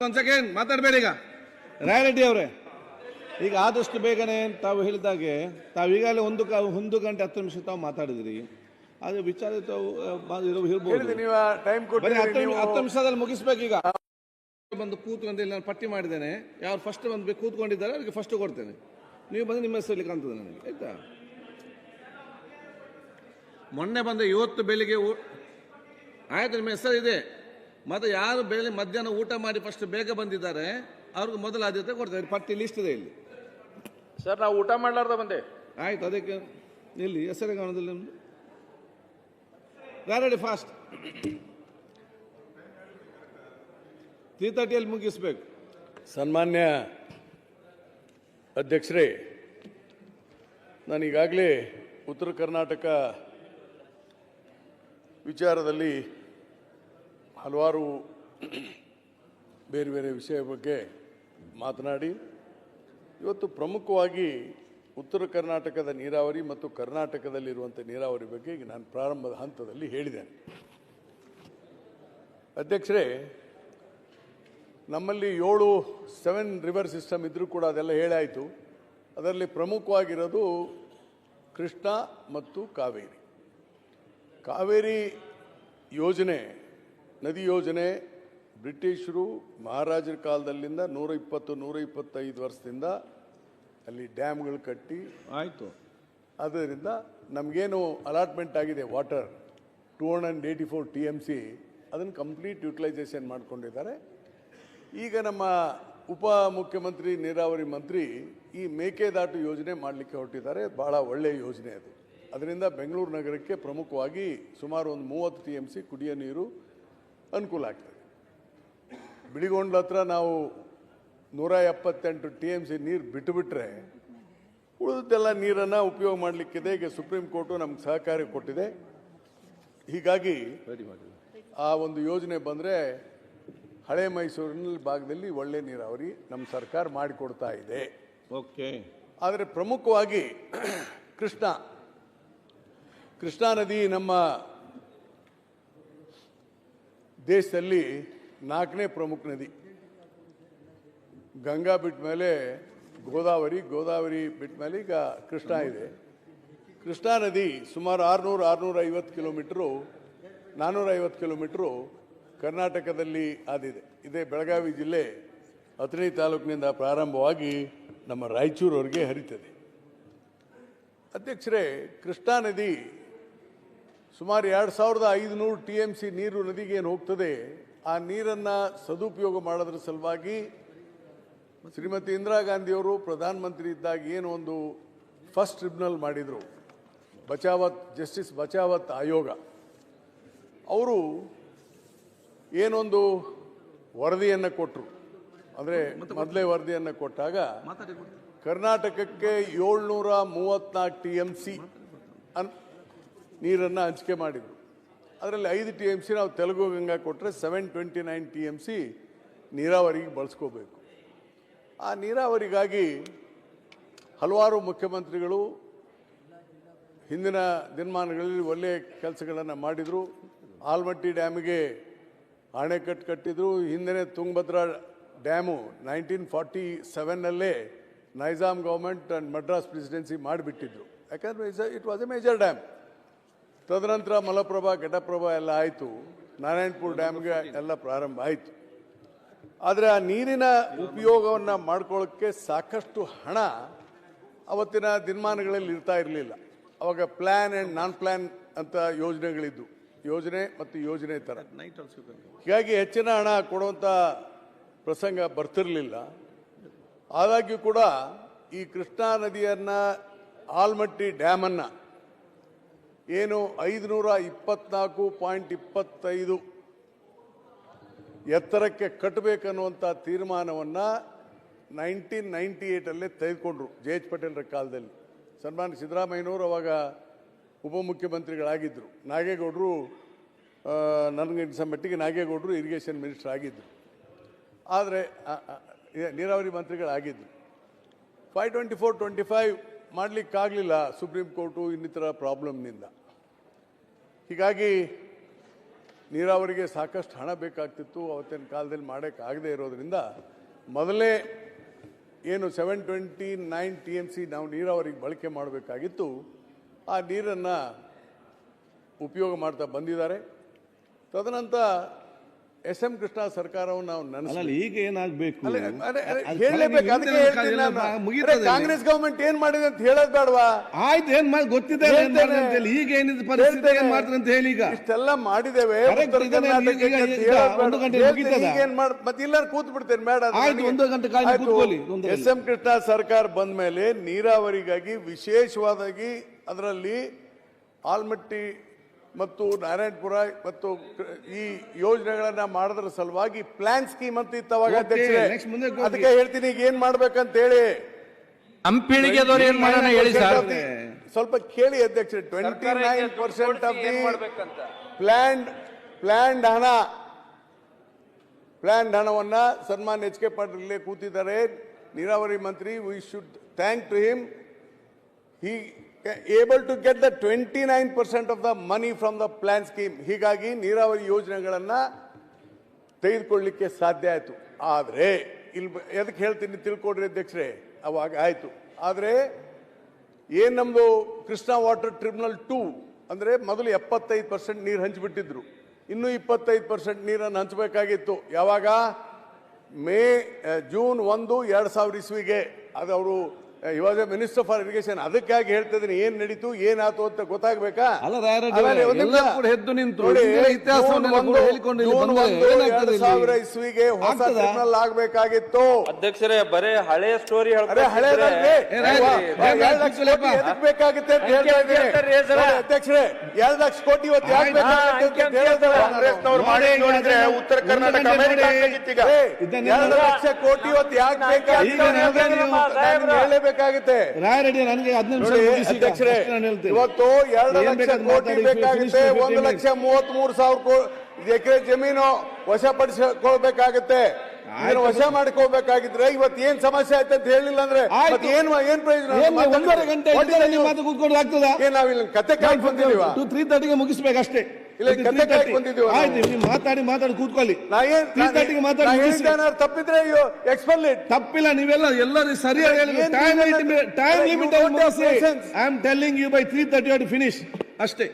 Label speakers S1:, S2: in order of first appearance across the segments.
S1: ಒಂದು ಸೆಕೆಂಡ್ ಮಾತಾಡಬೇಡಿ. ಈಗ ರಾಯರೆಡ್ಡಿ ಅವರೇ, ಈಗ ಆದಷ್ಟು ಬೇಗನೆ ತಾವು ಹೇಳಿದಾಗೆ ತಾವು ಈಗಾಗಲೇ 1 ಗಂಟೆ 10 ನಿಮಿಷ ತಾವು ಮಾತಾಡಿದ್ರಿ. ಅದು ವಿಚಾರ ತಾವು ಹೇಳ್ಬೋದು.
S2: ನೀವು ಟೈಮ್ ಕೊಡಿ,
S1: 10 ನಿಮಿಷದಲ್ಲಿ ಮುಗಿಸ್ಬೇಕು. ಈಗ ಬಂದು ಕೂತ್ಕೊಂಡು ಇಲ್ಲಿ ನಾನು ಪಟ್ಟಿ ಮಾಡಿದ್ದೇನೆ, ಯಾರು ಫಸ್ಟ್ ಬಂದು ಕೂತ್ಕೊಂಡಿದ್ದಾರೆ ಅವರಿಗೆ ಫಸ್ಟ್ ಕೊಡ್ತೇನೆ. ನೀವು ಬಂದು ನಿಮ್ಮ ಹೆಸರು ಕಾಣ್ತದೆ ನನಗೆ, ಆಯ್ತಾ? ಮೊನ್ನೆ ಬಂದು ಇವತ್ತು ಬೆಳಿಗ್ಗೆ ಆಯ್ತು, ನಿಮ್ಮ ಹೆಸರು ಇದೆ. ಮತ್ತೆ ಯಾರು ಬೆಳಿಗ್ಗೆ ಮಧ್ಯಾಹ್ನ ಊಟ ಮಾಡಿ ಫಸ್ಟ್ ಬೇಗ ಬಂದಿದ್ದಾರೆ ಅವ್ರಿಗೆ ಮೊದಲ ಆದ್ಯತೆ ಕೊಡ್ತಾರೆ. ಪಟ್ಟಿ ಲಿಸ್ಟ್ ಇದೆ ಇಲ್ಲಿ
S2: ಸರ್. ನಾವು ಊಟ ಮಾಡ್ಲಾರ್ದ ಬಂದೆ.
S1: ಆಯ್ತು, ಅದಕ್ಕೆ ಇಲ್ಲಿ ಹೆಸರೇ ಕಾಣೋದಿಲ್ಲ ನಿಮ್ದು. ಗಾಡಿ ಫಾಸ್ಟ್ 3:30 ಮುಗಿಸ್ಬೇಕು.
S2: ಸನ್ಮಾನ್ಯ ಅಧ್ಯಕ್ಷರೇ, ನಾನು ಈಗಾಗಲೇ ಉತ್ತರ ಕರ್ನಾಟಕ ವಿಚಾರದಲ್ಲಿ ಹಲವಾರು ಬೇರೆ ಬೇರೆ ವಿಷಯ ಬಗ್ಗೆ ಮಾತನಾಡಿ ಇವತ್ತು ಪ್ರಮುಖವಾಗಿ ಉತ್ತರ ಕರ್ನಾಟಕದ ನೀರಾವರಿ ಮತ್ತು ಕರ್ನಾಟಕದಲ್ಲಿರುವಂಥ ನೀರಾವರಿ ಬಗ್ಗೆ ಈಗ ನಾನು ಪ್ರಾರಂಭದ ಹಂತದಲ್ಲಿ ಹೇಳಿದ್ದೇನೆ. ಅಧ್ಯಕ್ಷರೇ, ನಮ್ಮಲ್ಲಿ 7 ರಿವರ್ ಸಿಸ್ಟಮ್ ಇದ್ದರೂ ಕೂಡ ಅದೆಲ್ಲ ಹೇಳಾಯಿತು. ಅದರಲ್ಲಿ ಪ್ರಮುಖವಾಗಿರೋದು ಕೃಷ್ಣ ಮತ್ತು ಕಾವೇರಿ. ಕಾವೇರಿ ಯೋಜನೆ, ನದಿ ಯೋಜನೆ ಬ್ರಿಟಿಷರು ಮಹಾರಾಜರ ಕಾಲದಲ್ಲಿಂದ 120-125 ವರ್ಷದಿಂದ ಅಲ್ಲಿ ಡ್ಯಾಮ್ಗಳು ಕಟ್ಟಿ
S1: ಆಯಿತು.
S2: ಆದ್ದರಿಂದ ನಮಗೇನು ಅಲಾಟ್ಮೆಂಟ್ ಆಗಿದೆ ವಾಟರ್ 284 TMC, ಅದನ್ನು ಕಂಪ್ಲೀಟ್ ಯುಟಿಲೈಸೇಷನ್ ಮಾಡ್ಕೊಂಡಿದ್ದಾರೆ. ಈಗ ನಮ್ಮ ಉಪ ಮುಖ್ಯಮಂತ್ರಿ ನೀರಾವರಿ ಮಂತ್ರಿ ಈ ಮೇಕೆದಾಟು ಯೋಜನೆ ಮಾಡಲಿಕ್ಕೆ ಹೊರಟಿದ್ದಾರೆ. ಭಾಳ ಒಳ್ಳೆಯ ಯೋಜನೆ ಅದು. ಅದರಿಂದ ಬೆಂಗಳೂರು ನಗರಕ್ಕೆ ಪ್ರಮುಖವಾಗಿ ಸುಮಾರು ಒಂದು 30 TMC ಕುಡಿಯೋ ನೀರು ಅನುಕೂಲ ಆಗ್ತದೆ. ಬಿಳಿಗೊಂಡ್ಲ ಹತ್ರ ನಾವು 178 TMC ನೀರು ಬಿಟ್ಟುಬಿಟ್ರೆ ಉಳಿದೆಲ್ಲ ನೀರನ್ನು ಉಪಯೋಗ ಮಾಡಲಿಕ್ಕಿದೆ. ಈಗ ಸುಪ್ರೀಂ ಕೋರ್ಟು ನಮ್ಗೆ ಸಹಕಾರ ಕೊಟ್ಟಿದೆ. ಹೀಗಾಗಿ ಆ ಒಂದು ಯೋಜನೆ ಬಂದರೆ ಹಳೆ ಮೈಸೂರಿನ ಭಾಗದಲ್ಲಿ ಒಳ್ಳೆ ನೀರಾವರಿ ನಮ್ಮ ಸರ್ಕಾರ ಮಾಡಿಕೊಡ್ತಾ ಇದೆ.
S1: ಓಕೆ.
S2: ಆದರೆ ಪ್ರಮುಖವಾಗಿ ಕೃಷ್ಣಾ ನದಿ ನಮ್ಮ ದೇಶದಲ್ಲಿ 4ನೇ ಪ್ರಮುಖ ನದಿ. ಗಂಗಾ ಬಿಟ್ಟ ಮೇಲೆ ಗೋದಾವರಿ ಬಿಟ್ಟ ಮೇಲೆ ಈಗ ಕೃಷ್ಣಾ ಇದೆ. ಕೃಷ್ಣಾ ನದಿ ಸುಮಾರು 650 ಕಿಲೋಮೀಟ್ರು 450 ಕಿಲೋಮೀಟ್ರು ಕರ್ನಾಟಕದಲ್ಲಿ ಆದಿದೆ. ಇದೇ ಬೆಳಗಾವಿ ಜಿಲ್ಲೆ ಅಥಣಿ ತಾಲೂಕಿನಿಂದ ಪ್ರಾರಂಭವಾಗಿ ನಮ್ಮ ರಾಯಚೂರವರೆಗೆ ಹರಿತದೆ. ಅಧ್ಯಕ್ಷರೇ, ಕೃಷ್ಣಾ ನದಿ ಸುಮಾರು 2500 TMC ನೀರು ನದಿಗೆ ಏನು ಹೋಗ್ತದೆ, ಆ ನೀರನ್ನು ಸದುಪಯೋಗ ಮಾಡೋದ್ರ ಸಲುವಾಗಿ ಶ್ರೀಮತಿ ಇಂದಿರಾ ಗಾಂಧಿಯವರು ಪ್ರಧಾನಮಂತ್ರಿ ಇದ್ದಾಗ ಏನು ಒಂದು ಫಸ್ಟ್ ಟ್ರಿಬ್ಯುನಲ್ ಮಾಡಿದರು, ಜಸ್ಟಿಸ್ ಬಚಾವತ್ ಆಯೋಗ. ಅವರು ಏನೊಂದು ವರದಿಯನ್ನು ಕೊಟ್ಟರು. ಅಂದರೆ ಮೊದಲೇ ವರದಿಯನ್ನು ಕೊಟ್ಟಾಗ ಕರ್ನಾಟಕಕ್ಕೆ 734 TMC ನೀರನ್ನು ಹಂಚಿಕೆ ಮಾಡಿದರು. ಅದರಲ್ಲಿ 5 TMC ನಾವು ತೆಲುಗು ಗಂಗಾ ಕೊಟ್ಟರೆ 729 TMC ನೀರಾವರಿಗೆ ಬಳಸ್ಕೋಬೇಕು. ಆ ನೀರಾವರಿಗಾಗಿ ಹಲವಾರು ಮುಖ್ಯಮಂತ್ರಿಗಳು ಹಿಂದಿನ ದಿನಮಾನಗಳಲ್ಲಿ ಒಳ್ಳೆಯ ಕೆಲಸಗಳನ್ನು ಮಾಡಿದರು. ಆಲ್ಮಟ್ಟಿ ಡ್ಯಾಮಿಗೆ ಅಣೆಕಟ್ಟು ಕಟ್ಟಿದ್ರು. ಹಿಂದೆ ತುಂಗಭದ್ರಾ ಡ್ಯಾಮು 1947ನಲ್ಲೇ Nizam government and Madras presidency ಮಾಡಿಬಿಟ್ಟಿದ್ರು. ಯಾಕಂದರೆ it was a major dam. ತದನಂತರ ಮಲಪ್ರಭಾ, ಘಟಪ್ರಭಾ ಎಲ್ಲ ಆಯಿತು. ನಾರಾಯಣಪುರ ಡ್ಯಾಮ್ಗೆ ಎಲ್ಲ ಪ್ರಾರಂಭ ಆಯಿತು. ಆದರೆ ಆ ನೀರಿನ ಉಪಯೋಗವನ್ನು ಮಾಡ್ಕೊಳ್ಳೋಕ್ಕೆ ಸಾಕಷ್ಟು ಹಣ ಅವತ್ತಿನ ದಿನಮಾನಗಳಲ್ಲಿ ಇರ್ತಾ ಇರಲಿಲ್ಲ. ಅವಾಗ ಪ್ಲ್ಯಾನ್ ಆ್ಯಂಡ್ ನಾನ್ ಪ್ಲ್ಯಾನ್ ಅಂತ ಯೋಜನೆಗಳಿದ್ದು, ಯೋಜನೆ ಮತ್ತು ಯೋಜನೆ ಥರ. ಹೀಗಾಗಿ ಹೆಚ್ಚಿನ ಹಣ ಕೊಡುವಂಥ ಪ್ರಸಂಗ ಬರ್ತಿರಲಿಲ್ಲ. ಆದಾಗ್ಯೂ ಕೂಡ ಈ ಕೃಷ್ಣಾ ನದಿಯನ್ನು ಆಲ್ಮಟ್ಟಿ ಡ್ಯಾಮನ್ನು ಏನು 524.25 ಎತ್ತರಕ್ಕೆ ಕಟ್ಟಬೇಕನ್ನುವಂಥ ತೀರ್ಮಾನವನ್ನು 1998 ತೆಗೆದುಕೊಂಡ್ರು JH ಪಟೇಲ್ರ ಕಾಲದಲ್ಲಿ. ಸನ್ಮಾನ್ಯ ಸಿದ್ದರಾಮಯ್ಯನವರು ಅವಾಗ ಉಪಮುಖ್ಯಮಂತ್ರಿಗಳಾಗಿದ್ದರು. ನಾಗೇಗೌಡರು, ನನಗೆ ಮಟ್ಟಿಗೆ ನಾಗೇಗೌಡರು ಇರಿಗೇಷನ್ ಮಿನಿಸ್ಟರ್ ಆಗಿದ್ದರು. ಆದರೆ ನೀರಾವರಿ ಮಂತ್ರಿಗಳಾಗಿದ್ದರು. 524-25 ಮಾಡಲಿಕ್ಕಾಗಲಿಲ್ಲ ಸುಪ್ರೀಂ ಕೋರ್ಟು ಇನ್ನಿತರ ಪ್ರಾಬ್ಲಮ್ನಿಂದ. ಹೀಗಾಗಿ ನೀರಾವರಿಗೆ ಸಾಕಷ್ಟು ಹಣ ಬೇಕಾಗ್ತಿತ್ತು, ಅವತ್ತಿನ ಕಾಲದಲ್ಲಿ ಮಾಡೋಕ್ಕಾಗದೇ ಇರೋದ್ರಿಂದ ಮೊದಲೇ ಏನು 729 TMC ನಾವು ನೀರಾವರಿಗೆ ಬಳಕೆ ಮಾಡಬೇಕಾಗಿತ್ತು, ಆ ನೀರನ್ನು ಉಪಯೋಗ ಮಾಡ್ತಾ ಬಂದಿದ್ದಾರೆ. ತದನಂತರ SM ಕೃಷ್ಣ ಸರ್ಕಾರವನ್ನು ನಾವು
S1: ಅಲ್ಲ ಈಗ ಏನಾಗಬೇಕು
S2: ಹೇಳಲೇಬೇಕು. ಕಾಂಗ್ರೆಸ್ ಗವರ್ಮೆಂಟ್ ಏನ್ ಮಾಡಿದೆ ಅಂತ ಹೇಳೋದ್ ಬೇಡವಾ?
S1: ಆಯ್ತು, ಏನ್ ಮಾಡಿ ಗೊತ್ತಿದೆ ಈಗ ಏನಿದೆ ಪರಿಸ್ಥಿತಿ ಏನ್ ಮಾಡ್ತಾರೆ ಅಂತ ಹೇಳಿ. ಈಗ
S2: ಇಷ್ಟೆಲ್ಲ ಮಾಡಿದ್ದೇವೆ, ಮತ್ತೆ ಎಲ್ಲರೂ ಕೂತ್ ಬಿಡ್ತೇನೆ ಬೇಡ. SM ಕೃಷ್ಣ ಸರ್ಕಾರ ಬಂದ ಮೇಲೆ ನೀರಾವರಿಗಾಗಿ ವಿಶೇಷವಾದಾಗಿ ಅದರಲ್ಲಿ ಆಲ್ಮಟ್ಟಿ ಮತ್ತು ನಾರಾಯಣಪುರ ಮತ್ತು ಈ ಯೋಜನೆಗಳನ್ನ ಮಾಡೋದ್ರ ಸಲುವಾಗಿ ಪ್ಲಾನ್ ಸ್ಕೀಮ್ ಅಂತ ಇತ್ತು ಅವಾಗ ಅಧ್ಯಕ್ಷರೇ. ಅದಕ್ಕೆ ಹೇಳ್ತೀನಿ ಈಗ ಏನ್ ಮಾಡ್ಬೇಕಂತ ಹೇಳಿ.
S3: ಪೀಳಿಗೆದವ್ರು ಏನ್ ಮಾಡೋಣ ಹೇಳಿ ಸರ್.
S2: ಸ್ವಲ್ಪ ಕೇಳಿ ಅಧ್ಯಕ್ಷರೇ. 29% ಆಫ್ ದಿ ಪ್ಲಾನ್ಡ್ ಹಣವನ್ನ ಸನ್ಮಾನ್ಯ HK ಪಾಟೀಲ್ ಇಲ್ಲೇ ಕೂತಿದ್ದಾರೆ, ನೀರಾವರಿ ಮಂತ್ರಿ. We should thank to him. He able to get the 29% of the money from the plan scheme. ಹೀಗಾಗಿ ನೀರಾವರಿ ಯೋಜನೆಗಳನ್ನ ತೆಗೆದುಕೊಳ್ಳಲಿಕ್ಕೆ ಸಾಧ್ಯ ಆಯಿತು. ಆದರೆ ಇಲ್ಲಿ ಎದಕ್ಕೆ ಹೇಳ್ತೀನಿ ತಿಳ್ಕೊಡ್ರಿ ಅಧ್ಯಕ್ಷರೇ, ಅವಾಗ ಆಯಿತು. ಆದರೆ ಏನು ನಮ್ಮದು ಕೃಷ್ಣಾ ವಾಟರ್ ಟ್ರಿಬ್ಯುನಲ್ 2 ಅಂದರೆ ಮೊದಲು 75% ನೀರು ಹಂಚಿಬಿಟ್ಟಿದ್ರು, ಇನ್ನೂ 25% ನೀರನ್ನು ಹಂಚಬೇಕಾಗಿತ್ತು. ಯಾವಾಗ? ಜೂನ್ 1, 2000 ಇಸ್ವಿಗೆ. ಅದು ಅವರು ಇವಾಗ ಮಿನಿಸ್ಟರ್ ಫಾರ್ ಇರಿಗೇಷನ್. ಅದಕ್ಕಾಗಿ ಹೇಳ್ತಾ ಇದ್ದೀನಿ, ಏನ್ ನಡೀತು ಏನಾಯ್ತು ಅಂತ ಗೊತ್ತಾಗ್ಬೇಕಾ?
S1: ಎದ್ದು ನಿಂತು
S2: 2000 ಇಸ್ವಿಗೆ ಹೊಸ ಟ್ರಿಬ್ಯುನಲ್ ಆಗ್ಬೇಕಾಗಿತ್ತು
S3: ಅಧ್ಯಕ್ಷರೇ. ಬರೇ ಹಳೆ ಸ್ಟೋರಿ
S2: ಬೇಕಾಗುತ್ತೆ ಅಂತ ಹೇಳ್ತಾ ಇದ್ದೀನಿ ಅಧ್ಯಕ್ಷರೇ. 2 ಲಕ್ಷ ಕೋಟಿ ಇವತ್ತು
S3: ಉತ್ತರ ಕರ್ನಾಟಕ
S2: 2 ಲಕ್ಷ ಕೋಟಿ ಇವತ್ತು ಯಾಕೆ ಬೇಕಾಗುತ್ತೆ?
S1: ನನಗೆ
S2: ಅಧ್ಯಕ್ಷರೇ, ಇವತ್ತು 2 ಲಕ್ಷ ಕೋಟಿ ಬೇಕಾಗುತ್ತೆ. 1,33,000 ಎಕರೆ ಜಮೀನು ವಶಪಡಿಸಿಕೊಳ್ಬೇಕಾಗುತ್ತೆ. ವಶ ಮಾಡಿಕೊಳ್ಬೇಕಾಗಿದ್ರೆ ಇವತ್ತು ಏನ್ ಸಮಸ್ಯೆ ಆಯ್ತು ಅಂತ ಹೇಳಿಲ್ಲ ಅಂದ್ರೆ ಏನ್ ಪ್ರಯೋಜನ?
S1: 1.5 ಗಂಟೆ ಕೂತ್ಕೊಂಡು ಆಗ್ತದ?
S2: ನಾವಿಲ್ಲಿ ಕತೆ ಕಾಯ್ದು ಬಂದಿದ್ದೀವ?
S1: 3:30ಗೆ ಮುಗಿಸ್ಬೇಕಷ್ಟೇ. ಮಾತಾಡಿ ಕೂತ್ಕೊಳ್ಳಿ.
S2: ತಪ್ಪಿದ್ರೆ
S1: ತಪ್ಪಿಲ್ಲ. ನೀವೆಲ್ಲ ಎಲ್ಲರೂ ಸರಿಯಾಗಿ time limit I am telling you by 3:30 you have to finish ಅಷ್ಟೇ.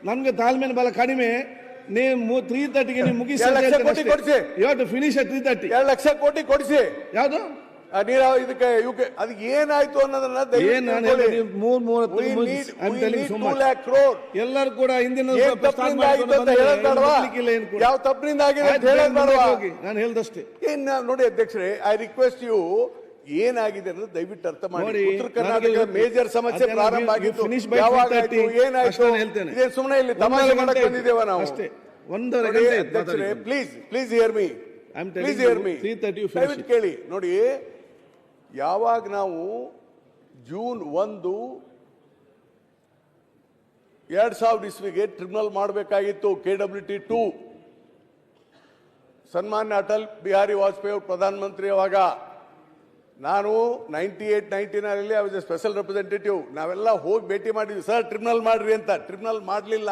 S1: ನಮ್ಗೆ ತಾಳ್ಮೆನ ಬಲ ಕಡಿಮೆ. ನೀವು 3:30ಗೆ ನೀವು ಮುಗಿಸಿ you have to finish at 3:30.
S2: 2 lakh crore ಕೊಡಿಸಿ.
S1: ಯಾವುದು
S2: ನೀರಾವರಿ ಇದಕ್ಕೆ ಅದು ಏನಾಯ್ತು ಅನ್ನೋದನ್ನ
S1: ಎಲ್ಲರೂ ಕೂಡ ಹಿಂದಿನ
S2: ಯಾವ ತಪ್ಪಿನಿಂದ ಆಗಿದೆ
S1: ನಾನು ಹೇಳ್ದಷ್ಟೇ.
S2: ನೋಡಿ ಅಧ್ಯಕ್ಷರೇ, ಐ ರಿಕ್ವೆಸ್ಟ್ ಯು, ಏನಾಗಿದೆ ಅನ್ನೋದು ದಯವಿಟ್ಟು ಅರ್ಥ ಮಾಡಿ. ಉತ್ತರ ಕರ್ನಾಟಕ ಮೇಜರ್ ಸಮಸ್ಯೆ ಪ್ರಾರಂಭ ಆಗಿತ್ತು. ಏನಾಯ್ತು ಸುಮ್ಮನೆ ಇಲ್ಲಿ ತಮಾಷೆ ಮಾಡಕ್ ಬಂದಿದ್ದೇವ ನಾವು ಅಷ್ಟೇ.
S1: 1.5 ಗಂಟೆ.
S2: Please here me. ದಯವಿಟ್ಟು ಕೇಳಿ. ನೋಡಿ, ಯಾವಾಗ ನಾವು ಜೂನ್ 1, 2000 ಇಸ್ವಿಗೆ ಟ್ರಿಬ್ಯುನಲ್ ಮಾಡಬೇಕಾಗಿತ್ತು, KWT 2, ಸನ್ಮಾನ್ಯ ಅಟಲ್ ಬಿಹಾರಿ ವಾಜಪೇಯಿ ಅವರು ಪ್ರಧಾನಮಂತ್ರಿ. ಅವಾಗ ನಾನು 98-99 I was A special representative. ನಾವೆಲ್ಲ ಹೋಗಿ ಭೇಟಿ ಮಾಡಿದ್ವಿ, ಸರ್ ಟ್ರಿಬ್ಯುನಲ್ ಮಾಡ್ರಿ ಅಂತ. ಟ್ರಿಬ್ಯುನಲ್ ಮಾಡಲಿಲ್ಲ.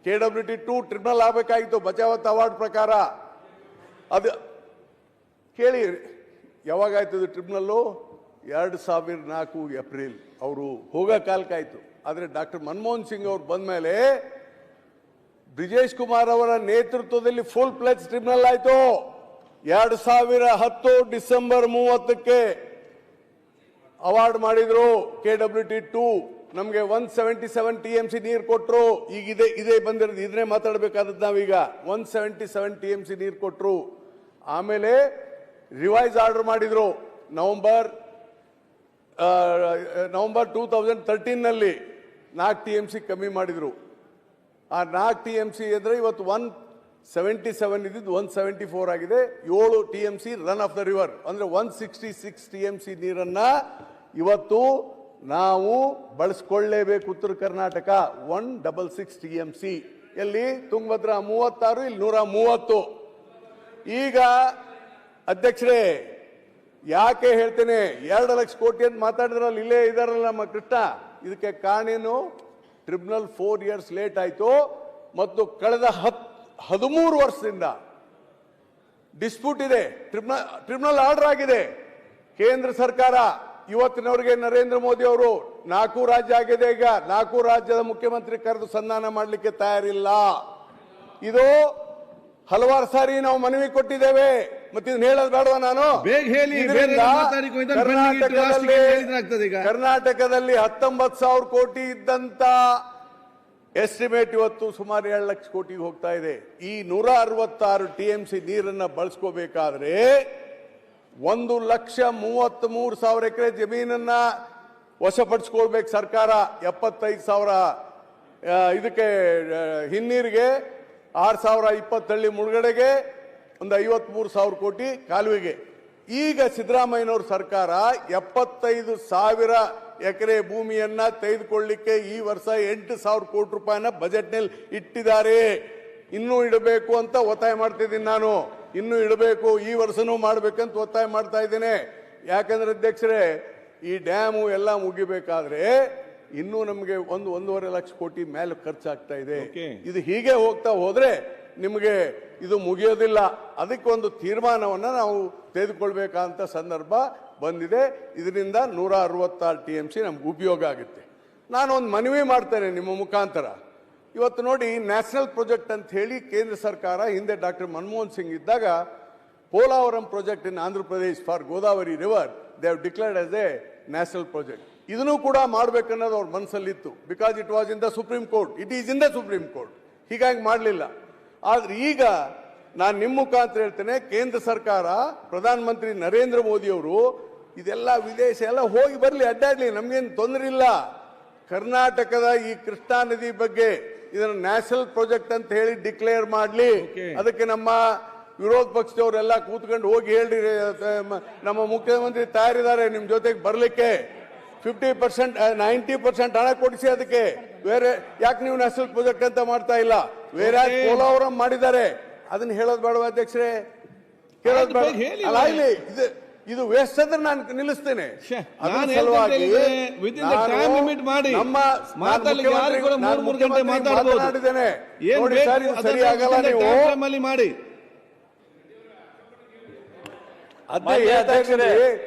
S2: KWT 2 ಟ್ರಿಬ್ಯುನಲ್ ಆಗಬೇಕಾಗಿತ್ತು ಬಚಾವತ್ ಅವಾರ್ಡ್ ಪ್ರಕಾರ. ಅದು ಕೇಳಿ, ಯಾವಾಗಾಯ್ತದು ಟ್ರಿಬ್ಯುನಲ್ಲು? 2004 ಏಪ್ರಿಲ್. ಅವರು ಹೋಗೋ ಕಾಲಕ್ಕಾಯ್ತು. ಆದರೆ ಡಾಕ್ಟರ್ ಮನಮೋಹನ್ ಸಿಂಗ್ ಅವರು ಬಂದ ಮೇಲೆ ಬ್ರಿಜೇಶ್ ಕುಮಾರ್ ಅವರ ನೇತೃತ್ವದಲ್ಲಿ ಫುಲ್ ಪ್ಲೆಜ್ ಟ್ರಿಬ್ಯುನಲ್ ಆಯ್ತು. 2010 ಡಿಸೆಂಬರ್ 30ಕ್ಕೆ ಅವಾರ್ಡ್ ಮಾಡಿದ್ರು. KWT 2 ನಮಗೆ 177 TMC ನೀರು ಕೊಟ್ಟರು. ಈಗ ಇದೇ ಬಂದಿರೋದು, ಇದನ್ನೇ ಮಾತಾಡಬೇಕಾದದ್ದು ನಾವೀಗ. 177 TMC ನೀರು ಕೊಟ್ಟರು. ಆಮೇಲೆ ರಿವೈಸ್ ಆರ್ಡರ್ ಮಾಡಿದ್ರು ನವೆಂಬರ್ 2013ನಲ್ಲಿ 4 TMC ಕಮ್ಮಿ ಮಾಡಿದ್ರು. ಆ 4 TMC ಅಂದ್ರೆ ಇವತ್ತು 177 ಇದ್ದಿದ್ದು 174 ಆಗಿದೆ. 7 TMC run of the river ಅಂದ್ರೆ 166 TMC ನೀರನ್ನ ಇವತ್ತು ನಾವು ಬಳಸ್ಕೊಳ್ಳೇಬೇಕು. ಉತ್ತರ ಕರ್ನಾಟಕ 166 TMC. ಎಲ್ಲಿ? ತುಂಗಭದ್ರಾ 36, ಇಲ್ಲಿ 130. ಈಗ ಅಧ್ಯಕ್ಷರೇ, ಯಾಕೆ ಹೇಳ್ತೇನೆ, 2 ಲಕ್ಷ ಕೋಟಿ ಅಂತ ಮಾತಾಡಿದ್ರಲ್ಲ, ಇಲ್ಲೇ ಇದಾರಲ್ಲ ನಮ್ಮ ಕೃಷ್ಣ. ಇದಕ್ಕೆ ಕಾರಣ ಏನು? ಟ್ರಿಬ್ಯುನಲ್ 4 ಇಯರ್ಸ್ ಲೇಟ್ ಆಯ್ತು. ಮತ್ತು ಕಳೆದ 13 ವರ್ಷದಿಂದ ಡಿಸ್ಪ್ಯೂಟ್ ಇದೆ, ಟ್ರಿಬ್ಯುನಲ್ ಆರ್ಡರ್ ಆಗಿದೆ. ಕೇಂದ್ರ ಸರ್ಕಾರ ಇವತ್ತಿನವರೆಗೆ ನರೇಂದ್ರ ಮೋದಿ ಅವರು 4 ರಾಜ್ಯ ಆಗಿದೆ, ಈಗ 4 ರಾಜ್ಯದ ಮುಖ್ಯಮಂತ್ರಿ ಕರೆದು ಸಂಧಾನ ಮಾಡಲಿಕ್ಕೆ ತಯಾರಿಲ್ಲ. ಇದು ಹಲವಾರು ಸಾರಿ ನಾವು ಮನವಿ ಕೊಟ್ಟಿದ್ದೇವೆ. ಮತ್ತೆ ಇದನ್ನ ಹೇಳೋದು ಬೇಡವಾ ನಾನು?
S1: ಬೇಗ ಹೇಳಿ,
S2: ಇದರಿಂದ ಕರ್ನಾಟಕದಲ್ಲಿ 19,000 ಕೋಟಿ ಇದ್ದಂತ ಎಸ್ಟಿಮೇಟ್ ಇವತ್ತು ಸುಮಾರು 7 ಲಕ್ಷ ಕೋಟಿಗೆ ಹೋಗ್ತಾ ಇದೆ. ಈ 166 TMC ನೀರನ್ನ ಬಳಸ್ಕೋಬೇಕಾದ್ರೆ 1,33,000 ಎಕರೆ ಜಮೀನನ್ನ ವಶಪಡಿಸ್ಕೊಳ್ಬೇಕು ಸರ್ಕಾರ. 75,000 ಇದಕ್ಕೆ ಹಿನ್ನೀರಿಗೆ, 6,020 ಹಳ್ಳಿ ಮುಳುಗಡೆಗೆ, ಒಂದು 53,000 ಕೋಟಿ ಕಾಲುವೆಗೆ. ಈಗ ಸಿದ್ದರಾಮಯ್ಯನವ್ರ ಸರ್ಕಾರ 75,000 ಎಕರೆ ಭೂಮಿಯನ್ನ ತೆಗೆದುಕೊಳ್ಳಲಿಕ್ಕೆ ಈ ವರ್ಷ 8,000 ಕೋಟಿ ರೂಪಾಯಿನ ಬಜೆಟ್ನಲ್ಲಿ ಇಟ್ಟಿದ್ದಾರೆ. ಇನ್ನೂ ಇಡಬೇಕು ಅಂತ ಒತ್ತಾಯ ಮಾಡ್ತಿದ್ದೀನಿ ನಾನು. ಇನ್ನೂ ಇಡಬೇಕು, ಈ ವರ್ಷನೂ ಮಾಡ್ಬೇಕಂತ ಒತ್ತಾಯ ಮಾಡ್ತಾ ಇದ್ದೇನೆ. ಯಾಕಂದ್ರೆ ಅಧ್ಯಕ್ಷರೇ, ಈ ಡ್ಯಾಮು ಎಲ್ಲ ಮುಗಿಬೇಕಾದ್ರೆ ಇನ್ನೂ ನಮಗೆ 1.5 ಲಕ್ಷ ಕೋಟಿ ಮೇಲೆ ಖರ್ಚಾಗ್ತಾ ಇದೆ. ಇದು ಹೀಗೆ ಹೋಗ್ತಾ ಹೋದ್ರೆ ನಿಮಗೆ ಇದು ಮುಗಿಯೋದಿಲ್ಲ. ಅದಕ್ಕೊಂದು ತೀರ್ಮಾನವನ್ನ ನಾವು ತೆಗೆದುಕೊಳ್ಬೇಕಂತ ಸಂದರ್ಭ ಬಂದಿದೆ. ಇದರಿಂದ 166 TMC ನಮ್ಗೆ ಉಪಯೋಗ ಆಗುತ್ತೆ. ನಾನು ಒಂದು ಮನವಿ ಮಾಡ್ತೇನೆ ನಿಮ್ಮ ಮುಖಾಂತರ. ಇವತ್ತು ನೋಡಿ, ನ್ಯಾಷನಲ್ ಪ್ರಾಜೆಕ್ಟ್ ಅಂತ ಹೇಳಿ ಕೇಂದ್ರ ಸರ್ಕಾರ ಹಿಂದೆ ಡಾಕ್ಟರ್ ಮನಮೋಹನ್ ಸಿಂಗ್ ಇದ್ದಾಗ Polavaram project in Andhra Pradesh for Godavari river they have declared as a national project. ಇದನ್ನು ಕೂಡ ಮಾಡಬೇಕನ್ನೋದು ಅವ್ರ ಮನಸ್ಸಲ್ಲಿತ್ತು. Because it was in the Supreme Court, it is in the Supreme Court. ಹೀಗಾಗಿ ಮಾಡಲಿಲ್ಲ. ಆದ್ರೆ ಈಗ ನಾನು ನಿಮ್ಮ ಮುಖಾಂತರ ಹೇಳ್ತೇನೆ, ಕೇಂದ್ರ ಸರ್ಕಾರ, ಪ್ರಧಾನಮಂತ್ರಿ ನರೇಂದ್ರ ಮೋದಿ ಅವರು ಇದೆಲ್ಲ ವಿದೇಶ ಎಲ್ಲ ಹೋಗಿ ಬರಲಿ, ಅಡ್ಡಾಡ್ಲಿ, ನಮ್ಗೇನು ತೊಂದರೆ ಇಲ್ಲ. ಕರ್ನಾಟಕದ ಈ ಕೃಷ್ಣಾ ನದಿ ಬಗ್ಗೆ ಇದನ್ನು ನ್ಯಾಷನಲ್ ಪ್ರಾಜೆಕ್ಟ್ ಅಂತ ಹೇಳಿ ಡಿಕ್ಲೇರ್ ಮಾಡಲಿ. ಅದಕ್ಕೆ ನಮ್ಮ ವಿರೋಧ ಪಕ್ಷದವರೆಲ್ಲ ಕೂತ್ಕೊಂಡು ಹೋಗಿ ಹೇಳ್ರಿ, ನಮ್ಮ ಮುಖ್ಯಮಂತ್ರಿ ತಯಾರಿದ್ದಾರೆ ನಿಮ್ ಜೊತೆಗೆ ಬರ್ಲಿಕ್ಕೆ. 50% 90% ಹಣ ಕೊಡಿಸಿ ಅದಕ್ಕೆ. ಬೇರೆ ಯಾಕೆ ನೀವು ನ್ಯಾಷನಲ್ ಪ್ರಾಜೆಕ್ಟ್ ಅಂತ ಮಾಡ್ತಾ ಇಲ್ಲ? ಬೇರೆ ಪೋಲಾವರಂ ಮಾಡಿದ್ದಾರೆ, ಅದನ್ನ ಹೇಳೋದು ಬೇಡವಾ ಅಧ್ಯಕ್ಷರೇ? ಕೇಳೋದು ಬೇಡ ಅಲ್ಲ. ಇಲ್ಲಿ ಇದು ವೇಸ್ಟ್ ಅಂದ್ರೆ ನಾನು ನಿಲ್ಲಿಸ್ತೇನೆ. ಅದರ ಸಲುವಾಗಿ ಮಾತಾಡಿದ್ದೇನೆ. ಸರಿ ಆಗಲ್ಲ ನೀವು
S1: ಮಾಡಿ.
S3: ಅಧ್ಯಕ್ಷರೇ,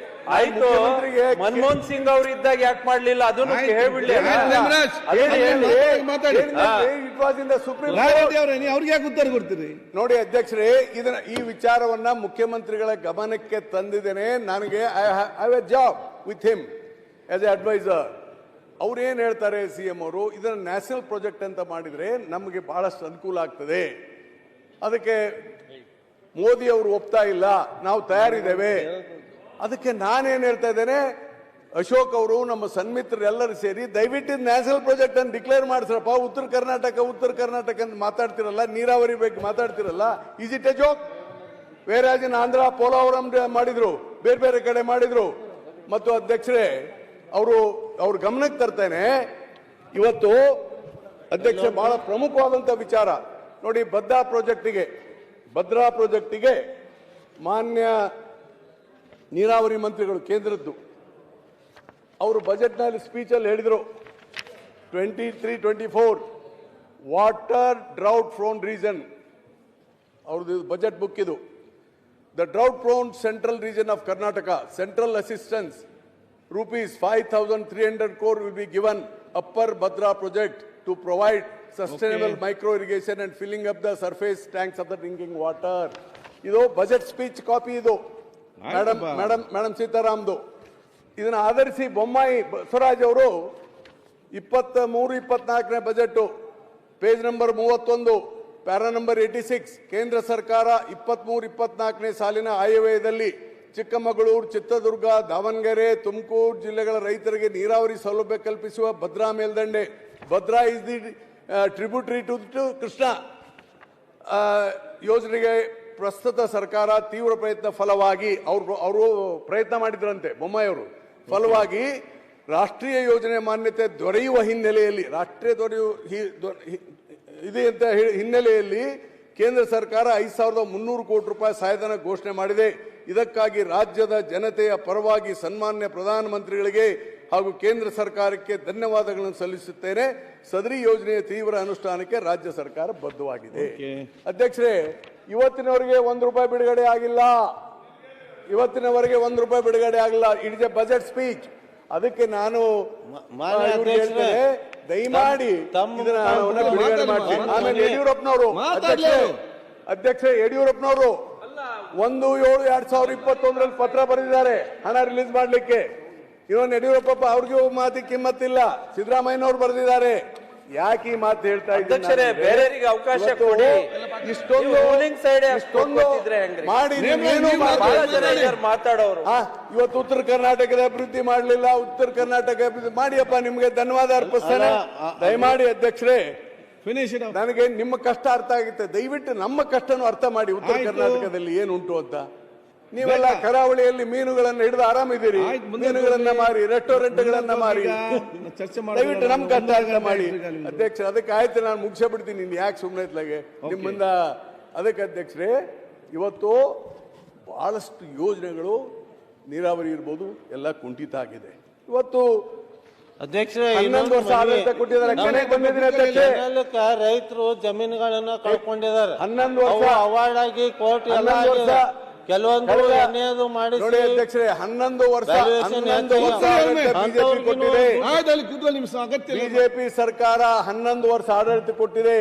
S3: ಆಯ್ತು, ಮನಮೋಹನ್ ಸಿಂಗ್ ಅವರು ಇದ್ದಾಗ ಯಾಕೆ ಮಾಡ್ಲಿಲ್ಲ ಅದನ್ನು ಹೇಳ್ಬಿಡ್ಲಿ.
S1: ಅವ್ರಿಗೆ ಯಾಕೆ ಉತ್ತರ ಕೊಡ್ತೀರಿ?
S2: ನೋಡಿ ಅಧ್ಯಕ್ಷರೇ, ಇದನ್ನ ಈ ವಿಚಾರವನ್ನ ಮುಖ್ಯಮಂತ್ರಿಗಳ ಗಮನಕ್ಕೆ ತಂದಿದ್ದೇನೆ. ನನಗೆ I have a job with him as a adviser. ಅವ್ರು ಏನ್ ಹೇಳ್ತಾರೆ CM ಅವರು, ಇದನ್ನ ನ್ಯಾಷನಲ್ ಪ್ರಾಜೆಕ್ಟ್ ಅಂತ ಮಾಡಿದ್ರೆ ನಮಗೆ ಬಹಳಷ್ಟು ಅನುಕೂಲ ಆಗ್ತದೆ. ಅದಕ್ಕೆ ಮೋದಿ ಅವರು ಒಪ್ತಾ ಇಲ್ಲ, ನಾವು ತಯಾರಿದ್ದೇವೆ. ಅದಕ್ಕೆ ನಾನೇನ್ ಹೇಳ್ತಾ ಇದ್ದೇನೆ, ಅಶೋಕ್ ಅವರು, ನಮ್ಮ ಸನ್ಮಿತ್ರರೆಲ್ಲರೂ ಸೇರಿ ದಯವಿಟ್ಟು ನ್ಯಾಷನಲ್ ಪ್ರಾಜೆಕ್ಟ್ ಅನ್ನು ಡಿಕ್ಲೇರ್ ಮಾಡಿಸ್ರಪ್ಪ. ಉತ್ತರ ಕರ್ನಾಟಕ ಅಂತ ಮಾತಾಡ್ತಿರಲ್ಲ, ನೀರಾವರಿ ಬಗ್ಗೆ ಮಾತಾಡ್ತಿರಲ್ಲ. Is it a joke? ಬೇರೆ ಆಂಧ್ರ ಪೋಲಾವರಂ ಮಾಡಿದ್ರು, ಬೇರೆ ಬೇರೆ ಕಡೆ ಮಾಡಿದ್ರು. ಮತ್ತು ಅಧ್ಯಕ್ಷರೇ, ಅವ್ರ ಗಮನಕ್ಕೆ ತರ್ತೇನೆ ಇವತ್ತು ಅಧ್ಯಕ್ಷ, ಬಹಳ ಪ್ರಮುಖವಾದಂತ ವಿಚಾರ ನೋಡಿ. ಭದ್ರಾ ಪ್ರಾಜೆಕ್ಟಿಗೆ ಮಾನ್ಯ ನೀರಾವರಿ ಮಂತ್ರಿಗಳು ಕೇಂದ್ರದ್ದು ಅವರು ಬಜೆಟ್ನಲ್ಲಿ ಸ್ಪೀಚಲ್ಲಿ ಹೇಳಿದರು, 23-24 ವಾಟರ್ ಡ್ರೌಟ್ ಪ್ರೋನ್ ರೀಜನ್. ಅವ್ರದ್ದು ಬಜೆಟ್ ಬುಕ್ ಇದು. The drought prone central region of Karnataka, central assistance ₹5,300 crore will be given upper Bhadra project to provide sustainable micro irrigation and filling up the surface tanks of the drinking water. ಇದು budget speech copy. ಇದು madam ಸೀತಾರಾಮ್ದು. ಇದನ್ನ ಆಧರಿಸಿ ಬೊಮ್ಮಾಯಿ ಬಸವರಾಜ್ ಅವರು 23-24ನೇ budget page number 31 para number 86 ಕೇಂದ್ರ ಸರ್ಕಾರ 23-24ನೇ ಸಾಲಿನ ಆಯವ್ಯಯದಲ್ಲಿ ಚಿಕ್ಕಮಗಳೂರು, ಚಿತ್ರದುರ್ಗ, ದಾವಣಗೆರೆ, ತುಮಕೂರು ಜಿಲ್ಲೆಗಳ ರೈತರಿಗೆ ನೀರಾವರಿ ಸೌಲಭ್ಯ ಕಲ್ಪಿಸುವ ಭದ್ರಾ ಮೇಲ್ದಂಡೆ, Bhadra is the tributary to Krishna ಯೋಜನೆಗೆ ಪ್ರಸ್ತುತ ಸರ್ಕಾರ ತೀವ್ರ ಪ್ರಯತ್ನ ಫಲವಾಗಿ ಅವರು ಪ್ರಯತ್ನ ಮಾಡಿದ್ರಂತೆ ಬೊಮ್ಮಾಯಿ ಅವರು. ಫಲವಾಗಿ ರಾಷ್ಟ್ರೀಯ ಯೋಜನೆ ಮಾನ್ಯತೆ ದೊರೆಯುವ ಹಿನ್ನೆಲೆಯಲ್ಲಿ, ಹಿನ್ನೆಲೆಯಲ್ಲಿ ಕೇಂದ್ರ ಸರ್ಕಾರ 5,300 ಕೋಟಿ ರೂಪಾಯಿ ಸಹಾಯಧನ ಘೋಷಣೆ ಮಾಡಿದೆ. ಇದಕ್ಕಾಗಿ ರಾಜ್ಯದ ಜನತೆಯ ಪರವಾಗಿ ಸನ್ಮಾನ್ಯ ಪ್ರಧಾನಮಂತ್ರಿಗಳಿಗೆ ಹಾಗೂ ಕೇಂದ್ರ ಸರ್ಕಾರಕ್ಕೆ ಧನ್ಯವಾದಗಳನ್ನು ಸಲ್ಲಿಸುತ್ತೇನೆ. ಸದರಿ ಯೋಜನೆಯ ತೀವ್ರ ಅನುಷ್ಠಾನಕ್ಕೆ ರಾಜ್ಯ ಸರ್ಕಾರ ಬದ್ಧವಾಗಿದೆ. ಅಧ್ಯಕ್ಷರೇ, ಇವತ್ತಿನವರೆಗೆ ₹1 ಬಿಡುಗಡೆ ಆಗಿಲ್ಲ. ಇವತ್ತಿನವರೆಗೆ ₹1 ಬಿಡುಗಡೆ ಆಗಿಲ್ಲ. It is A budget speech. ಅದಕ್ಕೆ ನಾನು ದಯಮಾಡಿ ಬಿಡುಗಡೆ ಮಾಡ್ತೀನಿ. ಆಮೇಲೆ ಯಡಿಯೂರಪ್ಪನವರು ಅಧ್ಯಕ್ಷರೇ ಯಡಿಯೂರಪ್ಪನವರು 1/7/2021 ಪತ್ರ ಬರೆದಿದ್ದಾರೆ ಹಣ ರಿಲೀಸ್ ಮಾಡ್ಲಿಕ್ಕೆ. ಇವನ್ ಯಡಿಯೂರಪ್ಪ ಅವ್ರಿಗೂ ಮಾತಿ ಕಿಮ್ಮತ್ತಿಲ್ಲ. ಸಿದ್ದರಾಮಯ್ಯನವರು ಬರೆದಿದ್ದಾರೆ. ಯಾಕೆ ಈ ಮಾತು ಹೇಳ್ತಾ
S3: ಇದ್ದಾರೆ? ಬೇರೆಯವರಿಗೆ ಅವಕಾಶ ಕೊಡಿ.
S2: ಇಷ್ಟೊಂದು ಮಾಡಿ
S3: ಮಾತಾಡೋರು
S2: ಇವತ್ತು ಉತ್ತರ ಕರ್ನಾಟಕದ ಅಭಿವೃದ್ಧಿ ಮಾಡಲಿಲ್ಲ. ಉತ್ತರ ಕರ್ನಾಟಕ ಅಭಿವೃದ್ಧಿ ಮಾಡಿಯಪ್ಪ, ನಿಮ್ಗೆ ಧನ್ಯವಾದ ಅರ್ಪಿಸ್ತೇನೆ. ದಯಮಾಡಿ ಅಧ್ಯಕ್ಷರೇ, ನನಗೆ ನಿಮ್ಮ ಕಷ್ಟ ಅರ್ಥ ಆಗುತ್ತೆ. ದಯವಿಟ್ಟು ನಮ್ಮ ಕಷ್ಟನೂ ಅರ್ಥ ಮಾಡಿ. ಉತ್ತರ ಕರ್ನಾಟಕದಲ್ಲಿ ಏನುಂಟು ಅಂತ. ನೀವೆಲ್ಲ ಕರಾವಳಿಯಲ್ಲಿ ಮೀನುಗಳನ್ನ ಹಿಡಿದು ಆರಾಮಿದ್ದೀರಿ. ಮೀನುಗಳನ್ನ ಮಾರಿ, ರೆಸ್ಟೋರೆಂಟ್ಗಳನ್ನ ಮಾರಿ. ದಯವಿಟ್ಟು ನಮ್ ಕಷ್ಟ ಅರ್ಥ ಮಾಡಿ ಅಧ್ಯಕ್ಷ. ಅದಕ್ಕೆ ಆಯ್ತು, ನಾನು ಮುಗಿಸೇ ಬಿಡ್ತೀನಿ. ಇನ್ನು ಯಾಕೆ ಸುಮ್ಮನೆ ಇತ್ಲಾಗೆ ನಿಮ್ಮಿಂದ. ಅದಕ್ಕೆ ಅಧ್ಯಕ್ಷರೇ, ಇವತ್ತು ಬಹಳಷ್ಟು ಯೋಜನೆಗಳು ನೀರಾವರಿ ಇರ್ಬೋದು ಎಲ್ಲ ಕುಂಠಿತ ಆಗಿದೆ. ಇವತ್ತು
S4: ಅಧ್ಯಕ್ಷರೇ
S2: 11 ವರ್ಷ ಆಡಳಿತ ಕೊಟ್ಟಿದ್ದಾರೆ. ಕೊನೆಗೆ ಬಂದಿದ್ದೀನಿ ಅಧ್ಯಕ್ಷರೇ,
S4: ರೈತರು ಜಮೀನುಗಳನ್ನ ಕಳ್ಕೊಂಡಿದ್ದಾರೆ.
S2: 11 ವರ್ಷ
S4: ಅವಾರ್ಡ್ ಆಗಿ ಕೋರ್ಟ್ ಎಲ್ಲ ಕೆಲವೊಂದು ಮಾಡಿ
S2: ನೋಡಿ ಅಧ್ಯಕ್ಷರೇ, 11 ವರ್ಷ ಬಿಜೆಪಿ ಸರ್ಕಾರ 11 ವರ್ಷ ಆಡಳಿತ ಕೊಟ್ಟಿದೆ.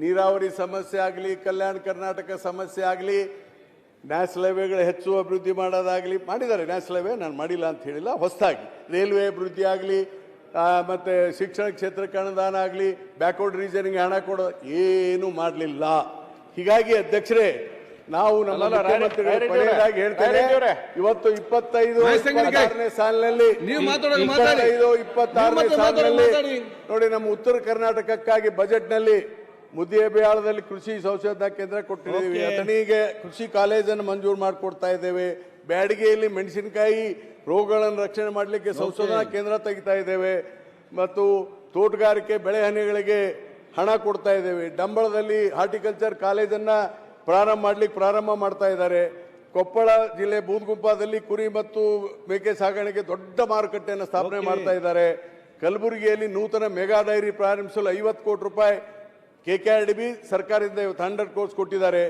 S2: ನೀರಾವರಿ ಸಮಸ್ಯೆ ಆಗಲಿ, ಕಲ್ಯಾಣ ಕರ್ನಾಟಕ ಸಮಸ್ಯೆ ಆಗಲಿ, ನ್ಯಾಷನಲ್ ಹೈವೇಗಳು ಹೆಚ್ಚು ಅಭಿವೃದ್ಧಿ ಮಾಡೋದಾಗಲಿ ಮಾಡಿದ್ದಾರೆ. ನ್ಯಾಷನಲ್ ಹೈವೇ ನಾನು ಮಾಡಿಲ್ಲ ಅಂತ ಹೇಳಿಲ್ಲ. ಹೊಸದಾಗಿ ರೈಲ್ವೆ ಅಭಿವೃದ್ಧಿ ಆಗಲಿ, ಮತ್ತೆ ಶಿಕ್ಷಣ ಕ್ಷೇತ್ರಕ್ಕೆ ಅನುದಾನ ಆಗಲಿ, ಬ್ಯಾಕ್ವರ್ಡ್ ರೀಜನಿಗೆ ಹಣ ಕೊಡೋ ಏನು ಮಾಡಲಿಲ್ಲ. ಹೀಗಾಗಿ ಅಧ್ಯಕ್ಷರೇ, ನಾವು ನಮ್ಮ ಮುಖ್ಯಮಂತ್ರಿಗಳು ಕೊನೆಯದಾಗಿ ಹೇಳ್ತೇನೆ, ಇವತ್ತು 25-26ನೇ ಸಾಲಿನಲ್ಲಿ 25-26ನೇ ಸಾಲಿನಲ್ಲಿ ನೋಡಿ, ನಮ್ಮ ಉತ್ತರ ಕರ್ನಾಟಕಕ್ಕಾಗಿ ಬಜೆಟ್ನಲ್ಲಿ ಮುದ್ದೇಬಿಹಾಳದಲ್ಲಿ ಕೃಷಿ ಸಂಶೋಧನಾ ಕೇಂದ್ರ ಕೊಟ್ಟಿದ್ದೇವೆ. ಅಥಣಿಗೆ ಕೃಷಿ ಕಾಲೇಜನ್ನು ಮಂಜೂರು ಮಾಡಿಕೊಡ್ತಾ ಇದ್ದೇವೆ. ಬ್ಯಾಡಗಿಯಲ್ಲಿ ಮೆಣಸಿನಕಾಯಿ ರೋಗಗಳನ್ನು ರಕ್ಷಣೆ ಮಾಡಲಿಕ್ಕೆ ಸಂಶೋಧನಾ ಕೇಂದ್ರ ತೆಗಿತಾ ಇದ್ದೇವೆ. ಮತ್ತು ತೋಟಗಾರಿಕೆ ಬೆಳೆಹನಿಗಳಿಗೆ ಹಣ ಕೊಡ್ತಾ ಇದ್ದೇವೆ. ಡಂಬಳದಲ್ಲಿ ಹಾರ್ಟಿಕಲ್ಚರ್ ಕಾಲೇಜನ್ನು ಪ್ರಾರಂಭ ಮಾಡ್ತಾ ಇದ್ದಾರೆ. ಕೊಪ್ಪಳ ಜಿಲ್ಲೆ ಬೂದಗುಂಪದಲ್ಲಿ ಕುರಿ ಮತ್ತು ಮೇಕೆ ಸಾಗಾಣಿಕೆ ದೊಡ್ಡ ಮಾರುಕಟ್ಟೆಯನ್ನು ಸ್ಥಾಪನೆ ಮಾಡ್ತಾ ಇದ್ದಾರೆ. ಕಲಬುರಗಿಯಲ್ಲಿ ನೂತನ ಮೆಗಾ ಡೈರಿ ಪ್ರಾರಂಭಿಸಲು 50 ಕೋಟಿ ರೂಪಾಯಿ KKRDB ಸರ್ಕಾರದಿಂದ 100 ಕೋರ್ಸ್ ಕೊಟ್ಟಿದ್ದಾರೆ.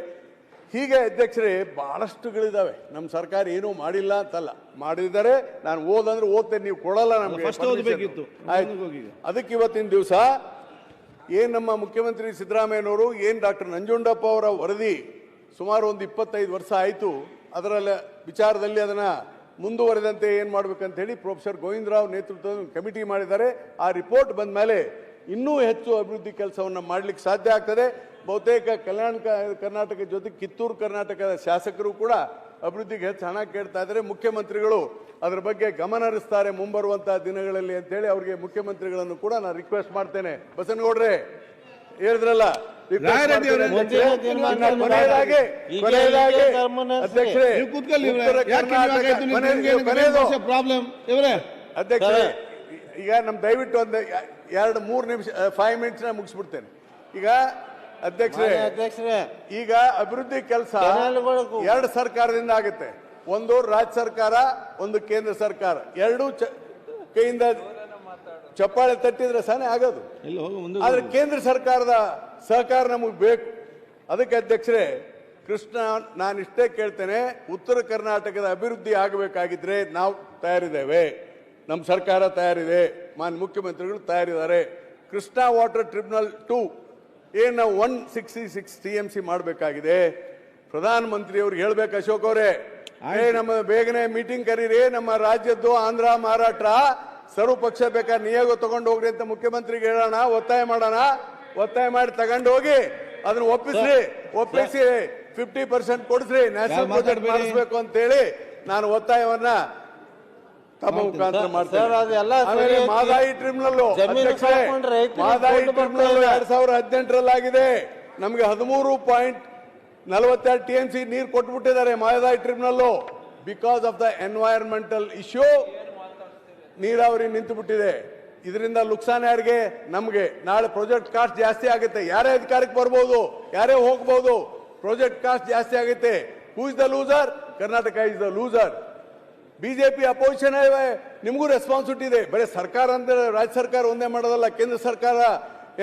S2: ಹೀಗೆ ಅಧ್ಯಕ್ಷರೇ ಬಹಳಷ್ಟುಗಳಿದ್ದಾವೆ. ನಮ್ಮ ಸರ್ಕಾರ ಏನೂ ಮಾಡಿಲ್ಲ ಅಂತಲ್ಲ, ಮಾಡಿದ್ದಾರೆ. ನಾನು ಓದಂದ್ರೆ ಓದ್ತೇನೆ, ನೀವು ಕೊಡಲ್ಲ ನಮ್ಗೆ. ಅದಕ್ಕೆ ಇವತ್ತಿನ ದಿವಸ ಏನ್ ನಮ್ಮ ಮುಖ್ಯಮಂತ್ರಿ ಸಿದ್ದರಾಮಯ್ಯನವರು ಏನ್ ಡಾಕ್ಟರ್ ನಂಜುಂಡಪ್ಪ ಅವರ ವರದಿ ಸುಮಾರು ಒಂದು 25 ವರ್ಷ ಆಯಿತು, ಅದರ ವಿಚಾರದಲ್ಲಿ ಅದನ್ನ ಮುಂದುವರೆದಂತೆ ಏನ್ ಮಾಡ್ಬೇಕಂತ ಹೇಳಿ ಪ್ರೊಫೆಸರ್ ಗೋವಿಂದರಾವ್ ನೇತೃತ್ವದ ಕಮಿಟಿ ಮಾಡಿದ್ದಾರೆ. ಆ ರಿಪೋರ್ಟ್ ಬಂದ ಮೇಲೆ ಇನ್ನೂ ಹೆಚ್ಚು ಅಭಿವೃದ್ಧಿ ಕೆಲಸವನ್ನು ಮಾಡಲಿಕ್ಕೆ ಸಾಧ್ಯ ಆಗ್ತದೆ. ಬಹುತೇಕ ಕಲ್ಯಾಣ ಕರ್ನಾಟಕ ಜೊತೆ ಕಿತ್ತೂರು ಕರ್ನಾಟಕದ ಶಾಸಕರು ಕೂಡ ಅಭಿವೃದ್ಧಿಗೆ ಹೆಚ್ಚು ಹಣ ಕೇಳ್ತಾ ಇದ್ದಾರೆ. ಮುಖ್ಯಮಂತ್ರಿಗಳು ಅದರ ಬಗ್ಗೆ ಗಮನ ಹರಿಸ್ತಾರೆ ಮುಂಬರುವಂತಹ ದಿನಗಳಲ್ಲಿ ಅಂತೇಳಿ ಅವರಿಗೆ ಮುಖ್ಯಮಂತ್ರಿಗಳನ್ನು ಕೂಡ ನಾನು ರಿಕ್ವೆಸ್ಟ್ ಮಾಡ್ತೇನೆ. ಬಸನಗೌಡ್ರೆ ಹೇಳಿದ್ರಲ್ಲ, ಅಧ್ಯಕ್ಷರೇ, ಈಗ ನಮ್ ದಯವಿಟ್ಟು ಒಂದು 2-3 ನಿಮಿಷ 5 ಮಿನಿಟ್ಸ್ ಮುಗಿಸ್ಬಿಡ್ತೇನೆ. ಈಗ ಅಧ್ಯಕ್ಷರೇ, ಈಗ ಅಭಿವೃದ್ಧಿ ಕೆಲಸ 2 ಸರ್ಕಾರದಿಂದ ಆಗುತ್ತೆ. ಒಂದು ರಾಜ್ಯ ಸರ್ಕಾರ, ಒಂದು ಕೇಂದ್ರ ಸರ್ಕಾರ. ಎರಡೂ ಕೈಯಿಂದ ಚಪ್ಪಾಳೆ ತಟ್ಟಿದ್ರೆ ಸಾನೆ ಆಗೋದು. ಆದ್ರೆ ಕೇಂದ್ರ ಸರ್ಕಾರದ ಸಹಕಾರ ನಮಗೆ ಬೇಕು. ಅದಕ್ಕೆ ಅಧ್ಯಕ್ಷರೇ, ಕೃಷ್ಣ, ನಾನು ಇಷ್ಟೇ ಕೇಳ್ತೇನೆ, ಉತ್ತರ ಕರ್ನಾಟಕದ ಅಭಿವೃದ್ಧಿ ಆಗಬೇಕಾಗಿದ್ರೆ ನಾವು ತಯಾರಿದ್ದೇವೆ, ನಮ್ಮ ಸರ್ಕಾರ ತಯಾರಿದೆ, ಮಾನ್ಯ ಮುಖ್ಯಮಂತ್ರಿಗಳು ತಯಾರಿದ್ದಾರೆ. ಕೃಷ್ಣಾ ವಾಟರ್ ಟ್ರಿಬ್ಯುನಲ್ 2 ಏನು ನಾವು 166 TMC ಮಾಡಬೇಕಾಗಿದೆ. ಪ್ರಧಾನ ಮಂತ್ರಿಯವ್ರಿಗೆ ಹೇಳ್ಬೇಕು, ಅಶೋಕ್ ಅವರೇ, ನಮ್ಮ ಬೇಗನೆ ಮೀಟಿಂಗ್ ಕರೀರಿ, ನಮ್ಮ ರಾಜ್ಯದ್ದು ಆಂಧ್ರ ಮಹಾರಾಷ್ಟ್ರ ಸರ್ವಪಕ್ಷ ಬೇಕಾದ್ರೆ ನಿಯೋಗ ತಗೊಂಡು ಹೋಗ್ರಿ ಅಂತ ಮುಖ್ಯಮಂತ್ರಿಗೆ ಹೇಳೋಣ, ಒತ್ತಾಯ ಮಾಡೋಣ. ಒತ್ತಾಯ ಮಾಡಿ ತಗೊಂಡು ಹೋಗಿ ಅದನ್ನ ಒಪ್ಪಿಸಿ 50% ಕೊಡಿಸ್ರಿ, ನ್ಯಾಷನಲ್ ಪ್ರಾಜೆಕ್ಟ್ ಮಾಡಿಸ್ಬೇಕು ಅಂತ ಹೇಳಿ ನಾನು ಒತ್ತಾಯವನ್ನ ತಮ್ಮ ಮುಖಾಂತರ ಮಾಡ್ತೇನೆ. ಮಾದಾಯಿ ಟ್ರಿಬ್ಯುನಲ್ 2018 ಆಗಿದೆ. ನಮಗೆ 13.42 TMC ನೀರು ಕೊಟ್ಬಿಟ್ಟಿದ್ದಾರೆ Mahadayi tribunal. Because of the environmental issue ನೀರಾವರಿ ನಿಂತು ಬಿಟ್ಟಿದೆ. ಇದರಿಂದ ನುಕ್ಸಾನ ಯಾರಿಗೆ? ನಮಗೆ. ನಾಳೆ ಪ್ರಾಜೆಕ್ಟ್ ಕಾಸ್ಟ್ ಜಾಸ್ತಿ ಆಗುತ್ತೆ. ಯಾರೇ ಅಧಿಕಾರಕ್ಕೆ ಬರ್ಬೋದು, ಯಾರೇ ಹೋಗ್ಬೋದು, ಪ್ರಾಜೆಕ್ಟ್ ಕಾಸ್ಟ್ ಜಾಸ್ತಿ ಆಗುತ್ತೆ. Who is the loser? Karnataka is the loser. BJP opposition ನಿಮಗೂ ರೆಸ್ಪಾನ್ಸಿಬಿಲಿಟಿ ಇದೆ. ಬರೀ ಸರ್ಕಾರ ಅಂದ್ರೆ ರಾಜ್ಯ ಸರ್ಕಾರ ಒಂದೇ ಮಾಡೋದಲ್ಲ, ಕೇಂದ್ರ ಸರ್ಕಾರ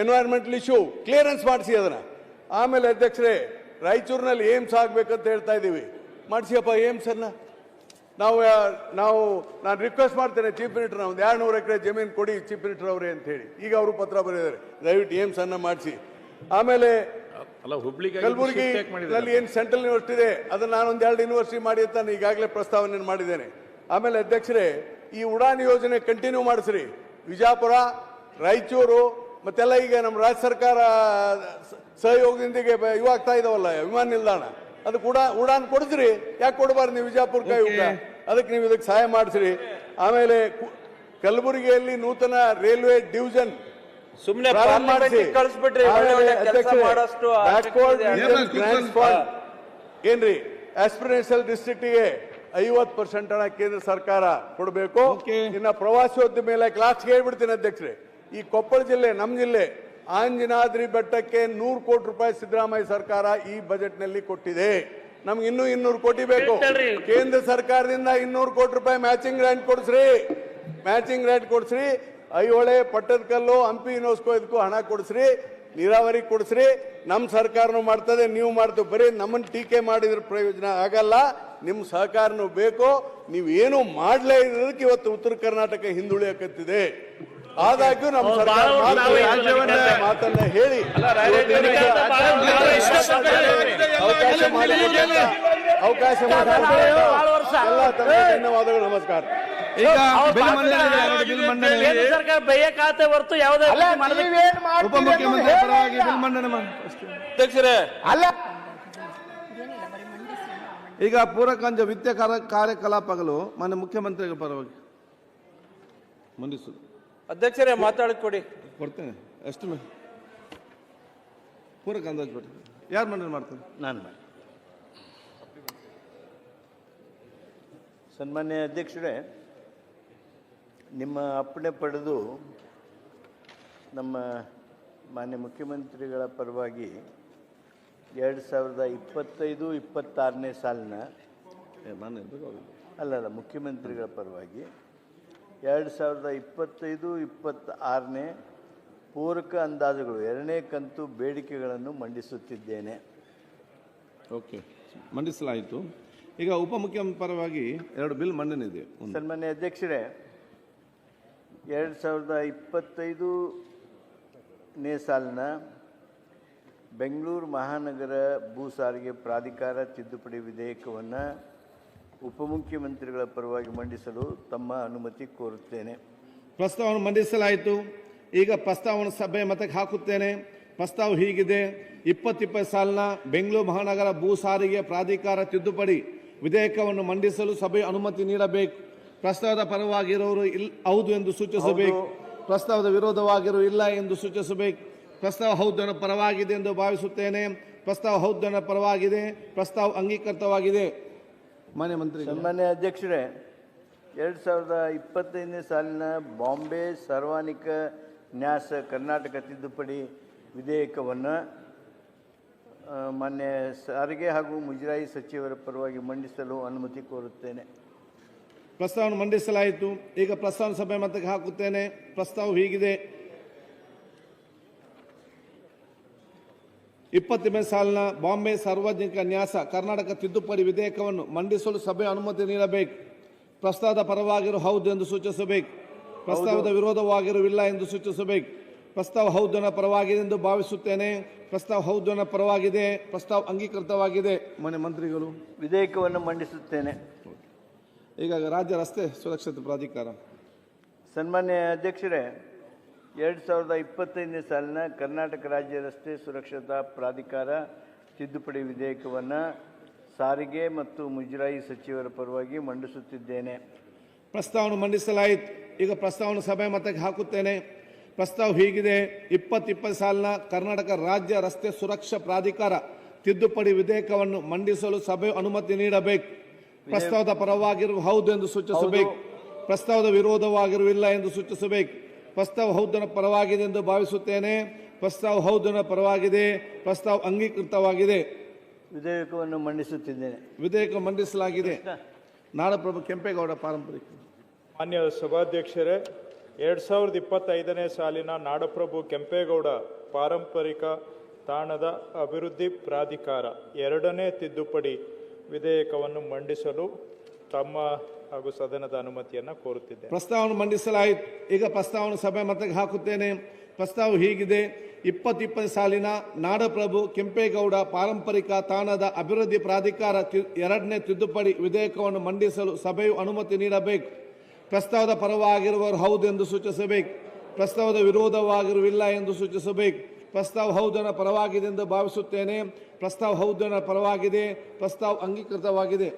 S2: ಎನ್ವೈರನ್ಮೆಂಟಲ್ ಇಶ್ಯೂ ಕ್ಲಿಯರೆನ್ಸ್ ಮಾಡಿಸಿ ಅದನ್ನ. ಆಮೇಲೆ ಅಧ್ಯಕ್ಷರೇ, ರಾಯಚೂರಿನಲ್ಲಿ ಏಮ್ಸ್ ಆಗ್ಬೇಕಂತ ಹೇಳ್ತಾ ಇದ್ದೀವಿ, ಮಾಡಿಸಿಯಪ್ಪ ಏಮ್ಸ್ ಅನ್ನ. ನಾನು ರಿಕ್ವೆಸ್ಟ್ ಮಾಡ್ತೇನೆ ಚೀಫ್ ಮಿನಿಸ್ಟರ್, ಒಂದು 200 ಎಕರೆ ಜಮೀನು ಕೊಡಿ ಚೀಫ್ ಮಿನಿಸ್ಟರ್ ಅವರೇ ಅಂತ ಹೇಳಿ. ಈಗ ಅವರು ಪತ್ರ ಬರೆದಿದ್ದಾರೆ, ದಯವಿಟ್ಟು ಏಮ್ಸ್ ಅನ್ನ ಮಾಡಿಸಿ. ಆಮೇಲೆ ಕಲಬುರಗಿನಲ್ಲಿ ಏನು ಸೆಂಟ್ರಲ್ ಯೂನಿವರ್ಸಿಟಿ ಇದೆ ಅದನ್ನ ನಾನೊಂದು 2 ಯೂನಿವರ್ಸಿಟಿ ಮಾಡಿ ಅಂತ ನಾನು ಈಗಾಗಲೇ ಪ್ರಸ್ತಾವನೆ ಮಾಡಿದ್ದೇನೆ. ಆಮೇಲೆ ಅಧ್ಯಕ್ಷರೇ, ಈ ಉಡಾನ್ ಯೋಜನೆ ಕಂಟಿನ್ಯೂ ಮಾಡಿಸ್ರಿ. ವಿಜಯಪುರ, ರಾಯಚೂರು ಮತ್ತೆಲ್ಲ ಈಗ ನಮ್ಮ ರಾಜ್ಯ ಸರ್ಕಾರ ಸಹಯೋಗದೊಂದಿಗೆ ಇವಾಗ್ತಾ ಇದಾವಲ್ಲ ವಿಮಾನ ನಿಲ್ದಾಣ, ಅದಕ್ಕೆ ಉಡಾನ್ ಕೊಡಿಸ್ರಿ. ಯಾಕೆ ಕೊಡಬಾರ್ದು ನೀವು ವಿಜಯಪುರಕ್ಕೆ ಅದಕ್ಕೆ ನೀವು ಇದಕ್ಕೆ ಸಹಾಯ ಮಾಡಿಸ್ರಿ. ಆಮೇಲೆ ಕಲಬುರಗಿಯಲ್ಲಿ ನೂತನ ರೈಲ್ವೆ ಡಿವಿಷನ್
S3: ಸುಮ್ಮನೆ ಕಳಿಸ್ಬಿಟ್ರಿ.
S2: ಏನ್ರಿ ಆಸ್ಪಿರೇಷನಲ್ ಡಿಸ್ಟ್ರಿಕ್ಟ್ಗೆ 50% ಹಣ ಕೇಂದ್ರ ಸರ್ಕಾರ ಕೊಡಬೇಕು. ಇನ್ನ ಪ್ರವಾಸೋದ್ಯಮ ಮೇಲೆ ಲಾಸ್ಟ್ ಹೇಳ್ಬಿಡ್ತೀನಿ ಅಧ್ಯಕ್ಷರೇ, ಈ ಕೊಪ್ಪಳ ಜಿಲ್ಲೆ ನಮ್ಮ ಜಿಲ್ಲೆ ಆಂಜನಾದ್ರಿ ಬೆಟ್ಟಕ್ಕೆ 100 ಕೋಟಿ ರೂಪಾಯಿ ಸಿದ್ದರಾಮಯ್ಯ ಸರ್ಕಾರ ಈ ಬಜೆಟ್ ನಲ್ಲಿ ಕೊಟ್ಟಿದೆ. ನಮ್ಗೆ ಇನ್ನೂ 200 ಕೋಟಿ ಬೇಕು. ಕೇಂದ್ರ ಸರ್ಕಾರದಿಂದ 200 ಕೋಟಿ ರೂಪಾಯಿ ಮ್ಯಾಚಿಂಗ್ ಗ್ರಾಂಟ್ ಕೊಡಿಸ್ರಿ. ಮ್ಯಾಚಿಂಗ್ ಗ್ರಾಂಟ್ ಕೊಡಿಸ್ರಿ. ಐಹೊಳೆ, ಪಟ್ಟದಕಲ್ಲು, ಹಂಪಿ, ಯುನೆಸ್ಕೋ ಇದಕ್ಕೂ ಹಣ ಕೊಡಿಸ್ರಿ. ನೀರಾವರಿ ಕೊಡಿಸ್ರಿ. ನಮ್ಮ ಸರ್ಕಾರನೂ ಮಾಡ್ತದೆ, ನೀವು ಮಾಡ್ತೀವಿ. ಬರೀ ನಮ್ಮನ್ನು ಟೀಕೆ ಮಾಡಿದ್ರ ಪ್ರಯೋಜನ ಆಗಲ್ಲ. ನಿಮ್ಮ ಸಹಕಾರನೂ ಬೇಕು. ನೀವೇನು ಮಾಡಲೇ ಇರೋದಕ್ಕೆ ಇವತ್ತು ಉತ್ತರ ಕರ್ನಾಟಕ ಹಿಂದುಳಿಯಕತ್ತಿದೆ. ಆದಾಗ್ಯೂ ನಮ್ಮ ಸರ್ಕಾರ ಮಾತನ್ನ ಹೇಳಿ ಅವಕಾಶ ಎಲ್ಲ ಧನ್ಯವಾದಗಳು. ನಮಸ್ಕಾರ.
S1: ಈಗ ಬಿಲ್ ಮಂಡನೆ
S5: ಸರ್ಕಾರ ಬೈಯಕಾತೆ ಹೊರತು ಯಾವುದೇ
S1: ಉಪಮುಖ್ಯಮಂತ್ರಿ ಪರವಾಗಿ ಬಿಲ್ ಮಂಡನೆ ಮಾಡಿ
S3: ಅಧ್ಯಕ್ಷರೇ,
S1: ಈಗ ಪೂರಕಾಂಜ ವಿತ್ಯ ಕಾರ್ಯಕಲಾಪಗಳು ಮಾನ್ಯ ಮುಖ್ಯಮಂತ್ರಿಗಳ ಪರವಾಗಿ ಮಂಡಿಸುದು.
S3: ಅಧ್ಯಕ್ಷರೇ ಮಾತಾಡಕ್ ಕೊಡಿ.
S1: ಕೊಡ್ತೇನೆ. ಎಷ್ಟು ಪೂರಕ ಅಂದಾಜು ಕೊಡಿ. ಯಾರು ಮಂಡನೆ ಮಾಡ್ತಾರೆ?
S4: ನಾನು ಸನ್ಮಾನ್ಯ ಅಧ್ಯಕ್ಷರೇ, ನಿಮ್ಮ ಅಪ್ಪಣೆ ಪಡೆದು ನಮ್ಮ ಮಾನ್ಯ ಮುಖ್ಯಮಂತ್ರಿಗಳ ಪರವಾಗಿ 2025-26ನೇ ಸಾಲಿನ ಅಲ್ಲಲ್ಲ ಮುಖ್ಯಮಂತ್ರಿಗಳ ಪರವಾಗಿ 2025-26ನೇ ಪೂರಕ ಅಂದಾಜುಗಳು 2ನೇ ಕಂತು ಬೇಡಿಕೆಗಳನ್ನು ಮಂಡಿಸುತ್ತಿದ್ದೇನೆ.
S1: ಓಕೆ, ಮಂಡಿಸಲಾಯಿತು. ಈಗ ಉಪಮುಖ್ಯಮಂತ್ರಿ ಪರವಾಗಿ 2 ಬಿಲ್ ಮಂಡನೆ ಇದೆ.
S4: ಸನ್ಮಾನ್ಯ ಅಧ್ಯಕ್ಷರೇ, 2025ನೇ ಸಾಲಿನ ಬೆಂಗಳೂರು ಮಹಾನಗರ ಭೂ ಸಾರಿಗೆ ಪ್ರಾಧಿಕಾರ ತಿದ್ದುಪಡಿ ವಿಧೇಯಕವನ್ನು ಉಪಮುಖ್ಯಮಂತ್ರಿಗಳ ಪರವಾಗಿ ಮಂಡಿಸಲು ತಮ್ಮ ಅನುಮತಿ ಕೋರುತ್ತೇನೆ.
S1: ಪ್ರಸ್ತಾವವನ್ನು ಮಂಡಿಸಲಾಯಿತು. ಈಗ ಪ್ರಸ್ತಾವವನ್ನು ಸಭೆ ಮತಕ್ಕೆ ಹಾಕುತ್ತೇನೆ. ಪ್ರಸ್ತಾವ ಹೀಗಿದೆ: 2020 ಸಾಲಿನ ಬೆಂಗಳೂರು ಮಹಾನಗರ ಭೂ ಸಾರಿಗೆ ಪ್ರಾಧಿಕಾರ ತಿದ್ದುಪಡಿ ವಿಧೇಯಕವನ್ನು ಮಂಡಿಸಲು ಸಭೆ ಅನುಮತಿ ನೀಡಬೇಕು. ಪ್ರಸ್ತಾವದ ಪರವಾಗಿರುವವರು ಹೌದು ಎಂದು ಸೂಚಿಸಬೇಕು. ಪ್ರಸ್ತಾವದ ವಿರೋಧವಾಗಿರು ಇಲ್ಲ ಎಂದು ಸೂಚಿಸಬೇಕು. ಪ್ರಸ್ತಾವ ಹೌದು ಪರವಾಗಿದೆ ಎಂದು ಭಾವಿಸುತ್ತೇನೆ. ಪ್ರಸ್ತಾವ ಹೌದು ಪರವಾಗಿದೆ. ಪ್ರಸ್ತಾವ ಅಂಗೀಕೃತವಾಗಿದೆ. ಮಾನ್ಯ ಮಂತ್ರಿ.
S4: ಸನ್ಮಾನ್ಯ ಅಧ್ಯಕ್ಷರೇ, 2025ನೇ ಸಾಲಿನ ಬಾಂಬೆ ಸಾರ್ವಜನಿಕ ನ್ಯಾಸ ಕರ್ನಾಟಕ ತಿದ್ದುಪಡಿ ವಿಧೇಯಕವನ್ನು ಮಾನ್ಯ ಸಾರಿಗೆ ಹಾಗೂ ಮುಜರಾಯಿ ಸಚಿವರ ಪರವಾಗಿ ಮಂಡಿಸಲು ಅನುಮತಿ ಕೋರುತ್ತೇನೆ.
S1: ಪ್ರಸ್ತಾವವನ್ನು ಮಂಡಿಸಲಾಯಿತು. ಈಗ ಪ್ರಸ್ತಾವ ಸಭೆ ಮತಕ್ಕೆ ಹಾಕುತ್ತೇನೆ. ಪ್ರಸ್ತಾವ ಹೀಗಿದೆ: 20ನೇ ಸಾಲಿನ ಬಾಂಬೆ ಸಾರ್ವಜನಿಕ ನ್ಯಾಸ ಕರ್ನಾಟಕ ತಿದ್ದುಪಡಿ ವಿಧೇಯಕವನ್ನು ಮಂಡಿಸಲು ಸಭೆ ಅನುಮತಿ ನೀಡಬೇಕು. ಪ್ರಸ್ತಾವದ ಪರವಾಗಿರು ಹೌದು ಎಂದು ಸೂಚಿಸಬೇಕು. ಪ್ರಸ್ತಾವದ ವಿರೋಧವಾಗಿರುವಿಲ್ಲ ಎಂದು ಸೂಚಿಸಬೇಕು. ಪ್ರಸ್ತಾವ ಹೌದನ ಪರವಾಗಿದೆ ಎಂದು ಭಾವಿಸುತ್ತೇನೆ. ಪ್ರಸ್ತಾವ ಹೌದನ ಪರವಾಗಿದೆ. ಪ್ರಸ್ತಾವ ಅಂಗೀಕೃತವಾಗಿದೆ. ಮಾನ್ಯ ಮಂತ್ರಿಗಳು,
S4: ವಿಧೇಯಕವನ್ನು ಮಂಡಿಸುತ್ತೇನೆ.
S1: ಈಗ ರಾಜ್ಯ ರಸ್ತೆ ಸುರಕ್ಷತೆ ಪ್ರಾಧಿಕಾರ.
S4: ಸನ್ಮಾನ್ಯ ಅಧ್ಯಕ್ಷರೇ, 2025ನೇ ಸಾಲಿನ ಕರ್ನಾಟಕ ರಾಜ್ಯ ರಸ್ತೆ ಸುರಕ್ಷತಾ ಪ್ರಾಧಿಕಾರ ತಿದ್ದುಪಡಿ ವಿಧೇಯಕವನ್ನು ಸಾರಿಗೆ ಮತ್ತು ಮುಜರಾಯಿ ಸಚಿವರ ಪರವಾಗಿ ಮಂಡಿಸುತ್ತಿದ್ದೇನೆ.
S1: ಪ್ರಸ್ತಾವವನ್ನು ಮಂಡಿಸಲಾಯಿತು. ಈಗ ಪ್ರಸ್ತಾವವನ್ನು ಸಭೆ ಮತಕ್ಕೆ ಹಾಕುತ್ತೇನೆ. ಪ್ರಸ್ತಾವ ಹೀಗಿದೆ: 2020 ಸಾಲಿನ ಕರ್ನಾಟಕ ರಾಜ್ಯ ರಸ್ತೆ ಸುರಕ್ಷಾ ಪ್ರಾಧಿಕಾರ ತಿದ್ದುಪಡಿ ವಿಧೇಯಕವನ್ನು ಮಂಡಿಸಲು ಸಭೆ ಅನುಮತಿ ನೀಡಬೇಕು. ಪ್ರಸ್ತಾವದ ಪರವಾಗಿರುವ ಹೌದು ಎಂದು ಸೂಚಿಸಬೇಕು. ಪ್ರಸ್ತಾವದ ವಿರೋಧವಾಗಿರುವಿಲ್ಲ ಎಂದು ಸೂಚಿಸಬೇಕು. ಪ್ರಸ್ತಾವ ಹೌದನ ಪರವಾಗಿದೆ ಎಂದು ಭಾವಿಸುತ್ತೇನೆ. ಪ್ರಸ್ತಾವ ಹೌದನ ಪರವಾಗಿದೆ. ಪ್ರಸ್ತಾವ ಅಂಗೀಕೃತವಾಗಿದೆ.
S4: ವಿಧೇಯಕವನ್ನು ಮಂಡಿಸುತ್ತಿದ್ದೇನೆ.
S1: ವಿಧೇಯಕ ಮಂಡಿಸಲಾಗಿದೆ. ನಾಡಪ್ರಭು ಕೆಂಪೇಗೌಡ ಪಾರಂಪರಿಕ.
S6: ಮಾನ್ಯ ಸಭಾಧ್ಯಕ್ಷರೇ, 2025ನೇ ಸಾಲಿನ ನಾಡಪ್ರಭು ಕೆಂಪೇಗೌಡ ಪಾರಂಪರಿಕ ತಾಣದ ಅಭಿವೃದ್ಧಿ ಪ್ರಾಧಿಕಾರ 2ನೇ ತಿದ್ದುಪಡಿ ವಿಧೇಯಕವನ್ನು ಮಂಡಿಸಲು ತಮ್ಮ ಹಾಗೂ ಸದನದ ಅನುಮತಿಯನ್ನು ಕೋರುತ್ತಿದ್ದೇನೆ.
S1: ಪ್ರಸ್ತಾವನೆ ಮಂಡಿಸಲಾಯಿತು. ಈಗ ಪ್ರಸ್ತಾವನೆ ಸಭೆ ಮತಕ್ಕೆ ಹಾಕುತ್ತೇನೆ. ಪ್ರಸ್ತಾವ ಹೀಗಿದೆ: 2020 ಸಾಲಿನ ನಾಡಪ್ರಭು ಕೆಂಪೇಗೌಡ ಪಾರಂಪರಿಕ ತಾಣದ ಅಭಿವೃದ್ಧಿ ಪ್ರಾಧಿಕಾರ 2ನೇ ತಿದ್ದುಪಡಿ ವಿಧೇಯಕವನ್ನು ಮಂಡಿಸಲು ಸಭೆಯು ಅನುಮತಿ ನೀಡಬೇಕು. ಪ್ರಸ್ತಾವದ ಪರವಾಗಿರುವವರು ಹೌದು ಎಂದು ಸೂಚಿಸಬೇಕು. ಪ್ರಸ್ತಾವದ ವಿರೋಧವಾಗಿರುವಿಲ್ಲ ಎಂದು ಸೂಚಿಸಬೇಕು. ಪ್ರಸ್ತಾವ ಹೌದನ ಪರವಾಗಿದೆ ಎಂದು ಭಾವಿಸುತ್ತೇನೆ. ಪ್ರಸ್ತಾವ ಹೌದನ ಪರವಾಗಿದೆ. ಪ್ರಸ್ತಾವ ಅಂಗೀಕೃತವಾಗಿದೆ.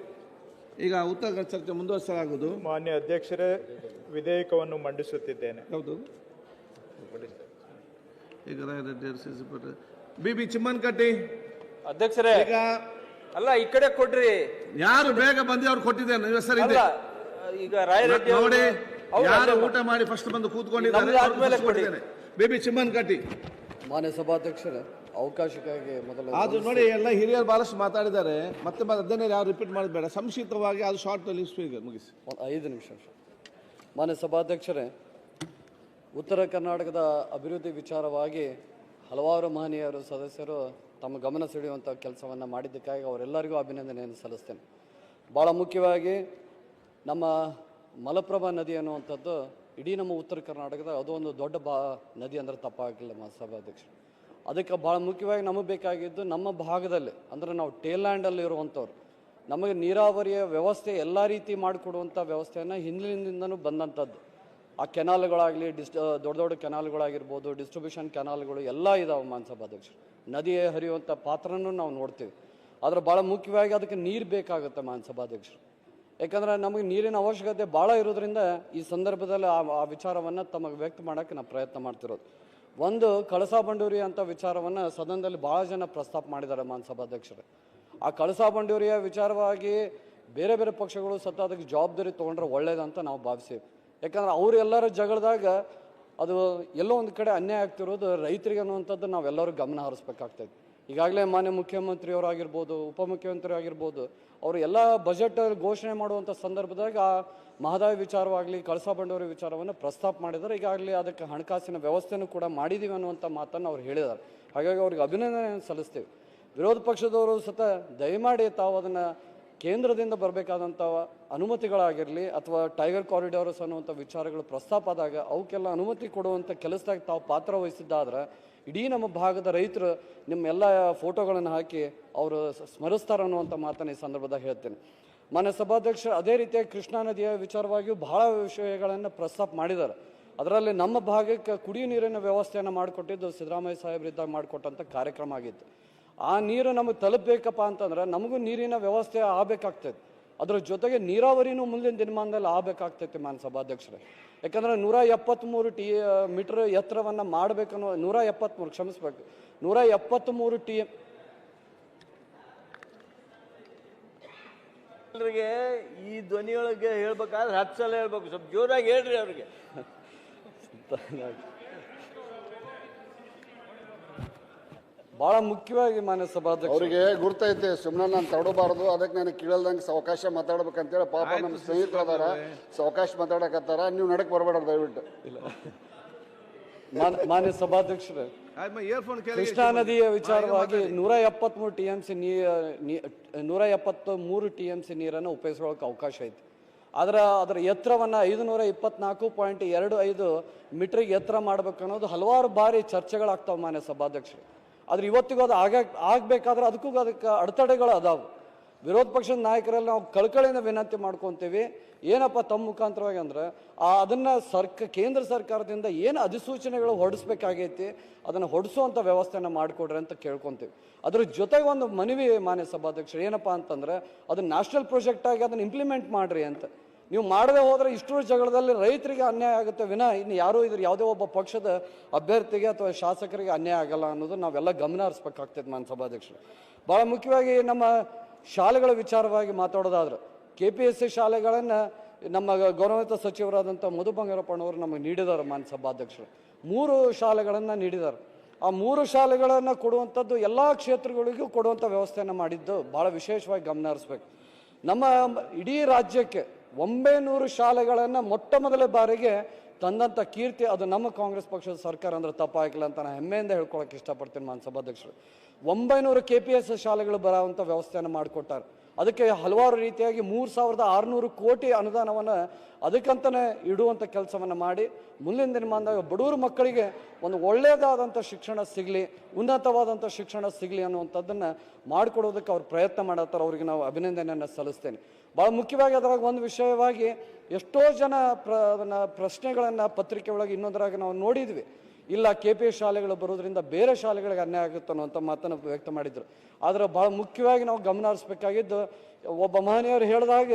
S1: ಈಗ ಉತ್ತರ ಚರ್ಚೆ ಮುಂದುವರಿಸಲಾಗುವುದು.
S6: ಮಾನ್ಯ ಅಧ್ಯಕ್ಷರೇ, ವಿಧೇಯಕವನ್ನು ಮಂಡಿಸುತ್ತಿದ್ದೇನೆ.
S1: ಹೌದು. ಈಗ ಬಿ ಚಿಮ್ಮನಕಟ್ಟಿ
S3: ಅಧ್ಯಕ್ಷರೇ,
S1: ಈಗ
S3: ಅಲ್ಲ ಈ ಕಡೆ ಕೊಡ್ರಿ.
S1: ಯಾರು ಬೇಗ ಬಂದಿ ಅವ್ರು ಕೊಟ್ಟಿದ್ದೇನೆ. ನೀವು ಹೆಸರು ಇದೆ
S3: ಈಗ ರಾಯರೆಡ್ಡಿ
S1: ನೋಡಿ. ಯಾರು ಊಟ ಮಾಡಿ ಫಸ್ಟ್ ಬಂದು ಕೂತ್ಕೊಂಡಿದ್ದಾರೆ. ಬೇಬಿ ಚಿಮ್ಮನಕಟ್ಟಿ.
S7: ಮಾನ್ಯ ಸಭಾಧ್ಯಕ್ಷರೇ, ಅವಕಾಶಕ್ಕಾಗಿ ಮೊದಲು
S1: ಅದು ನೋಡಿ, ಎಲ್ಲ ಹಿರಿಯರು ಬಹಳಷ್ಟು ಮಾತಾಡಿದ್ದಾರೆ. ಮತ್ತೆ ಅದನ್ನೇ ಯಾರು ರಿಪೀಟ್ ಮಾಡಬೇಡ. ಸಂಕ್ಷಿಪ್ತವಾಗಿ ಅದು ಶಾರ್ಟ್ ಲಿಸ್ಟ್ ಮುಗಿಸಿ.
S7: 5 ನಿಮಿಷ. ಮಾನ್ಯ ಸಭಾಧ್ಯಕ್ಷರೇ, ಉತ್ತರ ಕರ್ನಾಟಕದ ಅಭಿವೃದ್ಧಿ ವಿಚಾರವಾಗಿ ಹಲವಾರು ಮಹನೀಯರು ಸದಸ್ಯರು ತಮ್ಮ ಗಮನ ಸೆಳೆಯುವಂಥ ಕೆಲಸವನ್ನು ಮಾಡಿದ್ದಕ್ಕಾಗಿ ಅವರೆಲ್ಲರಿಗೂ ಅಭಿನಂದನೆಯನ್ನು ಸಲ್ಲಿಸ್ತೇನೆ. ಭಾಳ ಮುಖ್ಯವಾಗಿ ನಮ್ಮ ಮಲಪ್ರಭಾ ನದಿ ಅನ್ನುವಂಥದ್ದು ಇಡೀ ನಮ್ಮ ಉತ್ತರ ಕರ್ನಾಟಕದ ಅದೊಂದು ದೊಡ್ಡ ನದಿ ಅಂದರೆ ತಪ್ಪಾಗಿಲ್ಲ ಸಭಾಧ್ಯಕ್ಷರು. ಅದಕ್ಕೆ ಭಾಳ ಮುಖ್ಯವಾಗಿ ನಮಗೆ ಬೇಕಾಗಿದ್ದು ನಮ್ಮ ಭಾಗದಲ್ಲಿ ಅಂದರೆ ನಾವು ಟೇಲ್ಯಾಂಡಲ್ಲಿ ಇರುವಂಥವ್ರು ನಮಗೆ ನೀರಾವರಿಯ ವ್ಯವಸ್ಥೆ ಎಲ್ಲ ರೀತಿ ಮಾಡಿಕೊಡುವಂಥ ವ್ಯವಸ್ಥೆಯನ್ನು ಹಿಂದಿನಿಂದನೂ ಬಂದಂಥದ್ದು. ಆ ಕೆನಾಲ್ಗಳಾಗಲಿ ದೊಡ್ಡ ದೊಡ್ಡ ಕೆನಾಲ್ಗಳಾಗಿರ್ಬೋದು, ಡಿಸ್ಟ್ರಿಬ್ಯೂಷನ್ ಕೆನಾಲ್ಗಳು ಎಲ್ಲ ಇದಾವೆ ಮಾನ್ಯ ಸಭಾಧ್ಯಕ್ಷರು. ನದಿ ಹರಿಯುವಂಥ ಪಾತ್ರನೂ ನಾವು ನೋಡ್ತೀವಿ. ಆದರೆ ಭಾಳ ಮುಖ್ಯವಾಗಿ ಅದಕ್ಕೆ ನೀರು ಬೇಕಾಗುತ್ತೆ ಮಾನ್ಯ ಸಭಾಧ್ಯಕ್ಷರು. ಯಾಕಂದರೆ ನಮಗೆ ನೀರಿನ ಅವಶ್ಯಕತೆ ಭಾಳ ಇರೋದ್ರಿಂದ ಈ ಸಂದರ್ಭದಲ್ಲಿ ಆ ವಿಚಾರವನ್ನು ತಮಗೆ ವ್ಯಕ್ತ ಮಾಡೋಕ್ಕೆ ನಾವು ಪ್ರಯತ್ನ ಮಾಡ್ತಿರೋದು. ಒಂದು ಕಳಸಾ ಬಂಡೂರಿ ಅಂತ ವಿಚಾರವನ್ನು ಸದನದಲ್ಲಿ ಭಾಳ ಜನ ಪ್ರಸ್ತಾಪ ಮಾಡಿದ್ದಾರೆ ಮಾನ್ಯ ಸಭಾಧ್ಯಕ್ಷರೇ. ಆ ಕಳಸಾ ಬಂಡೂರಿಯ ವಿಚಾರವಾಗಿ ಬೇರೆ ಬೇರೆ ಪಕ್ಷಗಳು ಸತ ಅದಕ್ಕೆ ಜವಾಬ್ದಾರಿ ತೊಗೊಂಡ್ರೆ ಒಳ್ಳೇದಂತ ನಾವು ಭಾವಿಸ್ತೀವಿ. ಯಾಕಂದ್ರೆ ಅವರೆಲ್ಲರ ಜಗಳದಾಗ ಅದು ಎಲ್ಲೋ ಒಂದು ಕಡೆ ಅನ್ಯಾಯ ಆಗ್ತಿರೋದು ರೈತರಿಗೆ ಅನ್ನುವಂಥದ್ದು ನಾವೆಲ್ಲರೂ ಗಮನ ಹರಿಸ್ಬೇಕಾಗ್ತದೆ. ಈಗಾಗಲೇ ಮಾನ್ಯ ಮುಖ್ಯಮಂತ್ರಿಯವರಾಗಿರ್ಬೋದು, ಉಪಮುಖ್ಯಮಂತ್ರಿ ಆಗಿರ್ಬೋದು, ಅವರು ಎಲ್ಲ ಬಜೆಟ್ ಘೋಷಣೆ ಮಾಡುವಂಥ ಸಂದರ್ಭದಾಗ ಆ ಮಹದಾಯಿ ವಿಚಾರವಾಗಲಿ ಕಳಸಾ ಬಂಡೂರಿ ವಿಚಾರವನ್ನು ಪ್ರಸ್ತಾಪ ಮಾಡಿದ್ದಾರೆ. ಈಗಾಗಲೇ ಅದಕ್ಕೆ ಹಣಕಾಸಿನ ವ್ಯವಸ್ಥೆನೂ ಕೂಡ ಮಾಡಿದ್ದೀವಿ ಅನ್ನುವಂಥ ಮಾತನ್ನು ಅವ್ರು ಹೇಳಿದ್ದಾರೆ. ಹಾಗಾಗಿ ಅವ್ರಿಗೆ ಅಭಿನಂದನೆಯನ್ನು ಸಲ್ಲಿಸ್ತೀವಿ. ವಿರೋಧ ಪಕ್ಷದವರು ಸತ ದಯಮಾಡಿ ತಾವು ಅದನ್ನು ಕೇಂದ್ರದಿಂದ ಬರಬೇಕಾದಂಥ ಅನುಮತಿಗಳಾಗಿರಲಿ ಅಥವಾ ಟೈಗರ್ ಕಾರಿಡಾರ್ಸ್ ಅನ್ನುವಂಥ ವಿಚಾರಗಳು ಪ್ರಸ್ತಾಪ ಆದಾಗ ಅವಕ್ಕೆಲ್ಲ ಅನುಮತಿ ಕೊಡುವಂಥ ಕೆಲಸದಾಗ ತಾವು ಪಾತ್ರ ವಹಿಸಿದ್ದಾದ್ರೆ ಇಡೀ ನಮ್ಮ ಭಾಗದ ರೈತರು ನಿಮ್ಮೆಲ್ಲ ಫೋಟೋಗಳನ್ನು ಹಾಕಿ ಅವರು ಸ್ಮರಿಸ್ತಾರೆ ಅನ್ನುವಂಥ ಮಾತನ್ನು ಈ ಸಂದರ್ಭದಾಗ ಹೇಳ್ತೇನೆ. ಮಾನ್ಯ ಸಭಾಧ್ಯಕ್ಷ, ಅದೇ ರೀತಿಯಾಗಿ ಕೃಷ್ಣಾ ನದಿಯ ವಿಚಾರವಾಗಿಯೂ ಬಹಳ ವಿಷಯಗಳನ್ನು ಪ್ರಸ್ತಾಪ ಮಾಡಿದ್ದಾರೆ. ಅದರಲ್ಲಿ ನಮ್ಮ ಭಾಗಕ್ಕೆ ಕುಡಿಯುವ ನೀರಿನ ವ್ಯವಸ್ಥೆಯನ್ನು ಮಾಡಿಕೊಟ್ಟಿದ್ದು ಸಿದ್ದರಾಮಯ್ಯ ಸಾಹೇಬರಿದ್ದಾಗ ಮಾಡಿಕೊಟ್ಟಂಥ ಕಾರ್ಯಕ್ರಮ ಆಗಿತ್ತು. ಆ ನೀರು ನಮಗೆ ತಲುಪಬೇಕಪ್ಪ ಅಂತಂದ್ರೆ ನಮಗೂ ನೀರಿನ ವ್ಯವಸ್ಥೆ ಆಗಬೇಕಾಗ್ತದೆ. ಅದ್ರ ಜೊತೆಗೆ ನೀರಾವರಿನೂ ಮುಂದಿನ ದಿನಮಾನದಲ್ಲಿ ಆಗಬೇಕಾಗ್ತೈತೆ ಮಾನ್ಯ ಸಭಾಧ್ಯಕ್ಷರೇ. ಯಾಕಂದರೆ 173 ಮೀಟರ್ ಎತ್ತರವನ್ನು ಮಾಡಬೇಕನ್ನೋ 173 ಕ್ಷಮಿಸ್ಬೇಕು 173 TM
S4: ಈ ಧ್ವನಿಯೊಳಗೆ ಹೇಳ್ಬೇಕಾದ್ರೆ 10 ಸಲ ಹೇಳ್ಬೇಕು. ಸ್ವಲ್ಪ ಜೋರಾಗಿ ಹೇಳ್ರಿ ಅವ್ರಿಗೆ.
S7: ಭಾಳ ಮುಖ್ಯವಾಗಿ ಮಾನ್ಯ ಸಭಾಧ್ಯಕ್ಷ
S8: ಅವರಿಗೆ ಗುರ್ತೈತೆ. ಸುಮ್ಮನೆ ನಾನು ತಡಬಾರ್ದು, ಅದಕ್ಕೆ ನನಗೆ ಕೇಳಲ್ದಂಗೆ ಸಾವಕಾಶ ಮಾತಾಡ್ಬೇಕಂತೇಳಿ ಪಾಪ ನಮ್ಮ ಸ್ನೇಹಿತರು ಅದಾರ, ಸಾವಕಾಶ ಮಾತಾಡಕತ್ತಾರ. ನೀವು ನಡಕ್ ಬರಬೇಡ ದಯವಿಟ್ಟು.
S7: ಮಾನ್ಯ ಸಭಾಧ್ಯಕ್ಷರೇ, ಕೃಷ್ಣಾ ನದಿಯ ವಿಚಾರವಾಗಿ 173 TMC 173 TMC ನೀರನ್ನು ಉಪಯೋಗಿಸೋಕೆ ಅವಕಾಶ ಐತಿ. ಅದರ ಎತ್ತರವನ್ನು 524.25 ಮೀಟ್ರಿಗೆ ಎತ್ತರ ಮಾಡ್ಬೇಕು ಅನ್ನೋದು ಹಲವಾರು ಬಾರಿ ಚರ್ಚೆಗಳಾಗ್ತಾವೆ ಮಾನ್ಯ ಸಭಾಧ್ಯಕ್ಷರು. ಆದ್ರೆ ಇವತ್ತಿಗೂ ಅದು ಆಗಬೇಕಾದ್ರೆ ಅದಕ್ಕೆ ಅಡೆತಡೆಗಳು ಅದಾವು. ವಿರೋಧ ಪಕ್ಷದ ನಾಯಕರಲ್ಲಿ ನಾವು ಕಳಕಳಿಯಿಂದ ವಿನಂತಿ ಮಾಡ್ಕೊತೀವಿ. ಏನಪ್ಪ ತಮ್ಮ ಮುಖಾಂತರವಾಗಿ ಅಂದ್ರೆ ಅದನ್ನು ಕೇಂದ್ರ ಸರ್ಕಾರದಿಂದ ಏನು ಅಧಿಸೂಚನೆಗಳು ಹೊರಡಿಸ್ಬೇಕಾಗೈತಿ ಅದನ್ನು ಹೊರಡಿಸುವಂಥ ವ್ಯವಸ್ಥೆಯನ್ನು ಮಾಡಿಕೊಡ್ರಿ ಅಂತ ಕೇಳ್ಕೊತೀವಿ. ಅದ್ರ ಜೊತೆಗೆ ಒಂದು ಮನವಿ ಮಾನ್ಯ ಸಭಾಧ್ಯಕ್ಷರು ಏನಪ್ಪ ಅಂತಂದ್ರೆ ಅದನ್ನ ನ್ಯಾಷನಲ್ ಪ್ರಾಜೆಕ್ಟ್ ಆಗಿ ಅದನ್ನು ಇಂಪ್ಲಿಮೆಂಟ್ ಮಾಡ್ರಿ ಅಂತ. ನೀವು ಮಾಡದೆ ಹೋದರೆ ಇಷ್ಟರ ಜಗಳದಲ್ಲಿ ರೈತರಿಗೆ ಅನ್ಯಾಯ ಆಗುತ್ತೆ ವಿನಃ ಇನ್ನು ಯಾರೂ ಇದ್ರ ಯಾವುದೇ ಒಬ್ಬ ಪಕ್ಷದ ಅಭ್ಯರ್ಥಿಗೆ ಅಥವಾ ಶಾಸಕರಿಗೆ ಅನ್ಯಾಯ ಆಗಲ್ಲ ಅನ್ನೋದು ನಾವೆಲ್ಲ ಗಮನ ಹರಿಸ್ಬೇಕಾಗ್ತದೆ ಮಾನ್ಯ ಸಭಾಧ್ಯಕ್ಷರು. ಭಾಳ ಮುಖ್ಯವಾಗಿ ನಮ್ಮ ಶಾಲೆಗಳ ವಿಚಾರವಾಗಿ ಮಾತಾಡೋದಾದ್ರೆ KPSC ಶಾಲೆಗಳನ್ನು ನಮ್ಮ ಗೌರವಾನ್ವಿತ ಸಚಿವರಾದಂಥ ಮಧು ಬಂಗಾರಪ್ಪನವರು ನಮಗೆ ನೀಡಿದ್ದಾರೆ ಮಾನ್ಯ ಸಭಾಧ್ಯಕ್ಷರು. 3 ಶಾಲೆಗಳನ್ನು ನೀಡಿದ್ದಾರೆ. ಆ 3 ಶಾಲೆಗಳನ್ನು ಕೊಡುವಂಥದ್ದು ಎಲ್ಲ ಕ್ಷೇತ್ರಗಳಿಗೂ ಕೊಡುವಂಥ ವ್ಯವಸ್ಥೆಯನ್ನು ಮಾಡಿದ್ದು ಭಾಳ ವಿಶೇಷವಾಗಿ ಗಮನ ಹರಿಸ್ಬೇಕು. ನಮ್ಮ ಇಡೀ ರಾಜ್ಯಕ್ಕೆ 900 ಶಾಲೆಗಳನ್ನು ಮೊಟ್ಟ ಮೊದಲ ಬಾರಿಗೆ ತಂದಂಥ ಕೀರ್ತಿ ಅದು ನಮ್ಮ ಕಾಂಗ್ರೆಸ್ ಪಕ್ಷದ ಸರ್ಕಾರ ಅಂದ್ರೆ ತಪ್ಪಾಗಿಲ್ಲ ಅಂತ ನಾನು ಹೆಮ್ಮೆಯಿಂದ ಹೇಳ್ಕೊಳಕ್ಕೆ ಇಷ್ಟಪಡ್ತೀನಿ ಮಾನ್ಯ ಸಭಾಧ್ಯಕ್ಷರು. 900 KPS ಶಾಲೆಗಳು ಬರೋವಂಥ ವ್ಯವಸ್ಥೆಯನ್ನು ಮಾಡಿಕೊಟ್ಟಾರೆ. ಅದಕ್ಕೆ ಹಲವಾರು ರೀತಿಯಾಗಿ 3600 ಕೋಟಿ ಅನುದಾನವನ್ನು ಅದಕ್ಕಂತಲೇ ಇಡುವಂಥ ಕೆಲಸವನ್ನು ಮಾಡಿ ಮುಂದಿನ ದಿನಮಾನದಾಗ ಬಡವರ ಮಕ್ಕಳಿಗೆ ಒಂದು ಒಳ್ಳೆಯದಾದಂಥ ಶಿಕ್ಷಣ ಸಿಗಲಿ, ಉನ್ನತವಾದಂಥ ಶಿಕ್ಷಣ ಸಿಗಲಿ ಅನ್ನುವಂಥದ್ದನ್ನು ಮಾಡಿಕೊಡೋದಕ್ಕೆ ಅವ್ರು ಪ್ರಯತ್ನ ಮಾಡತ್ತಾರೆ. ಅವ್ರಿಗೆ ನಾವು ಅಭಿನಂದನೆಯನ್ನು ಸಲ್ಲಿಸ್ತೇನೆ. ಭಾಳ ಮುಖ್ಯವಾಗಿ ಅದರಾಗ ಒಂದು ವಿಷಯವಾಗಿ ಎಷ್ಟೋ ಜನ ಪ್ರಶ್ನೆಗಳನ್ನು ಪತ್ರಿಕೆ ಒಳಗೆ ಇನ್ನೊಂದರಾಗ ನಾವು ನೋಡಿದ್ವಿ. ಇಲ್ಲ KPS ಶಾಲೆಗಳು ಬರೋದ್ರಿಂದ ಬೇರೆ ಶಾಲೆಗಳಿಗೆ ಅನ್ಯಾಯ ಆಗುತ್ತೆ ಅನ್ನೋಂಥ ಮಾತನ್ನು ವ್ಯಕ್ತ ಮಾಡಿದರು. ಆದರೆ ಭಾಳ ಮುಖ್ಯವಾಗಿ ನಾವು ಗಮನ ಹರಿಸ್ಬೇಕಾಗಿದ್ದು, ಒಬ್ಬ ಮಹನೀಯರು ಹೇಳಿದಾಗ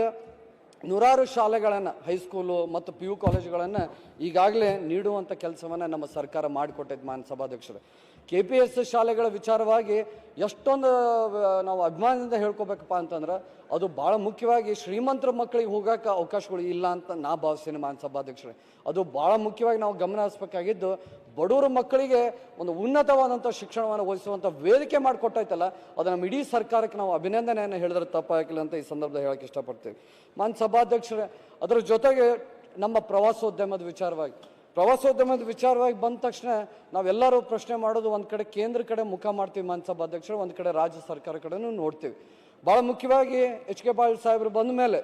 S7: ನೂರಾರು ಶಾಲೆಗಳನ್ನು ಹೈಸ್ಕೂಲು ಮತ್ತು PU ಕಾಲೇಜುಗಳನ್ನು ಈಗಾಗಲೇ ನೀಡುವಂಥ ಕೆಲಸವನ್ನು ನಮ್ಮ ಸರ್ಕಾರ ಮಾಡಿಕೊಟ್ಟೈತೆ ಮಾನ್ಯ ಸಭಾಧ್ಯಕ್ಷರು. KPS ಶಾಲೆಗಳ ವಿಚಾರವಾಗಿ ಎಷ್ಟೊಂದು ನಾವು ಅಭಿಮಾನದಿಂದ ಹೇಳ್ಕೊಬೇಕಪ್ಪ ಅಂತಂದ್ರೆ ಅದು ಭಾಳ ಮುಖ್ಯವಾಗಿ ಶ್ರೀಮಂತರ ಮಕ್ಕಳಿಗೆ ಹೋಗೋಕೆ ಅವಕಾಶಗಳು ಇಲ್ಲ ಅಂತ ನಾ ಭಾವಿಸ್ತೀನಿ ಮಾನ್ಯ ಸಭಾಧ್ಯಕ್ಷರೇ. ಅದು ಭಾಳ ಮುಖ್ಯವಾಗಿ ನಾವು ಗಮನ ಹರಿಸ್ಬೇಕಾಗಿದ್ದು, ಬಡವರ ಮಕ್ಕಳಿಗೆ ಒಂದು ಉನ್ನತವಾದಂಥ ಶಿಕ್ಷಣವನ್ನು ಒದಗಿಸುವಂಥ ವೇದಿಕೆ ಮಾಡಿಕೊಟ್ಟೈತಲ್ಲ, ಅದು ನಮ್ಮ ಇಡೀ ಸರ್ಕಾರಕ್ಕೆ ನಾವು ಅಭಿನಂದನೆಯನ್ನು ಹೇಳಿದ್ರೆ ತಪ್ಪಾಗಿಲ್ಲ ಅಂತ ಈ ಸಂದರ್ಭದಲ್ಲಿ ಹೇಳಕ್ಕೆ ಇಷ್ಟಪಡ್ತೀವಿ ಮಾನ್ಯ ಸಭಾಧ್ಯಕ್ಷರೇ. ಅದರ ಜೊತೆಗೆ ನಮ್ಮ ಪ್ರವಾಸೋದ್ಯಮದ ವಿಚಾರವಾಗಿ ಬಂದ ತಕ್ಷಣ ನಾವೆಲ್ಲರೂ ಪ್ರಶ್ನೆ ಮಾಡೋದು, ಒಂದು ಕಡೆ ಕೇಂದ್ರ ಕಡೆ ಮುಖ ಮಾಡ್ತೀವಿ ಮಾನ್ಯ ಸಭಾಧ್ಯಕ್ಷರು, ಒಂದು ಕಡೆ ರಾಜ್ಯ ಸರ್ಕಾರ ಕಡೆನೂ ನೋಡ್ತೀವಿ. ಭಾಳ ಮುಖ್ಯವಾಗಿ HK ಪಾಟೀಲ್ ಸಾಹೇಬರು ಬಂದ ಮೇಲೆ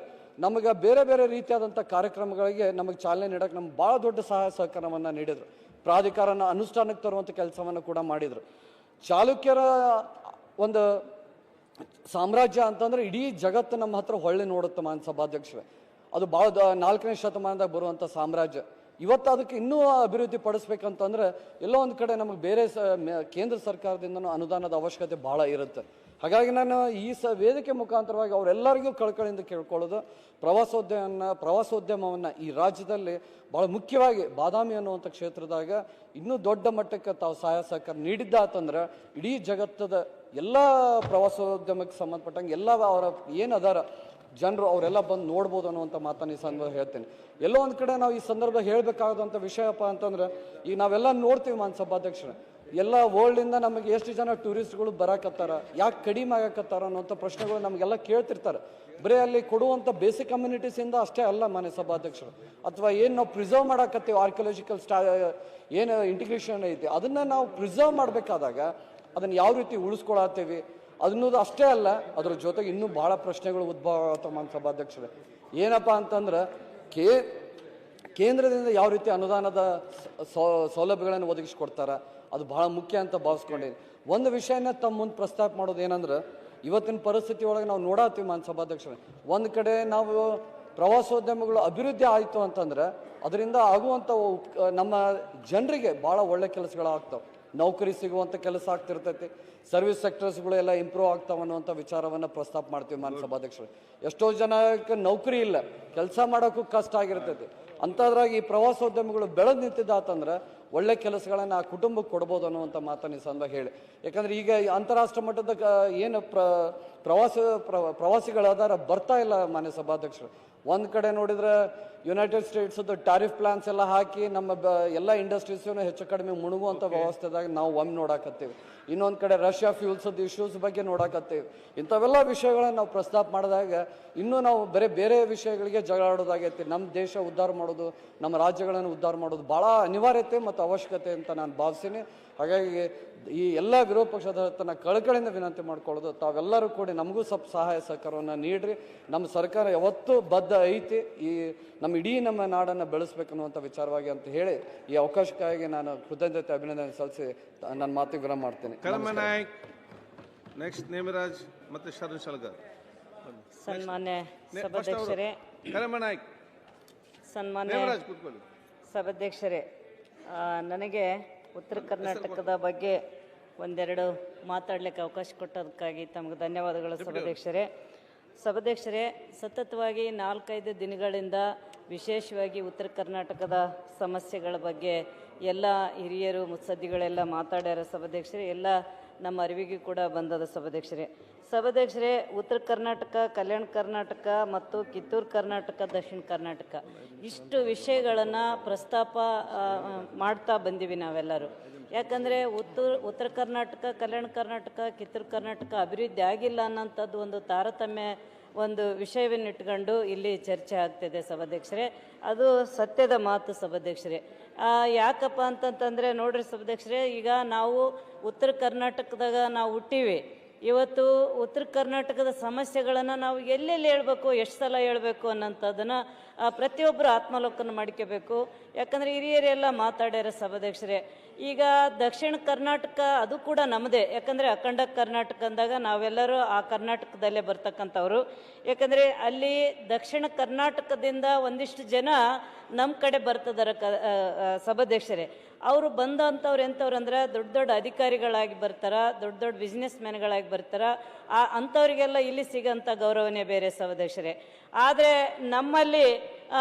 S7: ನಮಗೆ ಬೇರೆ ಬೇರೆ ರೀತಿಯಾದಂಥ ಕಾರ್ಯಕ್ರಮಗಳಿಗೆ ನಮಗೆ ಚಾಲನೆ ನೀಡೋಕ್ಕೆ ನಮ್ಗೆ ಭಾಳ ದೊಡ್ಡ ಸಹಾಯ ಸಹಕಾರವನ್ನು ನೀಡಿದರು. ಪ್ರಾಧಿಕಾರನ ಅನುಷ್ಠಾನಕ್ಕೆ ತರುವಂಥ ಕೆಲಸವನ್ನು ಕೂಡ ಮಾಡಿದರು. ಚಾಲುಕ್ಯರ ಒಂದು ಸಾಮ್ರಾಜ್ಯ ಅಂತಂದರೆ ಇಡೀ ಜಗತ್ತು ನಮ್ಮ ಹತ್ರ ಹೊಳ್ಳಿ ನೋಡುತ್ತೆ ಮಾನ್ಯ ಸಭಾಧ್ಯಕ್ಷರೇ. ಅದು ಭಾಳ 4ನೇ ಶತಮಾನದಾಗ ಬರುವಂಥ ಸಾಮ್ರಾಜ್ಯ. ಇವತ್ತು ಅದಕ್ಕೆ ಇನ್ನೂ ಅಭಿವೃದ್ಧಿ ಪಡಿಸ್ಬೇಕಂತಂದ್ರೆ ಎಲ್ಲೋ ಒಂದು ಕಡೆ ನಮಗೆ ಬೇರೆ ಕೇಂದ್ರ ಸರ್ಕಾರದಿಂದನೂ ಅನುದಾನದ ಅವಶ್ಯಕತೆ ಭಾಳ ಇರುತ್ತೆ. ಹಾಗಾಗಿ ನಾನು ಈ ವೇದಿಕೆ ಮುಖಾಂತರವಾಗಿ ಅವರೆಲ್ಲರಿಗೂ ಕಳ್ಕಳಿಂದ ಕೇಳ್ಕೊಳ್ಳೋದು, ಪ್ರವಾಸೋದ್ಯಮವನ್ನು ಈ ರಾಜ್ಯದಲ್ಲಿ ಭಾಳ ಮುಖ್ಯವಾಗಿ ಬಾದಾಮಿ ಅನ್ನುವಂಥ ಕ್ಷೇತ್ರದಾಗ ಇನ್ನೂ ದೊಡ್ಡ ಮಟ್ಟಕ್ಕೆ ತಾವು ಸಹಾಯ ಸಹಕಾರ ನೀಡಿದ್ದಾತಂದ್ರೆ ಇಡೀ ಜಗತ್ತದ ಎಲ್ಲ ಪ್ರವಾಸೋದ್ಯಮಕ್ಕೆ ಸಂಬಂಧಪಟ್ಟಂಗೆ ಎಲ್ಲ ಅವರ ಏನು ಅದಾರ ಜನರು ಅವರೆಲ್ಲ ಬಂದು ನೋಡ್ಬೋದು ಅನ್ನುವಂಥ ಮಾತನ್ನು ಈ ಸಂದರ್ಭ ಹೇಳ್ತೀನಿ. ಎಲ್ಲೋ ಒಂದು ಕಡೆ ನಾವು ಈ ಸಂದರ್ಭ ಹೇಳಬೇಕಾದಂಥ ವಿಷಯಪ್ಪ ಅಂತಂದ್ರೆ, ಈಗ ನಾವೆಲ್ಲ ನೋಡ್ತೀವಿ ಮಾನ್ಯ ಸಭಾಧ್ಯಕ್ಷರೇ, ಎಲ್ಲ ವರ್ಲ್ಡಿಂದ ನಮಗೆ ಎಷ್ಟು ಜನ ಟೂರಿಸ್ಟ್ಗಳು ಬರಾಕತ್ತಾರ, ಯಾಕೆ ಕಡಿಮೆ ಆಗಕತ್ತಾರ ಅನ್ನೋಂಥ ಪ್ರಶ್ನೆಗಳು ನಮಗೆಲ್ಲ ಕೇಳ್ತಿರ್ತಾರೆ. ಬರೀ ಅಲ್ಲಿ ಕೊಡುವಂಥ ಬೇಸಿಕ್ ಕಮ್ಯುನಿಟೀಸಿಂದ ಅಷ್ಟೇ ಅಲ್ಲ ಮಾನ್ಯ ಸಭಾಧ್ಯಕ್ಷರು, ಅಥವಾ ಏನು ನಾವು ಪ್ರಿಸರ್ವ್ ಮಾಡಕತ್ತೀವಿ ಆರ್ಕಿಯಾಲಜಿಕಲ್ ಏನು ಇಂಟಿಗ್ರೇಷನ್ ಐತಿ ಅದನ್ನು ನಾವು ಪ್ರಿಸರ್ವ್ ಮಾಡಬೇಕಾದಾಗ ಅದನ್ನು ಯಾವ ರೀತಿ ಉಳಿಸ್ಕೊಳತ್ತೀವಿ ಅನ್ನೋದು ಅಷ್ಟೇ ಅಲ್ಲ, ಅದ್ರ ಜೊತೆಗೆ ಇನ್ನೂ ಭಾಳ ಪ್ರಶ್ನೆಗಳು ಉದ್ಭವ ಆಗ್ತವೆ ಮಾನ್ಯ ಸಭಾಧ್ಯಕ್ಷರೇ. ಏನಪ್ಪ ಅಂತಂದ್ರೆ ಕೇಂದ್ರದಿಂದ ಯಾವ ರೀತಿ ಅನುದಾನದ ಸೌಲಭ್ಯಗಳನ್ನು ಒದಗಿಸ್ಕೊಡ್ತಾರೆ ಅದು ಭಾಳ ಮುಖ್ಯ ಅಂತ ಭಾವಿಸ್ಕೊಂಡಿದ್ದೀನಿ. ಒಂದು ವಿಷಯನ ತಮ್ಮ ಮುಂದೆ ಪ್ರಸ್ತಾಪ ಮಾಡೋದು ಏನಂದ್ರೆ, ಇವತ್ತಿನ ಪರಿಸ್ಥಿತಿ ಒಳಗೆ ನಾವು ನೋಡತ್ತೀವಿ ಮಾನ್ಯ ಸಭಾಧ್ಯಕ್ಷರೇ, ಒಂದು ಕಡೆ ನಾವು ಪ್ರವಾಸೋದ್ಯಮಗಳು ಅಭಿವೃದ್ಧಿ ಆಯಿತು ಅಂತಂದ್ರೆ ಅದರಿಂದ ಆಗುವಂಥ ನಮ್ಮ ಜನರಿಗೆ ಭಾಳ ಒಳ್ಳೆ ಕೆಲಸಗಳಾಗ್ತವೆ, ನೌಕರಿ ಸಿಗುವಂಥ ಕೆಲಸ ಆಗ್ತಿರ್ತೈತಿ, ಸರ್ವಿಸ್ ಸೆಕ್ಟರ್ಸ್ಗಳು ಎಲ್ಲ ಇಂಪ್ರೂವ್ ಆಗ್ತಾವೆ ಅನ್ನುವಂಥ ವಿಚಾರವನ್ನು ಪ್ರಸ್ತಾಪ ಮಾಡ್ತೀವಿ ಮಾನ್ಯ ಸಭಾಧ್ಯಕ್ಷರು. ಎಷ್ಟೋ ಜನಕ್ಕೆ ನೌಕರಿ ಇಲ್ಲ, ಕೆಲಸ ಮಾಡೋಕ್ಕೂ ಕಷ್ಟ ಆಗಿರ್ತೈತಿ. ಅಂಥದ್ರಾಗ ಈ ಪ್ರವಾಸೋದ್ಯಮಗಳು ಬೆಳೆದು ನಿಂತಿದ್ದಾತಂದ್ರೆ ಒಳ್ಳೆ ಕೆಲಸಗಳನ್ನು ಆ ಕುಟುಂಬಕ್ಕೆ ಕೊಡ್ಬೋದು ಅನ್ನುವಂಥ ಮಾತನ್ನು ಈ ಸಂದರ್ಭ ಹೇಳಿ. ಯಾಕಂದರೆ ಈಗ ಅಂತಾರಾಷ್ಟ್ರ ಮಟ್ಟದ ಏನು ಪ್ರವಾಸಿಗಳಾದಾರ ಬರ್ತಾ ಇಲ್ಲ ಮಾನ್ಯ ಸಭಾಧ್ಯಕ್ಷರು. ಒಂದು ಕಡೆ ನೋಡಿದ್ರೆ ಯುನೈಟೆಡ್ ಸ್ಟೇಟ್ಸದ್ದು ಟ್ಯಾರಿಫ್ ಪ್ಲಾನ್ಸ್ ಎಲ್ಲ ಹಾಕಿ ನಮ್ಮ ಎಲ್ಲ ಇಂಡಸ್ಟ್ರೀಸನ್ನು ಹೆಚ್ಚು ಕಡಿಮೆ ಮುಳುಗುವಂಥ ವ್ಯವಸ್ಥೆದಾಗ ನಾವು ಒಮ್ಮೆ ನೋಡಾಕತ್ತೀವಿ. ಇನ್ನೊಂದು ಕಡೆ ರಷ್ಯಾ ಫ್ಯೂಲ್ಸದ್ದು ಇಶ್ಯೂಸ್ ಬಗ್ಗೆ ನೋಡಾಕತ್ತೀವಿ. ಇಂಥವೆಲ್ಲ ವಿಷಯಗಳನ್ನು ನಾವು ಪ್ರಸ್ತಾಪ ಮಾಡಿದಾಗ ಇನ್ನೂ ನಾವು ಬೇರೆ ವಿಷಯಗಳಿಗೆ ಜಗಳಾಡೋದಾಗೈತಿ. ನಮ್ಮ ದೇಶ ಉದ್ಧಾರ ಮಾಡೋದು, ನಮ್ಮ ರಾಜ್ಯಗಳನ್ನು ಉದ್ಧಾರ ಮಾಡೋದು ಭಾಳ ಅನಿವಾರ್ಯತೆ ಮತ್ತು ಅವಶ್ಯಕತೆ ಅಂತ ನಾನು ಭಾವಿಸ್ತೀನಿ. ಹಾಗಾಗಿ ಈ ಎಲ್ಲ ವಿರೋಧ ಪಕ್ಷದ ತನ್ನ ಕಳಕಳಿಯಿಂದ ವಿನಂತಿ ಮಾಡ್ಕೊಳ್ಳೋದು, ತಾವೆಲ್ಲರೂ ಕೂಡಿ ನಮಗೂ ಸ್ವಲ್ಪ ಸಹಾಯ ಸಹಕಾರವನ್ನು ನೀಡ್ರಿ. ನಮ್ಮ ಸರ್ಕಾರ ಯಾವತ್ತೂ ಬದ್ಧ ಐತಿ ಈ ನಮ್ಮ ನಾಡನ್ನು ಬೆಳೆಸ್ಬೇಕನ್ನುವಂಥ ವಿಚಾರವಾಗಿ ಅಂತ ಹೇಳಿ ಈ ಅವಕಾಶಕ್ಕಾಗಿ ನಾನು ಕೃತಜ್ಞತೆ ಅಭಿನಂದನೆ ಸಲ್ಲಿಸಿ ನನ್ನ ಮಾತಿಗೆ ವಿರಾಮ ಮಾಡ್ತೀನಿ.
S1: ಕಳಮನಾಯ್ಕ್, ನೆಕ್ಸ್ಟ್ ನೇಮರಾಜ್ ಮತ್ತು ಶರಣ್ ಶಲ್ಗರ್.
S5: ಸನ್ಮಾನ್ಯ ಸಭಾಧ್ಯಕ್ಷರೇ,
S1: ಕಳಮನಾಯ್ಕ್,
S5: ಸನ್ಮಾನ್ಯ
S1: ನೇಮರಾಜ್ ಕೂತ್ಕೊಳ್ಳಿ.
S5: ಸಭಾಧ್ಯಕ್ಷರೇ, ನನಗೆ ಉತ್ತರ ಕರ್ನಾಟಕದ ಬಗ್ಗೆ ಒಂದೆರಡು ಮಾತಾಡಲಿಕ್ಕೆ ಅವಕಾಶ ಕೊಟ್ಟದಕ್ಕಾಗಿ ತಮಗೆ ಧನ್ಯವಾದಗಳು ಸಭಾಧ್ಯಕ್ಷರೇ. ಸತತವಾಗಿ 4-5 ದಿನಗಳಿಂದ ವಿಶೇಷವಾಗಿ ಉತ್ತರ ಕರ್ನಾಟಕದ ಸಮಸ್ಯೆಗಳ ಬಗ್ಗೆ ಎಲ್ಲ ಹಿರಿಯರು ಮುತ್ಸದ್ದಿಗಳೆಲ್ಲ ಮಾತಾಡ್ಯಾರ ಸಭಾಧ್ಯಕ್ಷರೇ. ಎಲ್ಲ ನಮ್ಮ ಅರಿವಿಗೆ ಕೂಡ ಬಂದದ ಸಭಾಧ್ಯಕ್ಷರೇ. ಉತ್ತರ ಕರ್ನಾಟಕ, ಕಲ್ಯಾಣ ಕರ್ನಾಟಕ ಮತ್ತು ಕಿತ್ತೂರು ಕರ್ನಾಟಕ, ದಕ್ಷಿಣ ಕರ್ನಾಟಕ ಇಷ್ಟು ವಿಷಯಗಳನ್ನು ಪ್ರಸ್ತಾಪ ಮಾಡ್ತಾ ಬಂದೀವಿ ನಾವೆಲ್ಲರೂ. ಯಾಕಂದರೆ ಉತ್ತರ ಕರ್ನಾಟಕ, ಕಲ್ಯಾಣ ಕರ್ನಾಟಕ, ಕಿತ್ತೂರು ಕರ್ನಾಟಕ ಅಭಿವೃದ್ಧಿ ಆಗಿಲ್ಲ ಅನ್ನೋಂಥದ್ದು ಒಂದು ತಾರತಮ್ಯ ಒಂದು ವಿಷಯವನ್ನಿಟ್ಕೊಂಡು ಇಲ್ಲಿ ಚರ್ಚೆ ಆಗ್ತಿದೆ ಸಭಾಧ್ಯಕ್ಷರೇ. ಅದು ಸತ್ಯದ ಮಾತು ಸಭಾಧ್ಯಕ್ಷರೇ. ಯಾಕಪ್ಪ ಅಂತಂತಂದರೆ ನೋಡ್ರಿ ಸಭಾಧ್ಯಕ್ಷರೇ, ಈಗ ನಾವು ಉತ್ತರ ಕರ್ನಾಟಕದಾಗ ನಾವು ಹುಟ್ಟೀವಿ. ಇವತ್ತು ಉತ್ತರ ಕರ್ನಾಟಕದ ಸಮಸ್ಯೆಗಳನ್ನು ನಾವು ಎಲ್ಲೆಲ್ಲಿ ಹೇಳ್ಬೇಕು, ಎಷ್ಟು ಸಲ ಹೇಳ್ಬೇಕು ಅನ್ನೋಂಥದ್ದನ್ನು ಪ್ರತಿಯೊಬ್ಬರು ಆತ್ಮಾವಲೋಕನ ಮಾಡ್ಕೋಬೇಕು. ಯಾಕಂದರೆ ಹಿರಿಯರೆಲ್ಲ ಮಾತಾಡ್ಯಾರ ಸಭಾಧ್ಯಕ್ಷರೇ. ಈಗ ದಕ್ಷಿಣ ಕರ್ನಾಟಕ ಅದು ಕೂಡ ನಮ್ಮದೇ, ಯಾಕಂದರೆ ಅಖಂಡ ಕರ್ನಾಟಕ ಅಂದಾಗ ನಾವೆಲ್ಲರೂ ಆ ಕರ್ನಾಟಕದಲ್ಲೇ ಬರ್ತಕ್ಕಂಥವ್ರು. ಯಾಕಂದರೆ ಅಲ್ಲಿ ದಕ್ಷಿಣ ಕರ್ನಾಟಕದಿಂದ ಒಂದಿಷ್ಟು ಜನ ನಮ್ಮ ಕಡೆ ಬರ್ತದಾರ ಸಭಾಧ್ಯಕ್ಷರೇ. ಅವರು ಬಂದಂಥವ್ರು ಎಂಥವ್ರು ಅಂದ್ರೆ ದೊಡ್ಡ ದೊಡ್ಡ ಅಧಿಕಾರಿಗಳಾಗಿ ಬರ್ತಾರ, ದೊಡ್ಡ ದೊಡ್ಡ ಬಿಸ್ನೆಸ್ ಮ್ಯಾನ್ಗಳಾಗಿ ಬರ್ತಾರ. ಅಂಥವ್ರಿಗೆಲ್ಲ ಇಲ್ಲಿ ಸಿಗೋಂಥ ಗೌರವನೇ ಬೇರೆ ಸಭಾಧ್ಯಕ್ಷರೇ. ಆದರೆ ನಮ್ಮಲ್ಲಿ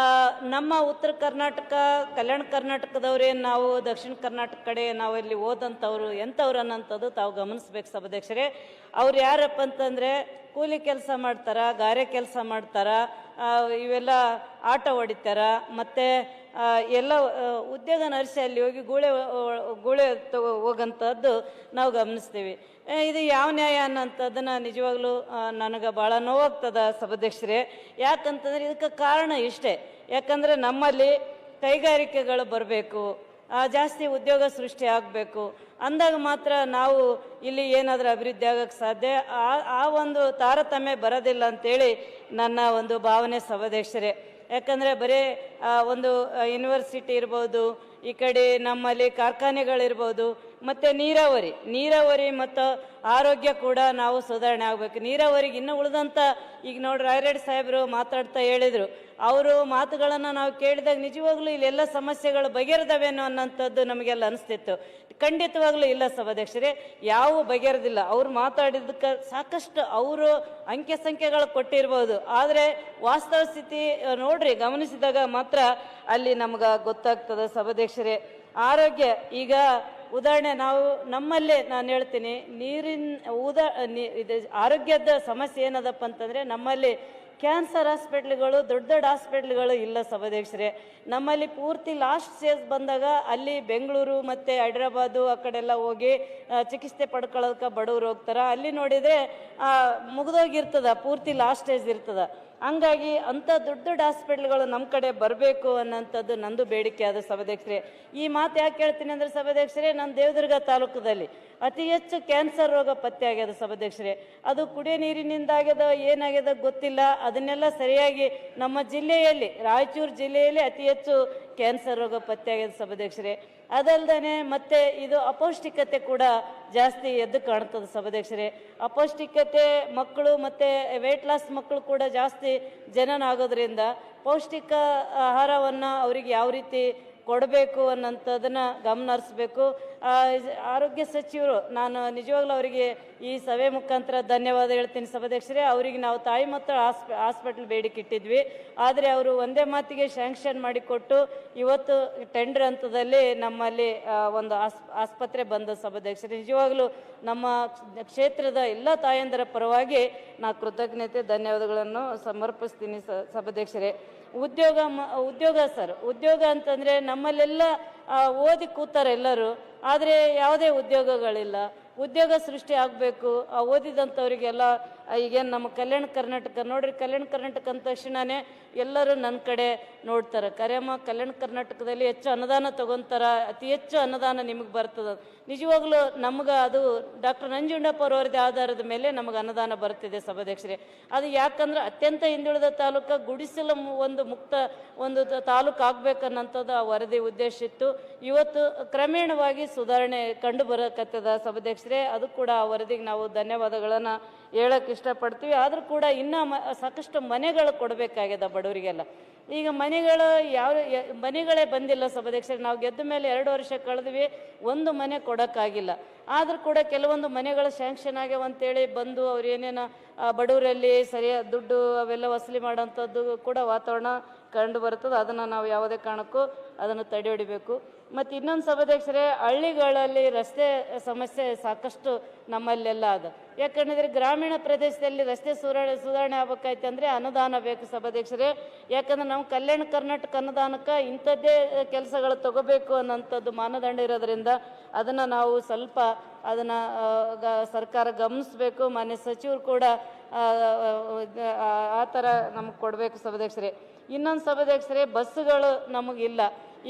S5: ನಮ್ಮ ಉತ್ತರ ಕರ್ನಾಟಕ ಕಲ್ಯಾಣ ಕರ್ನಾಟಕದವ್ರೇನು ನಾವು ದಕ್ಷಿಣ ಕರ್ನಾಟಕ ಕಡೆ ನಾವಲ್ಲಿ ಓದಂಥವ್ರು ಎಂಥವ್ರು ಅನ್ನೋಂಥದ್ದು ತಾವು ಗಮನಿಸ್ಬೇಕು ಸಭಾಧ್ಯಕ್ಷರೇ. ಅವ್ರು ಯಾರಪ್ಪ ಅಂತಂದರೆ ಕೂಲಿ ಕೆಲಸ ಮಾಡ್ತಾರ, ಗಾರೆ ಕೆಲಸ ಮಾಡ್ತಾರ, ಇವೆಲ್ಲ ಆಟ ಹೊಡಿತಾರ, ಮತ್ತು ಎಲ್ಲ ಉದ್ಯೋಗ ನರ್ಸಿ ಅಲ್ಲಿ ಹೋಗಿ ಗೂಳೆ ಹೋಗೋಂಥದ್ದು ನಾವು ಗಮನಿಸ್ತೀವಿ. ಇದು ಯಾವ ನ್ಯಾಯ ಅನ್ನೋಂಥದ್ದನ್ನು ನಿಜವಾಗ್ಲೂ ನನಗೆ ಭಾಳ ನೋವಾಗ್ತದೆ ಸಭಾಧ್ಯಕ್ಷರೇ. ಯಾಕಂತಂದರೆ ಇದಕ್ಕೆ ಕಾರಣ ಇಷ್ಟೇ. ಯಾಕಂದರೆ ನಮ್ಮಲ್ಲಿ ಕೈಗಾರಿಕೆಗಳು ಬರಬೇಕು, ಜಾಸ್ತಿ ಉದ್ಯೋಗ ಸೃಷ್ಟಿ ಆಗಬೇಕು ಅಂದಾಗ ಮಾತ್ರ ನಾವು ಇಲ್ಲಿ ಏನಾದರೂ ಅಭಿವೃದ್ಧಿ ಆಗೋಕ್ಕೆ ಸಾಧ್ಯ. ಆ ಒಂದು ತಾರತಮ್ಯ ಬರೋದಿಲ್ಲ ಅಂತೇಳಿ ನನ್ನ ಒಂದು ಭಾವನೆ ಸಭಾಧ್ಯಕ್ಷರೇ. ಯಾಕಂದರೆ ಬರೀ ಒಂದು ಯೂನಿವರ್ಸಿಟಿ ಇರ್ಬೋದು, ಈ ಕಡೆ ನಮ್ಮಲ್ಲಿ ಕಾರ್ಖಾನೆಗಳಿರ್ಬೋದು, ಮತ್ತು ನೀರಾವರಿ ಮತ್ತು ಆರೋಗ್ಯ ಕೂಡ ನಾವು ಸುಧಾರಣೆ ಆಗಬೇಕು. ನೀರಾವರಿಗೆ ಇನ್ನೂ ಉಳಿದಂಥ ಈಗ ನೋಡ್ರಿ ರಾಯರೆಡ್ಡಿ ಸಾಹೇಬರು ಮಾತಾಡ್ತಾ ಹೇಳಿದರು, ಅವರು ಮಾತುಗಳನ್ನು ನಾವು ಕೇಳಿದಾಗ ನಿಜವಾಗ್ಲೂ ಇಲ್ಲೆಲ್ಲ ಸಮಸ್ಯೆಗಳು ಬಗೆಹರಿದವೇನೋ ಅನ್ನೋಂಥದ್ದು ನಮಗೆಲ್ಲ ಅನಿಸ್ತಿತ್ತು. ಖಂಡಿತವಾಗ್ಲೂ ಇಲ್ಲ ಸಭಾಧ್ಯಕ್ಷರೇ, ಯಾವ ಬಗೆಹರಿದಿಲ್ಲ. ಅವ್ರು ಮಾತಾಡಿದ್ದಕ್ಕೆ ಸಾಕಷ್ಟು ಅವರು ಅಂಕೆ ಸಂಖ್ಯೆಗಳು ಕೊಟ್ಟಿರ್ಬೋದು, ಆದರೆ ವಾಸ್ತವ ಸ್ಥಿತಿ ನೋಡ್ರಿ ಗಮನಿಸಿದಾಗ ಮಾತ್ರ ಅಲ್ಲಿ ನಮ್ಗೆ ಗೊತ್ತಾಗ್ತದೆ ಸಭಾಧ್ಯಕ್ಷರೇ. ಆರೋಗ್ಯ ಈಗ ಉದಾಹರಣೆ ನಾವು ನಮ್ಮಲ್ಲೇ ನಾನು ಹೇಳ್ತೀನಿ, ಇದು ಆರೋಗ್ಯದ ಸಮಸ್ಯೆ ಏನದಪ್ಪ ಅಂತಂದರೆ ನಮ್ಮಲ್ಲಿ ಕ್ಯಾನ್ಸರ್ ಹಾಸ್ಪಿಟ್ಲ್ಗಳು ದೊಡ್ಡ ದೊಡ್ಡ ಹಾಸ್ಪಿಟ್ಲ್ಗಳು ಇಲ್ಲ ಸಭಾಧ್ಯಕ್ಷರೇ. ನಮ್ಮಲ್ಲಿ ಪೂರ್ತಿ ಲಾಸ್ಟ್ ಸ್ಟೇಜ್ ಬಂದಾಗ ಅಲ್ಲಿ ಬೆಂಗಳೂರು ಮತ್ತು ಹೈದ್ರಾಬಾದು ಆ ಕಡೆಲ್ಲ ಹೋಗಿ ಚಿಕಿತ್ಸೆ ಪಡ್ಕೊಳ್ಳೋದಕ್ಕೆ ಬಡವರು ಹೋಗ್ತಾರೆ. ಅಲ್ಲಿ ನೋಡಿದರೆ ಮುಗಿದೋಗಿರ್ತದ, ಪೂರ್ತಿ ಲಾಸ್ಟ್ ಸ್ಟೇಜ್ ಇರ್ತದ. ಹಂಗಾಗಿ ಅಂಥ ದೊಡ್ಡ ದೊಡ್ಡ ಹಾಸ್ಪಿಟ್ಲ್ಗಳು ನಮ್ಮ ಕಡೆ ಬರಬೇಕು ಅನ್ನೋಂಥದ್ದು ನಂದು ಬೇಡಿಕೆ ಆದ ಸಭಾಧ್ಯಕ್ಷರೇ. ಈ ಮಾತು ಯಾಕೆ ಹೇಳ್ತೀನಿ ಅಂದರೆ ಸಭಾಧ್ಯಕ್ಷರೇ, ನಮ್ಮ ದೇವದುರ್ಗ ತಾಲೂಕದಲ್ಲಿ ಅತಿ ಹೆಚ್ಚು ಕ್ಯಾನ್ಸರ್ ರೋಗ ಪತ್ತೆ ಆಗ್ಯದ ಸಭಾಧ್ಯಕ್ಷರೇ. ಅದು ಕುಡಿಯೋ ನೀರಿನಿಂದ ಆಗ್ಯದ ಏನಾಗ್ಯದ ಗೊತ್ತಿಲ್ಲ. ಅದನ್ನೆಲ್ಲ ಸರಿಯಾಗಿ ನಮ್ಮ ಜಿಲ್ಲೆಯಲ್ಲಿ ರಾಯಚೂರು ಜಿಲ್ಲೆಯಲ್ಲಿ ಅತಿ ಹೆಚ್ಚು ಕ್ಯಾನ್ಸರ್ ರೋಗ ಪತ್ತೆ ಆಗ್ಯದ ಸಭಾಧ್ಯಕ್ಷರೇ. ಅದಲ್ಲದೆ ಮತ್ತೆ ಇದು ಅಪೌಷ್ಟಿಕತೆ ಕೂಡ ಜಾಸ್ತಿ ಎದ್ದು ಕಾಣ್ತದೆ ಸಭಾಧ್ಯಕ್ಷರೇ. ಅಪೌಷ್ಟಿಕತೆ ಮಕ್ಕಳು ಮತ್ತು ವೆಯ್ಟ್ ಲಾಸ್ ಮಕ್ಕಳು ಕೂಡ ಜಾಸ್ತಿ ಜನನ ಆಗೋದ್ರಿಂದ ಪೌಷ್ಟಿಕ ಆಹಾರವನ್ನು ಅವರಿಗೆ ಯಾವ ರೀತಿ ಕೊಡಬೇಕು ಅನ್ನೋಂಥದ್ದನ್ನು ಗಮನ ಹರಿಸ್ಬೇಕು. ಆರೋಗ್ಯ ಸಚಿವರು ನಾನು ನಿಜವಾಗ್ಲೂ ಅವರಿಗೆ ಈ ಸಭೆ ಮುಖಾಂತರ ಧನ್ಯವಾದ ಹೇಳ್ತೀನಿ ಸಭಾಧ್ಯಕ್ಷರೇ. ಅವರಿಗೆ ನಾವು ತಾಯಿ ಮಕ್ಕಳ ಹಾಸ್ಪಿಟಲ್ ಬೇಡಿಕೆ ಇಟ್ಟಿದ್ವಿ, ಆದರೆ ಅವರು ಒಂದೇ ಮಾತಿಗೆ ಸ್ಯಾಂಕ್ಷನ್ ಮಾಡಿಕೊಟ್ಟು ಇವತ್ತು ಟೆಂಡರ್ ಹಂತದಲ್ಲಿ ನಮ್ಮಲ್ಲಿ ಒಂದು ಆಸ್ಪತ್ರೆ ಬಂದ ಸಭಾಧ್ಯಕ್ಷರೇ. ನಿಜವಾಗ್ಲೂ ನಮ್ಮ ಕ್ಷೇತ್ರದ ಎಲ್ಲ ತಾಯಂದರ ಪರವಾಗಿ ನಾ ಕೃತಜ್ಞತೆ ಧನ್ಯವಾದಗಳನ್ನು ಸಮರ್ಪಿಸ್ತೀನಿ ಸಭಾಧ್ಯಕ್ಷರೇ. ಉದ್ಯೋಗ ಅಂತಂದರೆ ನಮ್ಮಲ್ಲೆಲ್ಲ ಓದಿ ಕೂತಾರೆ ಎಲ್ಲರೂ, ಆದರೆ ಯಾವುದೇ ಉದ್ಯೋಗಗಳಿಲ್ಲ. ಉದ್ಯೋಗ ಸೃಷ್ಟಿ ಆಗಬೇಕು. ಓದಿದಂಥವರಿಗೆಲ್ಲ ಈಗೇನು ನಮ್ಮ ಕಲ್ಯಾಣ ಕರ್ನಾಟಕ ನೋಡ್ರಿ, ಕಲ್ಯಾಣ ಕರ್ನಾಟಕ ಅಂದ ತಕ್ಷಣವೇ ಎಲ್ಲರೂ ನನ್ನ ಕಡೆ ನೋಡ್ತಾರೆ. ಕರೆಯಮ್ಮ ಕಲ್ಯಾಣ ಕರ್ನಾಟಕದಲ್ಲಿ ಹೆಚ್ಚು ಅನುದಾನ ತೊಗೊತಾರೆ, ಅತಿ ಹೆಚ್ಚು ಅನುದಾನ ನಿಮಗೆ ಬರ್ತದೆ. ನಿಜವಾಗ್ಲೂ ನಮ್ಗೆ ಅದು ಡಾಕ್ಟರ್ ನಂಜುಂಡಪ್ಪ ಅವರದೇ ಆಧಾರದ ಮೇಲೆ ನಮಗೆ ಅನುದಾನ ಬರ್ತಿದೆ ಸಭಾಧ್ಯಕ್ಷರೇ. ಅದು ಯಾಕಂದ್ರೆ ಅತ್ಯಂತ ಹಿಂದುಳಿದ ತಾಲೂಕು ಗುಡಿಸಲು ಒಂದು ಮುಕ್ತ ಒಂದು ತಾಲೂಕು ಆಗ್ಬೇಕನ್ನೋಂಥದ್ದು ಆ ವರದಿ ಉದ್ದೇಶ ಇತ್ತು. ಇವತ್ತು ಕ್ರಮೇಣವಾಗಿ ಸುಧಾರಣೆ ಕಂಡು ಬರಕತ್ತದ ಸಭಾಧ್ಯಕ್ಷರೇ. ಅದು ಕೂಡ ಆ ವರದಿಗೆ ನಾವು ಧನ್ಯವಾದಗಳನ್ನು ಹೇಳಕ್ಕೆ ಇಷ್ಟಪಡ್ತೀವಿ. ಆದರೂ ಕೂಡ ಇನ್ನೂ ಸಾಕಷ್ಟು ಮನೆಗಳು ಕೊಡಬೇಕಾಗ್ಯದ ಬಡವರಿಗೆಲ್ಲ. ಈಗ ಮನೆಗಳೇ ಬಂದಿಲ್ಲ ಸಭಾಧ್ಯಕ್ಷರೇ. ನಾವು ಗೆದ್ದ ಮೇಲೆ 2 ವರ್ಷ ಕಳೆದ್ವಿ, ಒಂದು ಮನೆ ಕೊಡೋಕ್ಕಾಗಿಲ್ಲ. ಆದರೂ ಕೂಡ ಕೆಲವೊಂದು ಮನೆಗಳು ಸ್ಯಾಂಕ್ಷನ್ ಆಗ್ಯಾವ ಅಂತೇಳಿ ಬಂದು ಅವ್ರು ಏನೇನು ಬಡವರಲ್ಲಿ ಸರಿಯಾದ ದುಡ್ಡು ಅವೆಲ್ಲ ವಸೂಲಿ ಮಾಡೋಂಥದ್ದು ಕೂಡ ವಾತಾವರಣ ಕಂಡು ಬರ್ತದೆ. ಅದನ್ನು ನಾವು ಯಾವುದೇ ಕಾರಣಕ್ಕೂ ಅದನ್ನು ತಡೆ ಹಿಡಿಬೇಕು. ಮತ್ತು ಇನ್ನೊಂದು ಸಭಾಧ್ಯಕ್ಷರೇ, ಹಳ್ಳಿಗಳಲ್ಲಿ ರಸ್ತೆ ಸಮಸ್ಯೆ ಸಾಕಷ್ಟು ನಮ್ಮಲ್ಲೆಲ್ಲ ಅದ. ಯಾಕಂದರೆ ಗ್ರಾಮೀಣ ಪ್ರದೇಶದಲ್ಲಿ ರಸ್ತೆ ಸುಧಾರಣೆ ಆಗ್ಬೇಕಾಯ್ತು ಅಂದರೆ ಅನುದಾನ ಬೇಕು ಸಭಾಧ್ಯಕ್ಷರೇ. ಯಾಕಂದ್ರೆ ನಾವು ಕಲ್ಯಾಣ ಕರ್ನಾಟಕ ಅನುದಾನಕ್ಕೆ ಇಂಥದ್ದೇ ಕೆಲಸಗಳು ತಗೋಬೇಕು ಅನ್ನೋಂಥದ್ದು ಮಾನದಂಡ ಇರೋದ್ರಿಂದ ಅದನ್ನು ನಾವು ಸ್ವಲ್ಪ ಅದನ್ನು ಸರ್ಕಾರ ಗಮನಿಸಬೇಕು. ಮಾನ್ಯ ಸಚಿವರು ಕೂಡ ಆ ಥರ ನಮಗೆ ಕೊಡಬೇಕು ಸಭಾಧ್ಯಕ್ಷರೇ. ಇನ್ನೊಂದು ಸಭಾಧ್ಯಕ್ಷರೇ, ಬಸ್ಸುಗಳು ನಮಗಿಲ್ಲ.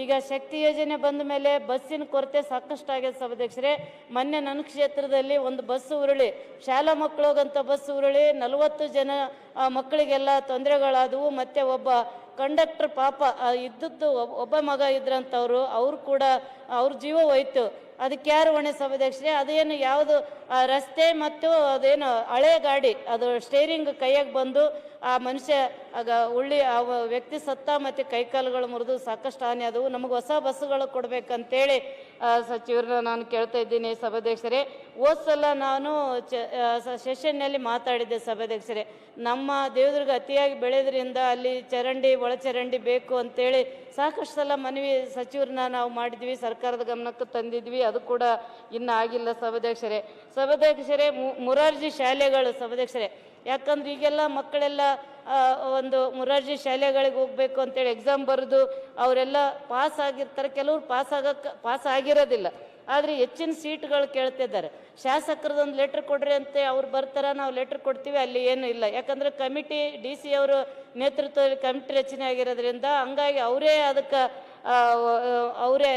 S5: ಈಗ ಶಕ್ತಿ ಯೋಜನೆ ಬಂದ ಮೇಲೆ ಬಸ್ಸಿನ ಕೊರತೆ ಸಾಕಷ್ಟು ಆಗಿದೆ ಸಭಾಧ್ಯಕ್ಷರೇ. ಮೊನ್ನೆ ನನ್ನ ಕ್ಷೇತ್ರದಲ್ಲಿ ಒಂದು ಬಸ್ ಉರುಳಿ, ಶಾಲಾ ಮಕ್ಕಳು ಹೋಗಂಥ ಬಸ್ ಉರುಳಿ 40 ಜನ ಮಕ್ಕಳಿಗೆಲ್ಲ ತೊಂದರೆಗಳಾದವು. ಮತ್ತು ಒಬ್ಬ ಕಂಡಕ್ಟರ್ ಪಾಪ ಇದ್ದದ್ದು ಒಬ್ಬ ಮಗ ಇದ್ರಂಥವ್ರು, ಅವ್ರು ಕೂಡ ಅವ್ರ ಜೀವ ಹೋಯ್ತು. ಅದಕ್ಕೆ ಯಾರು ಹೊಣೆ ಸಭಾಧ್ಯಕ್ಷರೇ? ಅದೇನು ಯಾವುದು ರಸ್ತೆ ಮತ್ತು ಅದೇನು ಹಳೆ ಗಾಡಿ, ಅದು ಸ್ಟೇರಿಂಗ್ ಕೈಯಾಗಿ ಬಂದು ಆ ಮನುಷ್ಯ ಆಗ ಆ ವ್ಯಕ್ತಿ ಸತ್ತ, ಮತ್ತು ಕೈಕಾಲುಗಳು ಮುರಿದು ಸಾಕಷ್ಟು ಹಾನಿ ಆದವು. ನಮಗೆ ಹೊಸ ಬಸ್ಸುಗಳು ಕೊಡಬೇಕಂತೇಳಿ ಸಚಿವರನ್ನ ನಾನು ಕೇಳ್ತಾ ಇದ್ದೀನಿ ಸಭಾಧ್ಯಕ್ಷರೇ. ಹೋದ್ಸಲ ನಾನು ಸೆಷನ್ನಲ್ಲಿ ಮಾತಾಡಿದ್ದೆ ಸಭಾಧ್ಯಕ್ಷರೇ. ನಮ್ಮ ದೇವದುರ್ಗ ಅತಿಯಾಗಿ ಬೆಳೆದ್ರಿಂದ ಅಲ್ಲಿ ಚರಂಡಿ, ಒಳಚರಂಡಿ ಬೇಕು ಅಂತೇಳಿ ಸಾಕಷ್ಟು ಸಲ ಮನವಿ ಸಚಿವರನ್ನ ನಾವು ಮಾಡಿದ್ವಿ, ಸರ್ಕಾರದ ಗಮನಕ್ಕೆ ತಂದಿದ್ವಿ. ಅದು ಕೂಡ ಇನ್ನೂ ಆಗಿಲ್ಲ ಸಭಾಧ್ಯಕ್ಷರೇ. ಮುರಾರ್ಜಿ ಶಾಲೆಗಳು ಸಭಾಧ್ಯಕ್ಷರೇ, ಯಾಕಂದ್ರೆ ಈಗೆಲ್ಲ ಮಕ್ಕಳೆಲ್ಲ ಒಂದು ಮುರಾರ್ಜಿ ಶಾಲೆಗಳಿಗೆ ಹೋಗ್ಬೇಕು ಅಂತೇಳಿ ಎಕ್ಸಾಮ್ ಬರೆದು ಅವರೆಲ್ಲ ಪಾಸ್ ಆಗಿರ್ತಾರೆ. ಕೆಲವರು ಪಾಸ್ ಆಗಿರೋದಿಲ್ಲ, ಆದರೆ ಹೆಚ್ಚಿನ ಸೀಟ್ಗಳು ಕೇಳ್ತಿದ್ದಾರೆ. ಶಾಸಕರದೊಂದು ಲೆಟ್ರ್ ಕೊಡ್ರಿ ಅಂತೆ ಅವ್ರು ಬರ್ತಾರ, ನಾವು ಲೆಟ್ರ್ ಕೊಡ್ತೀವಿ, ಅಲ್ಲಿ ಏನೂ ಇಲ್ಲ. ಯಾಕಂದರೆ ಕಮಿಟಿ DC ಅವರು ನೇತೃತ್ವದಲ್ಲಿ ಕಮಿಟಿ ರಚನೆ ಆಗಿರೋದ್ರಿಂದ ಹಂಗಾಗಿ ಅವರೇ ಅದಕ್ಕೆ ಅವರೇ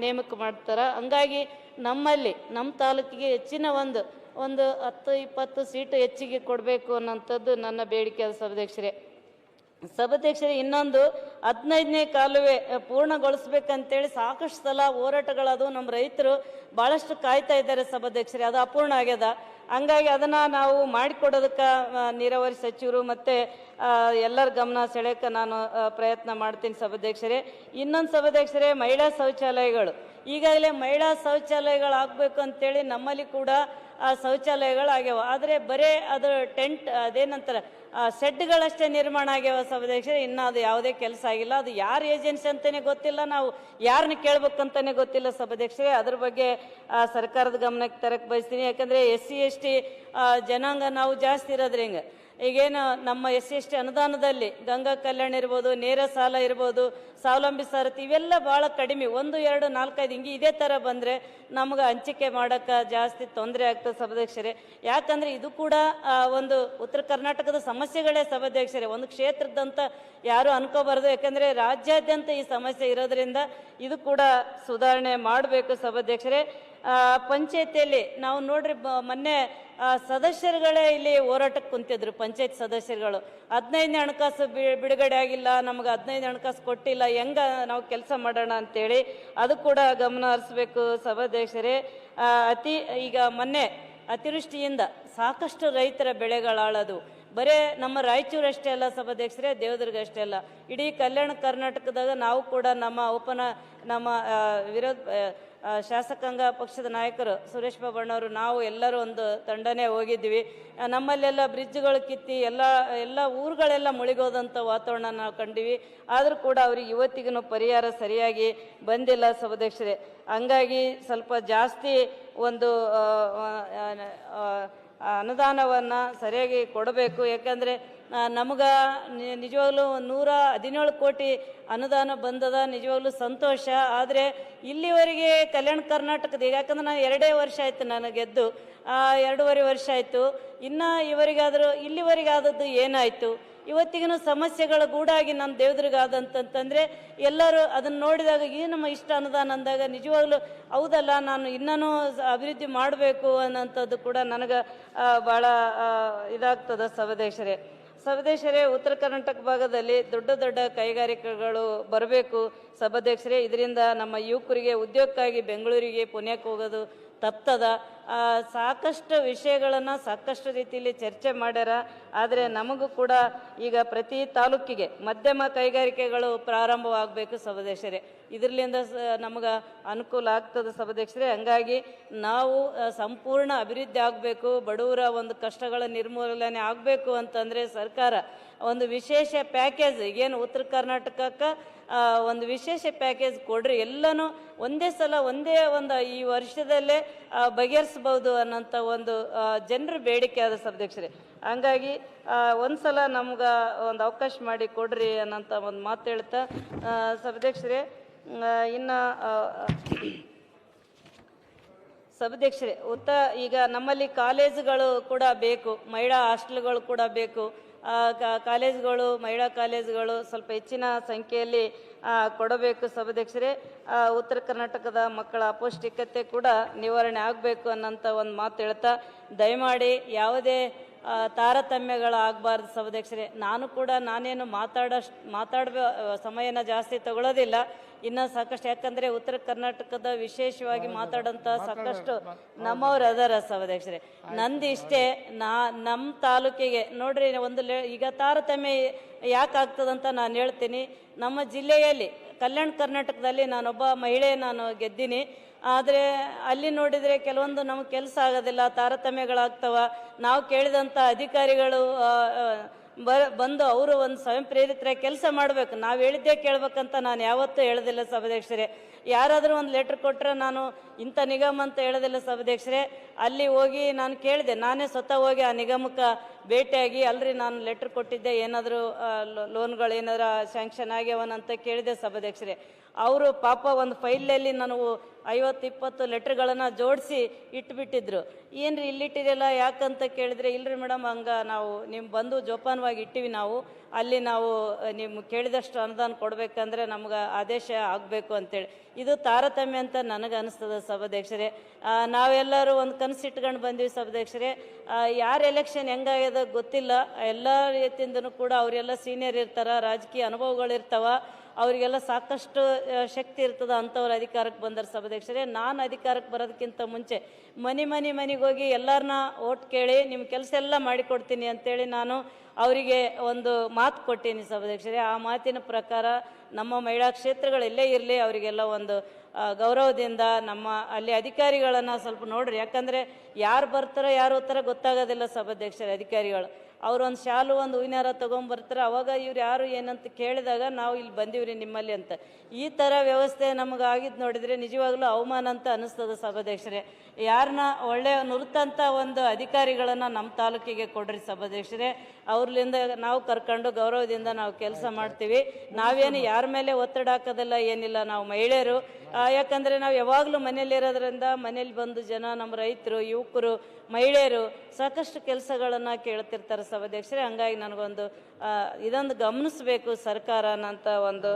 S5: ನೇಮಕ ಮಾಡ್ತಾರೆ. ಹಂಗಾಗಿ ನಮ್ಮಲ್ಲಿ ನಮ್ಮ ತಾಲೂಕಿಗೆ ಹೆಚ್ಚಿನ ಒಂದು 10-20 ಸೀಟು ಹೆಚ್ಚಿಗೆ ಕೊಡಬೇಕು ಅನ್ನೋಂಥದ್ದು ನನ್ನ ಬೇಡಿಕೆ ಸಭಾಧ್ಯಕ್ಷರೇ. ಇನ್ನೊಂದು 15ನೇ ಕಾಲುವೆ ಪೂರ್ಣಗೊಳಿಸ್ಬೇಕಂತೇಳಿ ಸಾಕಷ್ಟು ಸಲ ಹೋರಾಟಗಳದು. ನಮ್ಮ ರೈತರು ಭಾಳಷ್ಟು ಕಾಯ್ತಾ ಇದ್ದಾರೆ ಸಭಾಧ್ಯಕ್ಷರೇ, ಅದು ಅಪೂರ್ಣ ಆಗ್ಯದ. ಹಂಗಾಗಿ ಅದನ್ನು ನಾವು ಮಾಡಿಕೊಡೋದಕ್ಕೆ ನೀರಾವರಿ ಸಚಿವರು ಮತ್ತು ಎಲ್ಲರ ಗಮನ ಸೆಳೆಯೋಕ್ಕೆ ನಾನು ಪ್ರಯತ್ನ ಮಾಡ್ತೀನಿ ಸಭಾಧ್ಯಕ್ಷರೇ. ಇನ್ನೊಂದು ಸಭಾಧ್ಯಕ್ಷರೇ, ಮಹಿಳಾ ಶೌಚಾಲಯಗಳು ಈಗಾಗಲೇ ಮಹಿಳಾ ಶೌಚಾಲಯಗಳು ಆಗಬೇಕು ಅಂತೇಳಿ ನಮ್ಮಲ್ಲಿ ಕೂಡ ಶೌಚಾಲಯಗಳಾಗ್ಯಾವ. ಆದರೆ ಬರೀ ಅದು ಟೆಂಟ್ ಅದೇನಂತಾರೆ ಶೆಡ್ಗಳಷ್ಟೇ ನಿರ್ಮಾಣ ಆಗ್ಯಾವ ಸಭಾಧ್ಯಕ್ಷರೇ. ಇನ್ನು ಅದು ಯಾವುದೇ ಕೆಲಸ ಆಗಿಲ್ಲ. ಅದು ಯಾರು ಏಜೆನ್ಸಿ ಅಂತಲೇ ಗೊತ್ತಿಲ್ಲ, ನಾವು ಯಾರನ್ನ ಕೇಳ್ಬೇಕಂತಲೇ ಗೊತ್ತಿಲ್ಲ ಸಭಾಧ್ಯಕ್ಷರೇ. ಅದ್ರ ಬಗ್ಗೆ ಸರ್ಕಾರದ ಗಮನಕ್ಕೆ ತರಕ್ಕೆ ಬಯಸ್ತೀನಿ. ಯಾಕಂದರೆ SC ST ಜನಾಂಗ ನಾವು ಜಾಸ್ತಿ ಇರೋದ್ರಿ. ಈಗೇನು ನಮ್ಮ SC ST ಅನುದಾನದಲ್ಲಿ ಗಂಗಾ ಕಲ್ಯಾಣ ಇರ್ಬೋದು, ನೇರ ಸಾಲ ಇರ್ಬೋದು, ಸ್ವಾವಲಂಬಿ ಸಾರಥಿ ಇವೆಲ್ಲ ಭಾಳ ಕಡಿಮೆ. 1, 2, 4, 5 ಹಿಂಗೆ ಇದೇ ಥರ ಬಂದರೆ ನಮ್ಗೆ ಹಂಚಿಕೆ ಮಾಡೋಕ್ಕೆ ಜಾಸ್ತಿ ತೊಂದರೆ ಆಗ್ತದೆ ಸಭಾಧ್ಯಕ್ಷರೇ. ಯಾಕಂದರೆ ಇದು ಕೂಡ ಒಂದು ಉತ್ತರ ಕರ್ನಾಟಕದ ಸಮಸ್ಯೆಗಳೇ ಸಭಾಧ್ಯಕ್ಷರೇ, ಒಂದು ಕ್ಷೇತ್ರದಂತ ಯಾರು ಅನ್ಕೋಬಾರ್ದು. ಯಾಕಂದರೆ ರಾಜ್ಯಾದ್ಯಂತ ಈ ಸಮಸ್ಯೆ ಇರೋದ್ರಿಂದ ಇದು ಕೂಡ ಸುಧಾರಣೆ ಮಾಡಬೇಕು ಸಭಾಧ್ಯಕ್ಷರೇ. ಪಂಚಾಯತಿಯಲ್ಲಿ ನಾವು ನೋಡ್ರಿ, ಮೊನ್ನೆ ಸದಸ್ಯರುಗಳೇ ಇಲ್ಲಿ ಹೋರಾಟಕ್ಕೆ ಕುಂತಿದ್ರು. ಪಂಚಾಯತ್ ಸದಸ್ಯರುಗಳು 15ನೇ ಹಣಕಾಸು ಬಿಡುಗಡೆ ಆಗಿಲ್ಲ, ನಮ್ಗೆ 15ನೇ ಹಣಕಾಸು ಕೊಟ್ಟಿಲ್ಲ, ಹೆಂಗ ನಾವು ಕೆಲಸ ಮಾಡೋಣ ಅಂತೇಳಿ ಅದು ಕೂಡ ಗಮನ ಹರಿಸ್ಬೇಕು ಸಭಾಧ್ಯಕ್ಷರೇ. ಈಗ ಮೊನ್ನೆ ಅತಿವೃಷ್ಟಿಯಿಂದ ಸಾಕಷ್ಟು ರೈತರ ಬೆಳೆಗಳಾಳದು. ಬರೇ ನಮ್ಮ ರಾಯಚೂರು ಅಷ್ಟೇ ಅಲ್ಲ ಸಭಾಧ್ಯಕ್ಷರೇ, ದೇವದುರ್ಗ ಅಷ್ಟೇ ಅಲ್ಲ, ಇಡೀ ಕಲ್ಯಾಣ ಕರ್ನಾಟಕದಾಗ ನಾವು ಕೂಡ ನಮ್ಮ ಶಾಸಕಾಂಗ ಪಕ್ಷದ ನಾಯಕರು ಸುರೇಶ್ ಬಾಬಣ್ಣವರು ನಾವು ಎಲ್ಲರೂ ಒಂದು ತಂಡನೇ ಹೋಗಿದ್ವಿ. ನಮ್ಮಲ್ಲೆಲ್ಲ ಬ್ರಿಡ್ಜ್ಗಳು ಕಿತ್ತಿ ಎಲ್ಲ ಊರುಗಳೆಲ್ಲ ಮುಳುಗೋದಂಥ ವಾತಾವರಣ ನಾವು ಕಂಡಿವಿ. ಆದರೂ ಕೂಡ ಅವ್ರಿಗೆ ಇವತ್ತಿಗೂ ಪರಿಹಾರ ಸರಿಯಾಗಿ ಬಂದಿಲ್ಲ ಸಭಾಧ್ಯಕ್ಷರೇ. ಹಂಗಾಗಿ ಸ್ವಲ್ಪ ಜಾಸ್ತಿ ಒಂದು ಅನುದಾನವನ್ನು ಸರಿಯಾಗಿ ಕೊಡಬೇಕು. ಯಾಕಂದರೆ ನಮಗೆ ನಿಜವಾಗ್ಲೂ 117 ಕೋಟಿ ಅನುದಾನ ಬಂದದ, ನಿಜವಾಗ್ಲೂ ಸಂತೋಷ. ಆದರೆ ಇಲ್ಲಿವರೆಗೆ ಕಲ್ಯಾಣ ಕರ್ನಾಟಕದ, ಯಾಕಂದ್ರೆ ನಾನು 2 ವರ್ಷ ಆಯಿತು ನಾನು ಗೆದ್ದು, 2.5 ವರ್ಷ ಆಯಿತು. ಇನ್ನು ಇಲ್ಲಿವರೆಗೆ ಆದದ್ದು ಏನಾಯಿತು? ಇವತ್ತಿಗೂ ಸಮಸ್ಯೆಗಳ ಗೂಡಾಗಿ ನಮ್ಮ ದೇವದುರ್ಗ ಆದಂತಂತಂದರೆ ಎಲ್ಲರೂ ಅದನ್ನು ನೋಡಿದಾಗ ನಮ್ಮ ಇಷ್ಟ ಅನುದಾನ ಅಂದಾಗ ನಿಜವಾಗ್ಲೂ ಹೌದಲ್ಲ, ನಾನು ಇನ್ನೂ ಅಭಿವೃದ್ಧಿ ಮಾಡಬೇಕು ಅನ್ನೋಂಥದ್ದು ಕೂಡ ನನಗೆ ಭಾಳ ಇದಾಗ್ತದೆ ಸಭಾಧ್ಯಕ್ಷರೇ. ಉತ್ತರ ಕರ್ನಾಟಕ ಭಾಗದಲ್ಲಿ ದೊಡ್ಡ ದೊಡ್ಡ ಕೈಗಾರಿಕೆಗಳು ಬರಬೇಕು ಸಭಾಧ್ಯಕ್ಷರೇ. ಇದರಿಂದ ನಮ್ಮ ಯುವಕರಿಗೆ ಉದ್ಯೋಗಕ್ಕಾಗಿ ಬೆಂಗಳೂರಿಗೆ ಪುಣ್ಯಕ್ಕೆ ಹೋಗೋದು ತಪ್ತದ. ಸಾಕಷ್ಟು ವಿಷಯಗಳನ್ನು ಸಾಕಷ್ಟು ರೀತಿಯಲ್ಲಿ ಚರ್ಚೆ ಮಾಡ್ಯಾರ. ಆದರೆ ನಮಗೂ ಕೂಡ ಈಗ ಪ್ರತಿ ತಾಲೂಕಿಗೆ ಮಧ್ಯಮ ಕೈಗಾರಿಕೆಗಳು ಪ್ರಾರಂಭವಾಗಬೇಕು ಸಭಾಧ್ಯಕ್ಷರೇ. ಇದರಿಂದ ನಮಗೆ ಅನುಕೂಲ ಆಗ್ತದೆ ಸಭಾಧ್ಯಕ್ಷರೇ. ಹಂಗಾಗಿ ನಾವು ಸಂಪೂರ್ಣ ಅಭಿವೃದ್ಧಿ ಆಗಬೇಕು, ಬಡವರ ಒಂದು ಕಷ್ಟಗಳ ನಿರ್ಮೂಲನೆ ಆಗಬೇಕು ಅಂತಂದರೆ ಸರ್ಕಾರ ಒಂದು ವಿಶೇಷ ಪ್ಯಾಕೇಜ್, ಈಗೇನು ಉತ್ತರ ಕರ್ನಾಟಕಕ್ಕೆ ಒಂದು ವಿಶೇಷ ಪ್ಯಾಕೇಜ್ ಕೊಡ್ರಿ, ಎಲ್ಲನೂ ಒಂದೇ ಸಲ ಈ ವರ್ಷದಲ್ಲೇ ಬಗೆಹರಿಸ್ಬೋದು ಅನ್ನೋಂಥ ಒಂದು ಜನರ ಬೇಡಿಕೆ ಆದ ಸಭಾಧ್ಯಕ್ಷರೇ. ಹಂಗಾಗಿ ಒಂದು ಸಲ ನಮ್ಗೆ ಒಂದು ಅವಕಾಶ ಮಾಡಿ ಕೊಡ್ರಿ ಅನ್ನೋಂಥ ಒಂದು ಮಾತು ಹೇಳ್ತಾ ಸಭಾಧ್ಯಕ್ಷರೇ, ಇನ್ನು ಸಭಾಧ್ಯಕ್ಷರೇ, ಈಗ ನಮ್ಮಲ್ಲಿ ಕಾಲೇಜುಗಳು ಕೂಡ ಬೇಕು, ಮಹಿಳಾ ಹಾಸ್ಟೆಲ್ಗಳು ಕೂಡ ಬೇಕು. ಕಾಲೇಜುಗಳು, ಮಹಿಳಾ ಕಾಲೇಜುಗಳು ಸ್ವಲ್ಪ ಹೆಚ್ಚಿನ ಸಂಖ್ಯೆಯಲ್ಲಿ ಕೊಡಬೇಕು ಸಭಾಧ್ಯಕ್ಷರೇ. ಉತ್ತರ ಕರ್ನಾಟಕದ ಮಕ್ಕಳ ಅಪೌಷ್ಟಿಕತೆ ಕೂಡ ನಿವಾರಣೆ ಆಗಬೇಕು ಅನ್ನೋಂಥ ಒಂದು ಮಾತು ಹೇಳ್ತಾ, ದಯಮಾಡಿ ಯಾವುದೇ ತಾರತಮ್ಯಗಳಾಗಬಾರ್ದು ಸಭಾಧ್ಯಕ್ಷರೇ. ನಾನು ಕೂಡ ನಾನೇನು ಮಾತಾಡೋ ಸಮಯನ ಜಾಸ್ತಿ ತಗೊಳ್ಳೋದಿಲ್ಲ, ಇನ್ನು ಸಾಕಷ್ಟು, ಯಾಕಂದರೆ ಉತ್ತರ ಕರ್ನಾಟಕದ ವಿಶೇಷವಾಗಿ ಮಾತಾಡೋಂಥ ಸಾಕಷ್ಟು ನಮ್ಮವ್ರು ಅದಾರ ಸಭಾಧ್ಯಕ್ಷರೇ. ನಂದು ಇಷ್ಟೇ, ನಮ್ಮ ತಾಲೂಕಿಗೆ ನೋಡ್ರಿ ಈಗ ತಾರತಮ್ಯ ಯಾಕೆ ಆಗ್ತದಂತ ನಾನು ಹೇಳ್ತೀನಿ. ನಮ್ಮ ಜಿಲ್ಲೆಯಲ್ಲಿ ಕಲ್ಯಾಣ ಕರ್ನಾಟಕದಲ್ಲಿ ನಾನೊಬ್ಬ ಮಹಿಳೆ, ನಾನು ಗೆದ್ದೀನಿ. ಆದರೆ ಅಲ್ಲಿ ನೋಡಿದರೆ ಕೆಲವೊಂದು ನಮಗೆ ಕೆಲಸ ಆಗೋದಿಲ್ಲ, ತಾರತಮ್ಯಗಳಾಗ್ತವ. ನಾವು ಕೇಳಿದಂಥ ಅಧಿಕಾರಿಗಳು ಬಂದು ಅವರು ಒಂದು ಸ್ವಯಂ ಪ್ರೇರಿತರಾಗಿ ಕೆಲಸ ಮಾಡಬೇಕು, ನಾವು ಹೇಳಿದ್ದೇ ಕೇಳಬೇಕಂತ ನಾನು ಯಾವತ್ತೂ ಹೇಳೋದಿಲ್ಲ ಸಭಾಧ್ಯಕ್ಷರೇ. ಯಾರಾದರೂ ಒಂದು ಲೆಟ್ರ್ ಕೊಟ್ಟರೆ ನಾನು ಇಂಥ ನಿಗಮ ಅಂತ ಹೇಳೋದಿಲ್ಲ ಸಭಾಧ್ಯಕ್ಷರೇ. ಅಲ್ಲಿ ಹೋಗಿ ನಾನು ಕೇಳಿದೆ, ನಾನೇ ಸ್ವತಃ ಹೋಗಿ ಆ ನಿಗಮಕ್ಕೆ ಭೇಟಿಯಾಗಿ, ಅಲ್ರಿ ನಾನು ಲೆಟ್ರ್ ಕೊಟ್ಟಿದ್ದೆ, ಏನಾದರೂ ಲೋನ್ಗಳು ಏನಾದ್ರು ಸ್ಯಾಂಕ್ಷನ್ ಆಗ್ಯಾವನಂತ ಕೇಳಿದೆ ಸಭಾಧ್ಯಕ್ಷರೇ. ಅವರು ಪಾಪ ಒಂದು ಫೈಲಲ್ಲಿ ನನಗೆ 50-20 ಲೆಟ್ರ್ಗಳನ್ನು ಜೋಡಿಸಿ ಇಟ್ಬಿಟ್ಟಿದ್ರು. ಏನ್ರಿ ಇಲ್ಲಿಟ್ಟಿರಲ್ಲ ಯಾಕಂತ ಕೇಳಿದ್ರೆ, ಇಲ್ರಿ ಮೇಡಮ್ ಹಂಗೆ ನಾವು ನಿಮ್ಮ ಬಂದು ಜೋಪಾನವಾಗಿ ಇಟ್ಟಿವಿ, ನಾವು ಅಲ್ಲಿ ನಾವು ನಿಮ್ಮ ಕೇಳಿದಷ್ಟು ಅನುದಾನ ಕೊಡಬೇಕಂದ್ರೆ ನಮ್ಗೆ ಆದೇಶ ಆಗಬೇಕು ಅಂತೇಳಿ. ಇದು ತಾರತಮ್ಯ ಅಂತ ನನಗೆ ಅನಿಸ್ತದೆ ಸಭಾಧ್ಯಕ್ಷರೇ. ನಾವೆಲ್ಲರೂ ಒಂದು ಕನಸಿಟ್ಕೊಂಡು ಬಂದ್ವಿ ಸಭಾಧ್ಯಕ್ಷರೇ. ಯಾರು ಎಲೆಕ್ಷನ್ ಹೆಂಗಾಗ್ಯದ ಗೊತ್ತಿಲ್ಲ, ಎಲ್ಲ ರೀತಿಯಿಂದನೂ ಕೂಡ ಅವರೆಲ್ಲ ಸೀನಿಯರ್ ಇರ್ತಾರ, ರಾಜಕೀಯ ಅನುಭವಗಳಿರ್ತಾವ, ಅವರಿಗೆಲ್ಲ ಸಾಕಷ್ಟು ಶಕ್ತಿ ಇರ್ತದೆ. ಅಂಥವ್ರು ಅಧಿಕಾರಕ್ಕೆ ಬಂದರು ಸಭಾಧ್ಯಕ್ಷರೇ. ನಾನು ಅಧಿಕಾರಕ್ಕೆ ಬರೋದಕ್ಕಿಂತ ಮುಂಚೆ ಮನೆಗೆ ಹೋಗಿ ಎಲ್ಲರನ್ನ ಓಟ್ ಕೇಳಿ ನಿಮ್ಮ ಕೆಲಸ ಎಲ್ಲ ಮಾಡಿಕೊಡ್ತೀನಿ ಅಂತೇಳಿ ನಾನು ಅವರಿಗೆ ಒಂದು ಮಾತು ಕೊಟ್ಟೀನಿ ಸಭಾಧ್ಯಕ್ಷರೇ. ಆ ಮಾತಿನ ಪ್ರಕಾರ ನಮ್ಮ ಮಹಿಳಾ ಕ್ಷೇತ್ರಗಳೆಲ್ಲೇ ಇರಲಿ, ಅವರಿಗೆಲ್ಲ ಒಂದು ಗೌರವದಿಂದ ನಮ್ಮ ಅಲ್ಲಿ ಅಧಿಕಾರಿಗಳನ್ನು ಸ್ವಲ್ಪ ನೋಡ್ರಿ, ಯಾಕಂದರೆ ಯಾರು ಬರ್ತಾರೋ ಯಾರು ಹೋಗ್ತಾರೋ ಗೊತ್ತಾಗೋದಿಲ್ಲ ಸಭಾಧ್ಯಕ್ಷರೇ. ಅಧಿಕಾರಿಗಳು ಅವ್ರು ಒಂದು ಶಾಲು ಒಂದು ಹೂವಿನಾರ ತೊಗೊಂಬರ್ತಾರೆ, ಅವಾಗ ಇವ್ರು ಯಾರು ಏನಂತ ಕೇಳಿದಾಗ ನಾವು ಇಲ್ಲಿ ಬಂದೀವ್ರಿ ನಿಮ್ಮಲ್ಲಿ ಅಂತ. ಈ ಥರ ವ್ಯವಸ್ಥೆ ನಮಗೆ ಆಗಿದ್ದು ನೋಡಿದರೆ ನಿಜವಾಗ್ಲೂ ಅವಮಾನ ಅಂತ ಅನ್ನಿಸ್ತದೆ ಸಭಾಧ್ಯಕ್ಷರೇ. ಯಾರನ್ನ ಒಳ್ಳೆಯ ನುರಿತಂಥ ಒಂದು ಅಧಿಕಾರಿಗಳನ್ನು ನಮ್ಮ ತಾಲೂಕಿಗೆ ಕೊಡ್ರಿ ಸಭಾಧ್ಯಕ್ಷರೇ. ಅವ್ರಲಿಂದ ನಾವು ಕರ್ಕೊಂಡು ಗೌರವದಿಂದ ನಾವು ಕೆಲಸ ಮಾಡ್ತೀವಿ. ನಾವೇನು ಯಾರ ಮೇಲೆ ಒತ್ತಡ ಹಾಕೋದಿಲ್ಲ, ಏನಿಲ್ಲ. ನಾವು ಮಹಿಳೆಯರು, ಯಾಕಂದರೆ ನಾವು ಯಾವಾಗಲೂ ಮನೇಲಿರೋದ್ರಿಂದ ಮನೇಲಿ ಬಂದು ಜನ, ನಮ್ಮ ರೈತರು, ಯುವಕರು, ಮಹಿಳೆಯರು ಸಾಕಷ್ಟು ಕೆಲಸಗಳನ್ನು ಕೇಳ್ತಿರ್ತಾರೆ ಸಭಾಧ್ಯಕ್ಷರೇ. ಹಂಗಾಗಿ ನನಗೊಂದು ಇದೊಂದು ಗಮನಿಸಬೇಕು ಸರ್ಕಾರ ಅನ್ನೋಂಥ ಒಂದು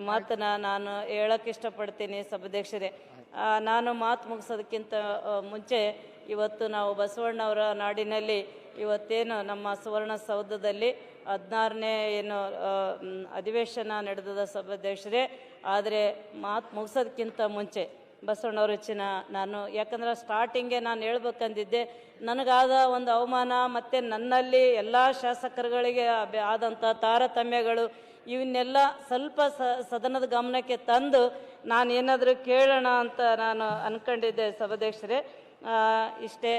S5: ಮಾತನ್ನ ನಾನು ಹೇಳೋಕ್ಕೆ ಇಷ್ಟಪಡ್ತೀನಿ ಸಭಾಧ್ಯಕ್ಷರೇ. ನಾನು ಮಾತು ಮುಗಿಸೋದಕ್ಕಿಂತ ಮುಂಚೆ ಇವತ್ತು ನಾವು ಬಸವಣ್ಣವರ ನಾಡಿನಲ್ಲಿ ಇವತ್ತೇನು ನಮ್ಮ ಸುವರ್ಣಸೌಧದಲ್ಲಿ 16ನೇ ಏನು ಅಧಿವೇಶನ ನಡೆದದ ಸಭಾಧ್ಯಕ್ಷರೇ. ಆದರೆ ಮಾತು ಮುಗಿಸೋದಕ್ಕಿಂತ ಮುಂಚೆ ಬಸವಣ್ಣವ್ರ ಹೆಚ್ಚಿನ ನಾನು, ಯಾಕಂದ್ರೆ ಸ್ಟಾರ್ಟಿಂಗೇ ನಾನು ಹೇಳ್ಬೇಕಂದಿದ್ದೆ, ನನಗಾದ ಒಂದು ಅವಮಾನ ಮತ್ತು ನನ್ನಲ್ಲಿ ಎಲ್ಲ ಶಾಸಕರುಗಳಿಗೆ ಆದಂಥ ತಾರತಮ್ಯಗಳು ಇವನ್ನೆಲ್ಲ ಸ್ವಲ್ಪ ಸದನದ ಗಮನಕ್ಕೆ ತಂದು ನಾನು ಏನಾದರೂ ಕೇಳೋಣ ಅಂತ ನಾನು ಅಂದ್ಕೊಂಡಿದ್ದೆ ಸಭಾಧ್ಯಕ್ಷರೇ. ಇಷ್ಟೇ.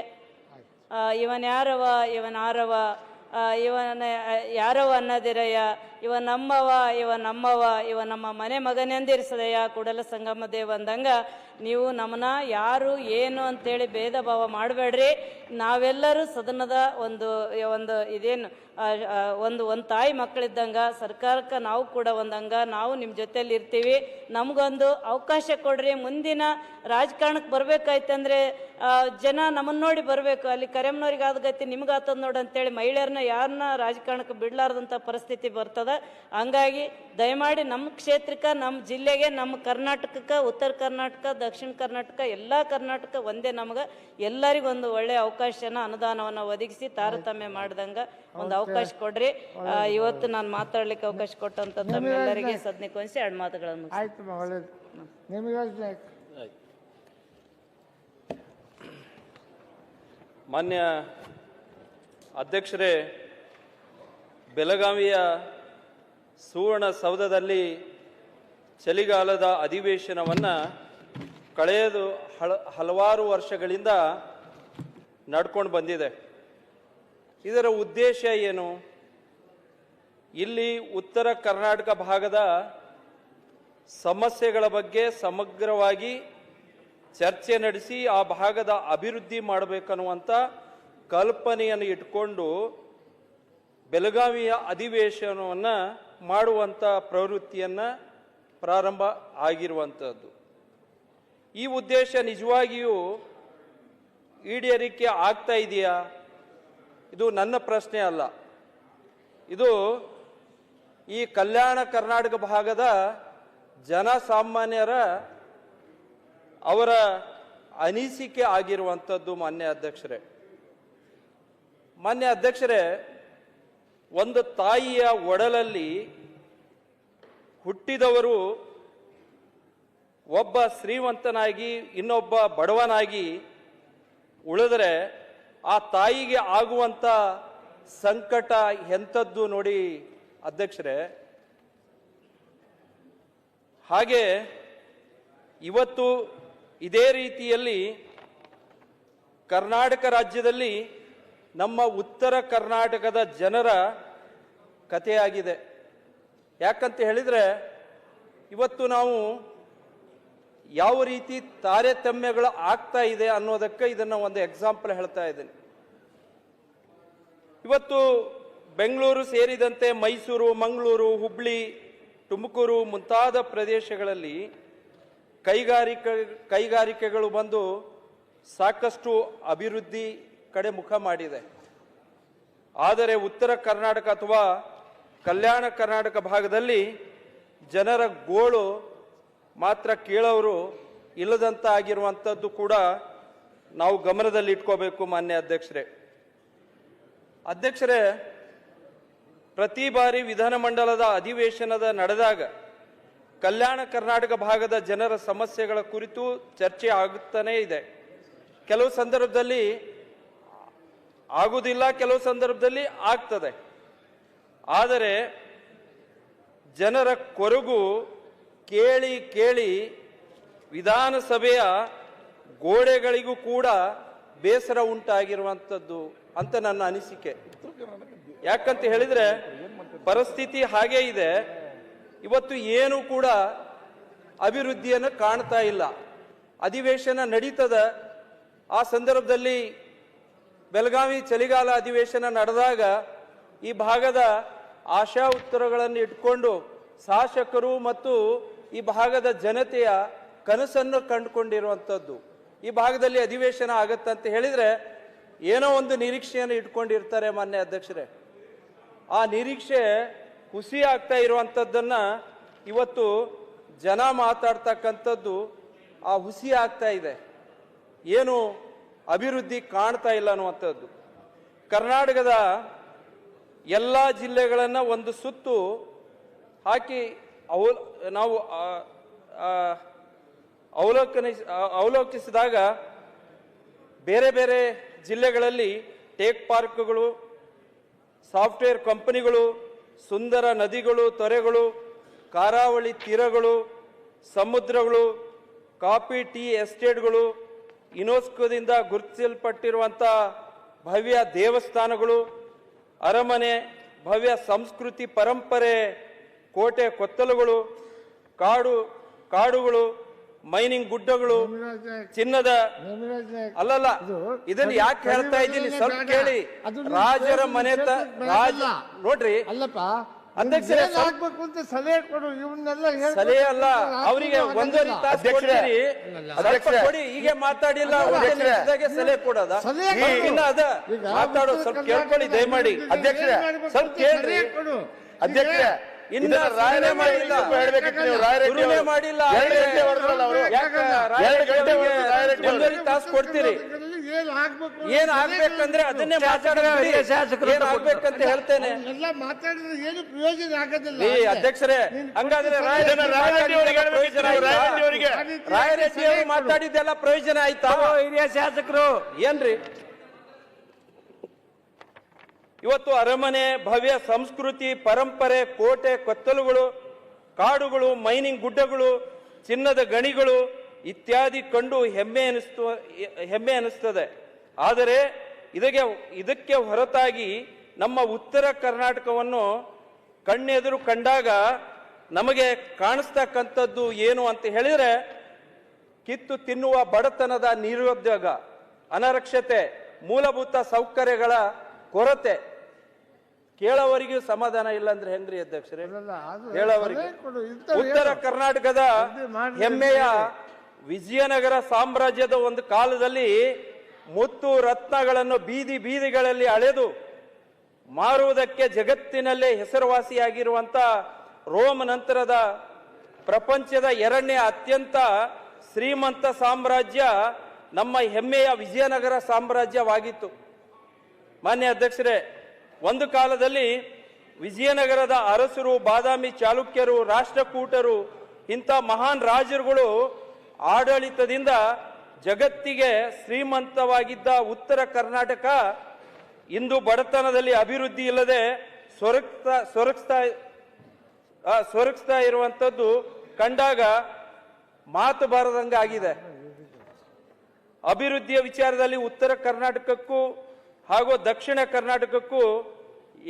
S5: ಇವನ್ಯಾರವ ಇವನಾರವ ಇವನ ಯಾರವ ಅನ್ನದಿರಯ್ಯ, ಇವ ನಮ್ಮವ ಇವ ನಮ್ಮ ಮನೆ ಮಗನೆಂದಿರಿಸದಯ್ಯ ಕೂಡಲ ಸಂಗಮ ದೇವ ಅಂದಂಗ, ನೀವು ನಮ್ಮನ್ನ ಯಾರು ಏನು ಅಂತೇಳಿ ಭೇದ ಭಾವ ಮಾಡಬೇಡ್ರಿ. ನಾವೆಲ್ಲರೂ ಸದನದ ಒಂದು ಇದೇನು ಒಂದು ತಾಯಿ ಮಕ್ಕಳಿದ್ದಂಗ, ಸರ್ಕಾರಕ್ಕೆ ನಾವು ಕೂಡ ಒಂದಂಗ, ನಾವು ನಿಮ್ಮ ಜೊತೆಯಲ್ಲಿ ಇರ್ತೀವಿ. ನಮಗೊಂದು ಅವಕಾಶ ಕೊಡ್ರಿ. ಮುಂದಿನ ರಾಜಕಾರಣಕ್ಕೆ ಬರಬೇಕಾಯ್ತಂದ್ರೆ ಜನ ನಮ್ಮನ್ನು ನೋಡಿ ಬರಬೇಕು. ಅಲ್ಲಿ ಕರೆಮ್ನವ್ರಿಗೆ ಆದ ಗತಿ ನಿಮ್ಗೆ ಆತದ ನೋಡಿ ಅಂತೇಳಿ ಮಹಿಳೆಯರನ್ನ ಯಾರನ್ನ ರಾಜಕಾರಣಕ್ಕೆ ಬಿಡಲಾರ್ದಂಥ ಪರಿಸ್ಥಿತಿ ಬರ್ತದೆ. ಹಂಗಾಗಿ ದಯಮಾಡಿ ನಮ್ಮ ಕ್ಷೇತ್ರಕ್ಕೆ, ನಮ್ಮ ಜಿಲ್ಲೆಗೆ, ನಮ್ಮ ಕರ್ನಾಟಕಕ್ಕೆ, ಉತ್ತರ ಕರ್ನಾಟಕ, ದಕ್ಷಿಣ ಕರ್ನಾಟಕ, ಎಲ್ಲ ಕರ್ನಾಟಕ ಒಂದೇ, ನಮಗೆ ಎಲ್ಲರಿಗೂ ಒಂದು ಒಳ್ಳೆಯ ಅವಕಾಶನ, ಅನುದಾನವನ್ನು ಒದಗಿಸಿ ತಾರತಮ್ಯ ಮಾಡ್ದಂಗೆ ಒಂದು ಅವಕಾಶ ಕೊಡ್ರಿ. ಇವತ್ತು ನಾನು ಮಾತಾಡ್ಲಿಕ್ಕೆ ಅವಕಾಶ ಕೊಟ್ಟಂತ ತಮ್ಮೆಲ್ಲರಿಗೆ ಸದ್ಯಕ್ಕೆ ಹೊಂದಿಸಿ 2 ಮಾತುಗಳನ್ನು.
S3: ಮಾನ್ಯ ಅಧ್ಯಕ್ಷರೇ, ಬೆಳಗಾವಿಯ ಸುವರ್ಣಸೌಧದಲ್ಲಿ ಚಳಿಗಾಲದ ಅಧಿವೇಶನವನ್ನು ಕಳೆದ ಹಲವಾರು ವರ್ಷಗಳಿಂದ ನಡ್ಕೊಂಡು ಬಂದಿದೆ. ಇದರ ಉದ್ದೇಶ ಏನು? ಇಲ್ಲಿ ಉತ್ತರ ಕರ್ನಾಟಕ ಭಾಗದ ಸಮಸ್ಯೆಗಳ ಬಗ್ಗೆ ಸಮಗ್ರವಾಗಿ ಚರ್ಚೆ ನಡೆಸಿ ಆ ಭಾಗದ ಅಭಿವೃದ್ಧಿ ಮಾಡಬೇಕನ್ನುವಂಥ ಕಲ್ಪನೆಯನ್ನು ಇಟ್ಕೊಂಡು ಬೆಳಗಾವಿಯ ಅಧಿವೇಶನವನ್ನು ಮಾಡುವಂಥ ಪ್ರವೃತ್ತಿಯನ್ನು ಪ್ರಾರಂಭ ಆಗಿರುವಂಥದ್ದು. ಈ ಉದ್ದೇಶ ನಿಜವಾಗಿಯೂ ಈಡೇರಿಕೆ ಆಗ್ತಾ ಇದೆಯಾ? ಇದು ನನ್ನ ಪ್ರಶ್ನೆ ಅಲ್ಲ. ಇದು ಈ ಕಲ್ಯಾಣ ಕರ್ನಾಟಕ ಭಾಗದ ಜನಸಾಮಾನ್ಯರ ಅವರ ಅನಿಸಿಕೆ ಆಗಿರುವಂಥದ್ದು. ಮಾನ್ಯ ಅಧ್ಯಕ್ಷರೇ, ಒಂದು ತಾಯಿಯ ಒಡಲಲ್ಲಿ ಹುಟ್ಟಿದವರು ಒಬ್ಬ ಶ್ರೀಮಂತನಾಗಿ ಇನ್ನೊಬ್ಬ ಬಡವನಾಗಿ ಉಳಿದರೆ ಆ ತಾಯಿಗೆ ಆಗುವಂಥ ಸಂಕಟ ಎಂಥದ್ದು ನೋಡಿ ಅಧ್ಯಕ್ಷರೇ. ಹಾಗೆ ಇವತ್ತು ಇದೇ ರೀತಿಯಲ್ಲಿ ಕರ್ನಾಟಕ ರಾಜ್ಯದಲ್ಲಿ ನಮ್ಮ ಉತ್ತರ ಕರ್ನಾಟಕದ ಜನರ ಕಥೆಯಾಗಿದೆ. ಯಾಕಂತ ಹೇಳಿದರೆ ಇವತ್ತು ನಾವು ಯಾವ ರೀತಿ ತಾರತಮ್ಯಗಳು ಆಗ್ತಾ ಇದೆ ಅನ್ನೋದಕ್ಕೆ ಇದನ್ನು ಒಂದು ಎಕ್ಸಾಂಪಲ್ ಹೇಳ್ತಾ ಇದ್ದೀನಿ. ಇವತ್ತು ಬೆಂಗಳೂರು ಸೇರಿದಂತೆ ಮೈಸೂರು, ಮಂಗಳೂರು, ಹುಬ್ಬಳ್ಳಿ, ತುಮಕೂರು ಮುಂತಾದ ಪ್ರದೇಶಗಳಲ್ಲಿ ಕೈಗಾರಿಕೆಗಳು ಬಂದು ಸಾಕಷ್ಟು ಅಭಿವೃದ್ಧಿ ಕಡೆ ಮುಖ ಮಾಡಿದೆ. ಆದರೆ ಉತ್ತರ ಕರ್ನಾಟಕ ಅಥವಾ ಕಲ್ಯಾಣ ಕರ್ನಾಟಕ ಭಾಗದಲ್ಲಿ ಜನರ ಗೋಳು ಮಾತ್ರ ಕೇಳೋರು ಇಲ್ಲದಂತ ಆಗಿರುವಂಥದ್ದು ಕೂಡ ನಾವು ಗಮನದಲ್ಲಿ ಇಟ್ಕೋಬೇಕು. ಮಾನ್ಯ ಅಧ್ಯಕ್ಷರೇ, ಪ್ರತಿ ಬಾರಿ ವಿಧಾನಮಂಡಲದ ಅಧಿವೇಶನದ ನಡೆದಾಗ ಕಲ್ಯಾಣ ಕರ್ನಾಟಕ ಭಾಗದ ಜನರ ಸಮಸ್ಯೆಗಳ ಕುರಿತು ಚರ್ಚೆ ಆಗುತ್ತಾನೇ ಇದೆ. ಕೆಲವು ಸಂದರ್ಭದಲ್ಲಿ ಆಗುವುದಿಲ್ಲ, ಕೆಲವು ಸಂದರ್ಭದಲ್ಲಿ ಆಗ್ತದೆ. ಆದರೆ ಜನರ ಕೊರಗು ಕೇಳಿ ಕೇಳಿ ವಿಧಾನಸಭೆಯ ಗೋಡೆಗಳಿಗೂ ಕೂಡ ಬೇಸರ ಉಂಟಾಗಿರುವಂಥದ್ದು ಅಂತ ನನ್ನ ಅನಿಸಿಕೆ. ಯಾಕಂತ ಹೇಳಿದ್ರೆ ಪರಿಸ್ಥಿತಿ ಹಾಗೇ ಇದೆ. ಇವತ್ತು ಏನು ಕೂಡ ಅಭಿವೃದ್ಧಿಯನ್ನು ಕಾಣ್ತಾ ಇಲ್ಲ. ಅಧಿವೇಶನ ನಡೀತದ, ಆ ಸಂದರ್ಭದಲ್ಲಿ ಬೆಳಗಾವಿ ಚಳಿಗಾಲ ಅಧಿವೇಶನ ನಡೆದಾಗ ಈ ಭಾಗದ ಆಶಾ ಉತ್ತರಗಳನ್ನು ಇಟ್ಕೊಂಡು ಶಾಸಕರು ಮತ್ತು ಈ ಭಾಗದ ಜನತೆಯ ಕನಸನ್ನು ಕಂಡುಕೊಂಡಿರುವಂಥದ್ದು. ಈ ಭಾಗದಲ್ಲಿ ಅಧಿವೇಶನ ಆಗತ್ತಂತ ಹೇಳಿದ್ರೆ ಏನೋ ಒಂದು ನಿರೀಕ್ಷೆಯನ್ನು ಇಟ್ಕೊಂಡಿರ್ತಾರೆ. ಮಾನ್ಯ ಅಧ್ಯಕ್ಷರೇ, ಆ ನಿರೀಕ್ಷೆ ಹುಸಿ ಆಗ್ತಾ ಇರುವಂಥದ್ದನ್ನ ಇವತ್ತು ಜನ ಮಾತಾಡ್ತಕ್ಕಂಥದ್ದು ಆ ಹುಸಿ ಆಗ್ತಾ ಇದೆ. ಏನು ಅಭಿವೃದ್ಧಿ ಕಾಣ್ತಾ ಇಲ್ಲ ಅನ್ನುವಂಥದ್ದು. ಕರ್ನಾಟಕದ ಎಲ್ಲ ಜಿಲ್ಲೆಗಳನ್ನು ಒಂದು ಸುತ್ತು ಹಾಕಿ ನಾವು ಅವಲೋಕಿಸಿದಾಗ ಬೇರೆ ಬೇರೆ ಜಿಲ್ಲೆಗಳಲ್ಲಿ ಟೇಕ್ ಪಾರ್ಕ್ಗಳು, ಸಾಫ್ಟ್ವೇರ್ ಕಂಪನಿಗಳು, ಸುಂದರ ನದಿಗಳು, ತೊರೆಗಳು, ಕರಾವಳಿ ತೀರಗಳು, ಸಮುದ್ರಗಳು, ಕಾಫಿ ಟೀ ಎಸ್ಟೇಟ್ಗಳು, ಯುನೆಸ್ಕೋದಿಂದ ಗುರುತಿಸಲ್ಪಟ್ಟಿರುವಂಥ ಭವ್ಯ ದೇವಸ್ಥಾನಗಳು, ಅರಮನೆ, ಭವ್ಯ ಸಂಸ್ಕೃತಿ ಪರಂಪರೆ, ಕೋಟೆ ಕೊತ್ತಲುಗಳು, ಕಾಡುಗಳು, ಮೈನಿಂಗ್ ಗುಡ್ಡಗಳು, ಚಿನ್ನದ ಅಲ್ಲಲ್ಲ ಇದನ್ನು ಯಾಕೆ ಹೇಳ್ತಾ ಇದ್ದೀನಿ ಸ್ವಲ್ಪ ಕೇಳಿ. ರಾಜರ ಮನೆ ನೋಡ್ರಿ ಅಧ್ಯಕ್ಷರೇ, ಸಲಹೆ ಅಲ್ಲ ಅವರಿಗೆ ಒಂದೊಂದು ತಾಸು ಕೊಡ್ತೀರಿ, ಕೊಡಿ. ಈಗ ಮಾತಾಡಿಲ್ಲ ಸಲಹೆ ಕೊಡೋದ ಇನ್ನ ಅದ ಮಾತಾಡೋ ಸ್ವಲ್ಪ ಕೇಳ್ಕೊಳ್ಳಿ ದಯಮಾಡಿ. ಅಧ್ಯಕ್ಷರೇ ಸ್ವಲ್ಪ ಕೇಳ್ರಿ. ಅಧ್ಯಕ್ಷರೇ ಇನ್ನ ರಾಯರೇ ಮಾಡಿಲ್ಲ, ಮಾಡಿಲ್ಲ, ಒಂದೊಂದು ತಾಸು ಕೊಡ್ತೀರಿ. ಏನ್ ಆಗ್ಬೇಕಂದ್ರೆ ಅದನ್ನೇ ಆಗ್ಬೇಕಂತ ಹೇಳ್ತೇನೆ. ಅಧ್ಯಕ್ಷರೇ ಹಂಗಾದ್ರೆ ರಾಯರೆಡ್ಡಿ ಅವರು ಮಾತಾಡಿದ್ದೆಲ್ಲ ಪ್ರಯೋಜನ ಆಯ್ತಾ? ಹಿರಿಯ ಶಾಸಕರು ಏನ್ರಿ ಇವತ್ತು ಅರಮನೆ, ಭವ್ಯ ಸಂಸ್ಕೃತಿ ಪರಂಪರೆ, ಕೋಟೆ ಕೊತ್ತಲುಗಳು, ಕಾಡುಗಳು, ಮೈನಿಂಗ್ ಗುಡ್ಡಗಳು, ಚಿನ್ನದ ಗಣಿಗಳು ಇತ್ಯಾದಿ ಕಂಡು ಹೆಮ್ಮೆ ಅನಿಸ್ತದೆ. ಆದರೆ ಇದಕ್ಕೆ ಹೊರತಾಗಿ ನಮ್ಮ ಉತ್ತರ ಕರ್ನಾಟಕವನ್ನು ಕಣ್ಣೆದುರು ಕಂಡಾಗ ನಮಗೆ ಕಾಣಿಸ್ತಕ್ಕಂಥದ್ದು ಏನು ಅಂತ ಹೇಳಿದ್ರೆ ಕಿತ್ತು ತಿನ್ನುವ ಬಡತನದ ನಿರುದ್ಯೋಗ, ಅನಕ್ಷರತೆ, ಮೂಲಭೂತ ಸೌಕರ್ಯಗಳ ಕೊರತೆ. ಕೇಳೋವರಿಗೂ ಸಮಾಧಾನ ಇಲ್ಲ ಅಂದ್ರೆ ಹೆಂಗ್ರಿ ಅಧ್ಯಕ್ಷರೇ? ಹೇಳೋವರಿಗೆ ಉತ್ತರ ಕರ್ನಾಟಕದ ಹೆಮ್ಮೆಯ ವಿಜಯನಗರ ಸಾಮ್ರಾಜ್ಯದ ಒಂದು ಕಾಲದಲ್ಲಿ ಮುತ್ತು ರತ್ನಗಳನ್ನು ಬೀದಿ ಬೀದಿಗಳಲ್ಲಿ ಅಳೆದು ಮಾರುವುದಕ್ಕೆ ಜಗತ್ತಿನಲ್ಲೇ ಹೆಸರುವಾಸಿಯಾಗಿರುವಂತ ರೋಮ್ ನಂತರದ ಪ್ರಪಂಚದ 2ನೇ ಅತ್ಯಂತ ಶ್ರೀಮಂತ ಸಾಮ್ರಾಜ್ಯ ನಮ್ಮ ಹೆಮ್ಮೆಯ ವಿಜಯನಗರ ಸಾಮ್ರಾಜ್ಯವಾಗಿತ್ತು. ಮಾನ್ಯ ಅಧ್ಯಕ್ಷರೇ, ಒಂದು ಕಾಲದಲ್ಲಿ ವಿಜಯನಗರದ ಅರಸರು, ಬಾದಾಮಿ ಚಾಲುಕ್ಯರು, ರಾಷ್ಟ್ರಕೂಟರು ಇಂಥ ಮಹಾನ್ ರಾಜರುಗಳು ಆಡಳಿತದಿಂದ ಜಗತ್ತಿಗೆ ಶ್ರೀಮಂತವಾಗಿದ್ದ ಉತ್ತರ ಕರ್ನಾಟಕ ಇಂದು ಬಡತನದಲ್ಲಿ ಅಭಿವೃದ್ಧಿ ಇಲ್ಲದೆ ಸೊರಗಿಸ್ತಾ ಇರುವಂತದ್ದು ಕಂಡಾಗ ಮಾತು ಬರದಂಗಾಗಿದೆ. ಅಭಿವೃದ್ಧಿಯ ವಿಚಾರದಲ್ಲಿ ಉತ್ತರ ಕರ್ನಾಟಕಕ್ಕೂ ಹಾಗೂ ದಕ್ಷಿಣ ಕರ್ನಾಟಕಕ್ಕೂ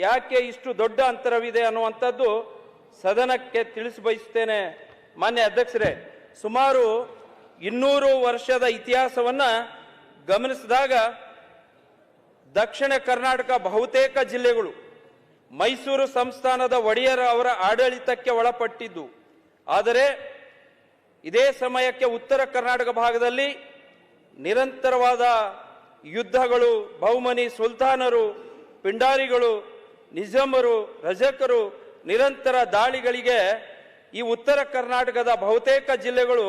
S3: ಯಾಕೆ ಇಷ್ಟು ದೊಡ್ಡ ಅಂತರವಿದೆ ಅನ್ನುವಂಥದ್ದು ಸದನಕ್ಕೆ ತಿಳಿಸಬಯಸುತ್ತೇನೆ. ಮಾನ್ಯ ಅಧ್ಯಕ್ಷರೇ, ಸುಮಾರು 200 ವರ್ಷದ ಇತಿಹಾಸವನ್ನ ಗಮನಿಸಿದಾಗ ದಕ್ಷಿಣ ಕರ್ನಾಟಕ ಬಹುತೇಕ ಜಿಲ್ಲೆಗಳು ಮೈಸೂರು ಸಂಸ್ಥಾನದ ಒಡೆಯರ ಅವರ ಆಡಳಿತಕ್ಕೆ ಒಳಪಟ್ಟಿದ್ದು. ಆದರೆ ಇದೇ ಸಮಯಕ್ಕೆ ಉತ್ತರ ಕರ್ನಾಟಕ ಭಾಗದಲ್ಲಿ ನಿರಂತರವಾದ ಯುದ್ಧಗಳು, ಬಹುಮನಿ ಸುಲ್ತಾನರು, ಪಿಂಡಾರಿಗಳು, ನಿಜಾಮರು, ರಜಕರು ನಿರಂತರ ದಾಳಿಗಳಿಗೆ ಈ ಉತ್ತರ ಕರ್ನಾಟಕದ ಬಹುತೇಕ ಜಿಲ್ಲೆಗಳು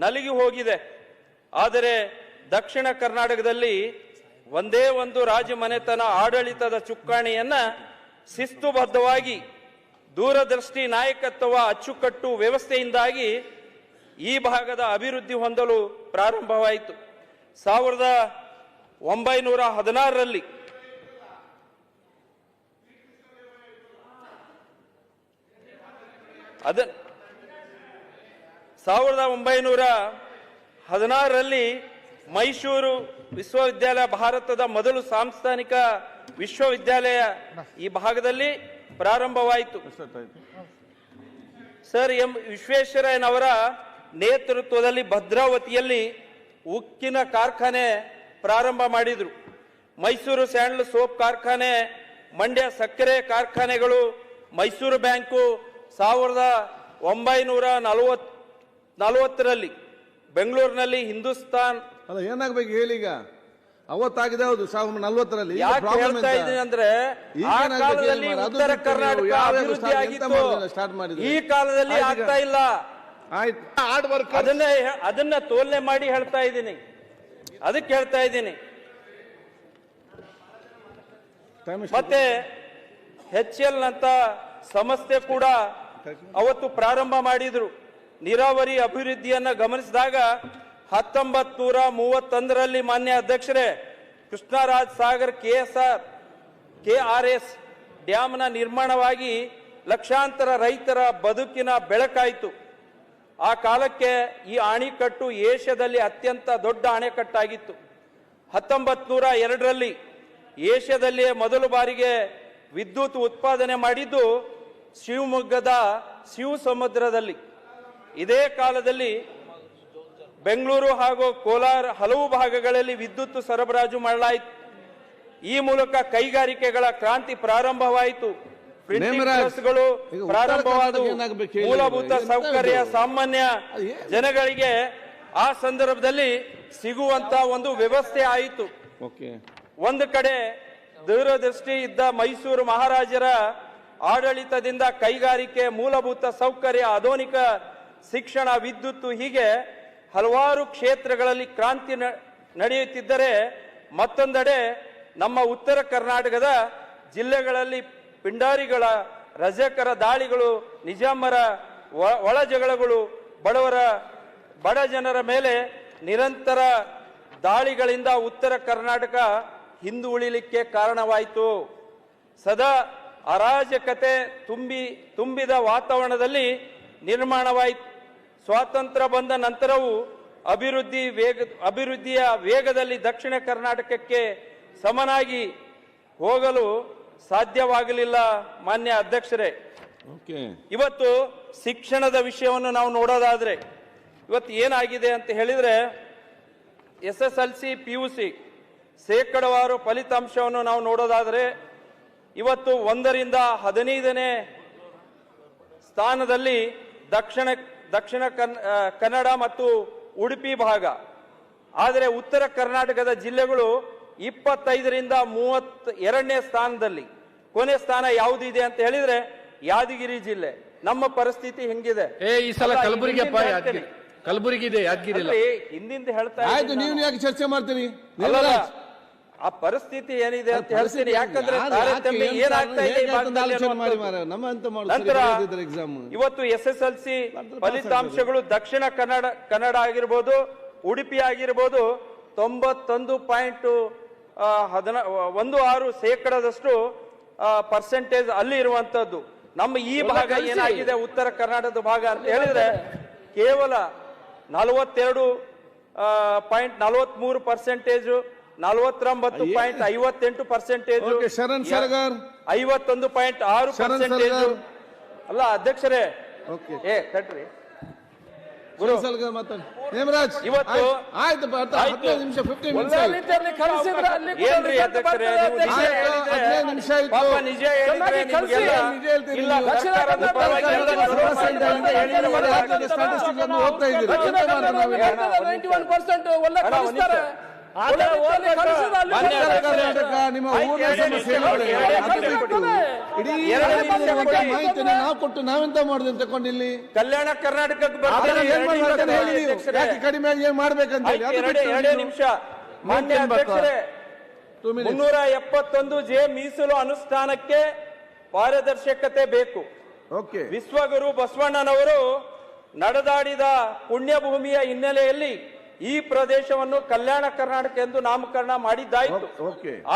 S3: ನಲುಗಿ ಹೋಗಿದೆ. ಆದರೆ ದಕ್ಷಿಣ ಕರ್ನಾಟಕದಲ್ಲಿ ಒಂದೇ ಒಂದು ರಾಜಮನೆತನ ಆಡಳಿತದ ಚುಕ್ಕಾಣಿಯನ್ನ ಶಿಸ್ತುಬದ್ಧವಾಗಿ ದೂರದೃಷ್ಟಿ ನಾಯಕತ್ವ ಅಚ್ಚುಕಟ್ಟು ವ್ಯವಸ್ಥೆಯಿಂದಾಗಿ ಈ ಭಾಗದ ಅಭಿವೃದ್ಧಿ ಹೊಂದಲು ಪ್ರಾರಂಭವಾಯಿತು. 1916ರಲ್ಲಿ ಅದ 1916ರಲ್ಲಿ ಮೈಸೂರು ವಿಶ್ವವಿದ್ಯಾಲಯ ಭಾರತದ ಮೊದಲು ಸಾಂಸ್ಥಾನಿಕ ವಿಶ್ವವಿದ್ಯಾಲಯ ಈ ಭಾಗದಲ್ಲಿ ಪ್ರಾರಂಭವಾಯಿತು. ಸರ್ ಎಂ ವಿಶ್ವೇಶ್ವರಯ್ಯನವರ ನೇತೃತ್ವದಲ್ಲಿ ಭದ್ರಾವತಿಯಲ್ಲಿ ಉಕ್ಕಿನ ಕಾರ್ಖಾನೆ ಪ್ರಾರಂಭ ಮಾಡಿದ್ರು. ಮೈಸೂರು ಸ್ಯಾಂಡಲ್ ಸೋಪ್ ಕಾರ್ಖಾನೆ, ಮಂಡ್ಯ ಸಕ್ಕರೆ ಕಾರ್ಖಾನೆಗಳು, ಮೈಸೂರು ಬ್ಯಾಂಕು 1940ರಲ್ಲಿ ಬೆಂಗಳೂರಿನಲ್ಲಿ ಹಿಂದೂಸ್ತಾನ್
S1: ಅಲ್ಲ ಏನಾಗಬೇಕು ಹೇಳೀಗ ಅವತ್ತಾಗಿದೆ. ಹೌದು 1940ರಲ್ಲಿ.
S3: ಯಾಕೆ ಹೇಳ್ತಾ ಇದ್ದೀನಿ ಅಂದ್ರೆ ಆ ಕಾಲದಲ್ಲಿ ಉತ್ತರ ಕರ್ನಾಟಕ ಅಭಿವೃದ್ಧಿ ಆಗಿತ್ತು, ಈ ಕಾಲದಲ್ಲಿ ಆಗ್ತಾ ಇಲ್ಲ. ಅದನ್ನ ತೋಲನೆ ಮಾಡಿ ಹೇಳ್ತಾ ಇದ್ದೀನಿ, ಅದಕ್ಕೆ ಹೇಳ್ತಾ ಇದ್ದೀನಿ. ಮತ್ತೆ HL ನಂತ ಸಂಸ್ಥೆ ಕೂಡ ಅವತ್ತು ಪ್ರಾರಂಭ ಮಾಡಿದ್ರು. ನೀರಾವರಿ ಅಭಿವೃದ್ಧಿಯನ್ನ ಗಮನಿಸಿದಾಗ 1931ರಲ್ಲಿ ಮಾನ್ಯ ಅಧ್ಯಕ್ಷರೇ ಕೃಷ್ಣರಾಜ ಸಾಗರ್ KRS ಡ್ಯಾಮ್ನ ನಿರ್ಮಾಣವಾಗಿ ಲಕ್ಷಾಂತರ ರೈತರ ಬದುಕಿನ ಬೆಳಕಾಯಿತು. ಆ ಕಾಲಕ್ಕೆ ಈ ಅಣೆಕಟ್ಟು ಏಷ್ಯಾದಲ್ಲಿ ಅತ್ಯಂತ ದೊಡ್ಡ ಅಣೆಕಟ್ಟಾಗಿತ್ತು. 1902ರಲ್ಲಿ ಏಷ್ಯಾದಲ್ಲಿಯೇ ಮೊದಲ ಬಾರಿಗೆ ವಿದ್ಯುತ್ ಉತ್ಪಾದನೆ ಮಾಡಿದ್ದು ಶಿವಮೊಗ್ಗದ ಶಿವ ಸಮುದ್ರದಲ್ಲಿ. ಇದೇ ಕಾಲದಲ್ಲಿ ಬೆಂಗಳೂರು ಹಾಗೂ ಕೋಲಾರ ಹಲವು ಭಾಗಗಳಲ್ಲಿ ವಿದ್ಯುತ್ ಸರಬರಾಜು ಮಾಡಲಾಯಿತು. ಈ ಮೂಲಕ ಕೈಗಾರಿಕೆಗಳ ಕ್ರಾಂತಿ ಪ್ರಾರಂಭವಾಯಿತು. ಪ್ರಿಂಟಿಂಗ್ ಪ್ರೆಸ್ಗಳು ಪ್ರಾರಂಭವಾದವು. ಮೂಲಭೂತ ಸೌಕರ್ಯ ಸಾಮಾನ್ಯ ಜನಗಳಿಗೆ ಆ ಸಂದರ್ಭದಲ್ಲಿ ಸಿಗುವಂತ ಒಂದು ವ್ಯವಸ್ಥೆ ಆಯಿತು. ಒಂದು ಕಡೆ ದೂರದೃಷ್ಟಿ ಇದ್ದ ಮೈಸೂರು ಮಹಾರಾಜರ ಆಡಳಿತದಿಂದ ಕೈಗಾರಿಕೆ, ಮೂಲಭೂತ ಸೌಕರ್ಯ, ಆಧುನಿಕ ಶಿಕ್ಷಣ, ವಿದ್ಯುತ್ ಹೀಗೆ ಹಲವಾರು ಕ್ಷೇತ್ರಗಳಲ್ಲಿ ಕ್ರಾಂತಿ ನಡೆಯುತ್ತಿದ್ದರೆ, ಮತ್ತೊಂದೆಡೆ ನಮ್ಮ ಉತ್ತರ ಕರ್ನಾಟಕದ ಜಿಲ್ಲೆಗಳಲ್ಲಿ ಪಿಂಡಾರಿಗಳ, ರಜಕರ ದಾಳಿಗಳು, ನಿಜಾಮರ ಒಳ ಜಗಳಗಳು, ಬಡ ಜನರ ಮೇಲೆ ನಿರಂತರ ದಾಳಿಗಳಿಂದ ಉತ್ತರ ಕರ್ನಾಟಕ ಹಿಂದು ಉಳಿಲಿಕ್ಕೆ ಕಾರಣವಾಯಿತು. ಸದಾ ಅರಾಜಕತೆ ತುಂಬಿದ ವಾತಾವರಣದಲ್ಲಿ ನಿರ್ಮಾಣವಾಯಿತು. ಸ್ವಾತಂತ್ರ್ಯ ಬಂದ ನಂತರವೂ ಅಭಿವೃದ್ಧಿಯ ವೇಗದಲ್ಲಿ ದಕ್ಷಿಣ ಕರ್ನಾಟಕಕ್ಕೆ ಸಮನಾಗಿ ಹೋಗಲು ಸಾಧ್ಯವಾಗಲಿಲ್ಲ. ಮಾನ್ಯ ಅಧ್ಯಕ್ಷರೇ, ಇವತ್ತು ಶಿಕ್ಷಣದ ವಿಷಯವನ್ನು ನಾವು ನೋಡೋದಾದ್ರೆ ಇವತ್ತು ಏನಾಗಿದೆ ಅಂತ ಹೇಳಿದ್ರೆ, SSLC PUC ಶೇಕಡವಾರು ಫಲಿತಾಂಶವನ್ನು ನಾವು ನೋಡೋದಾದ್ರೆ ಇವತ್ತು 1ರಿಂದ 15ನೇ ಸ್ಥಾನದಲ್ಲಿ ದಕ್ಷಿಣ ಕನ್ನಡ ಮತ್ತು ಉಡುಪಿ ಭಾಗ, ಆದರೆ ಉತ್ತರ ಕರ್ನಾಟಕದ ಜಿಲ್ಲೆಗಳು 25ರಿಂದ 32ನೇ ಸ್ಥಾನದಲ್ಲಿ. ಕೊನೆ ಸ್ಥಾನ ಯಾವುದಿದೆ ಅಂತ ಹೇಳಿದ್ರೆ ಯಾದಗಿರಿ ಜಿಲ್ಲೆ. ನಮ್ಮ ಪರಿಸ್ಥಿತಿ ಹೆಂಗಿದೆ?
S9: ಈ ಸಲ ಕಲಬುರಗಿ ಕಲಬುರಗಿ ಇದೆ, ಯಾದಗಿರಿ ಇಲ್ಲ.
S3: ಹಿಂದಿಂದ ಹೇಳ್ತಾ
S1: ಆಯ್ತು, ನೀವು ಯಾಕೆ ಚರ್ಚೆ ಮಾಡ್ತೀರಿ?
S3: ಆ ಪರಿಸ್ಥಿತಿ ಏನಿದೆ ಅಂತ ಹೇಳ್ತೀನಿ. ಯಾಕಂದ್ರೆ ತಾರತಮ್ಯ ಏನಾಗ್ತಾ ಇದೆ ಈ ಭಾಗದಲ್ಲಿ ನಂತರ ಇವತ್ತು SSLC ಫಲಿತಾಂಶಗಳು ದಕ್ಷಿಣ ಕನ್ನಡ ಆಗಿರ್ಬೋದು, ಉಡುಪಿ ಆಗಿರ್ಬೋದು 91.16% ಪರ್ಸೆಂಟೇಜ್ ಅಲ್ಲಿ ಇರುವಂತದ್ದು. ನಮ್ಮ ಈ ಭಾಗ ಏನಾಗಿದೆ ಉತ್ತರ ಕರ್ನಾಟಕದ ಭಾಗ ಅಂತ ಹೇಳಿದ್ರೆ ಕೇವಲ 42.43%, 49.58%,
S1: ಶರಣ್ ಸರ್ಗಾರ್
S3: 51.6%. ಅಲ್ಲ ಅಧ್ಯಕ್ಷರೇ, ತಟ್ರಿ ಇವತ್ತು
S1: ಆಯ್ತು, 15 ನಿಮಿಷ
S3: ಪಾಪ ನಿಜ ಹೇಳಿದ್ರೆ
S1: ಹೋಗ್ತಾ ಇದ್ದೀರಿ. ನಿಮ್ಮ ಊರಿನ ಸಮಸ್ಯೆ ಮಾಹಿತಿ ನಾವು ಕೊಟ್ಟು ನಾವೆಂತ ಮಾಡುದು ಅಂತ ತಗೊಂಡಿಲ್ಲಿ
S3: ಕಲ್ಯಾಣ ಕರ್ನಾಟಕಕ್ಕೆ
S1: ಕಡಿಮೆ ಏನ್ ಮಾಡ್ಬೇಕಂತ
S3: 2 ನಿಮಿಷ. ಮಾನ್ಯ ಅಧ್ಯಕ್ಷರೇ, 371 ಜೆ ಮೀಸಲು ಅನುಷ್ಠಾನಕ್ಕೆ ಪಾರದರ್ಶಕತೆ ಬೇಕು. ವಿಶ್ವಗುರು ಬಸವಣ್ಣನವರು ನಡೆದಾಡಿದ ಪುಣ್ಯಭೂಮಿಯ ಹಿನ್ನೆಲೆಯಲ್ಲಿ ಈ ಪ್ರದೇಶವನ್ನು ಕಲ್ಯಾಣ ಕರ್ನಾಟಕ ಎಂದು ನಾಮಕರಣ ಮಾಡಿದ್ದಾಯಿತು.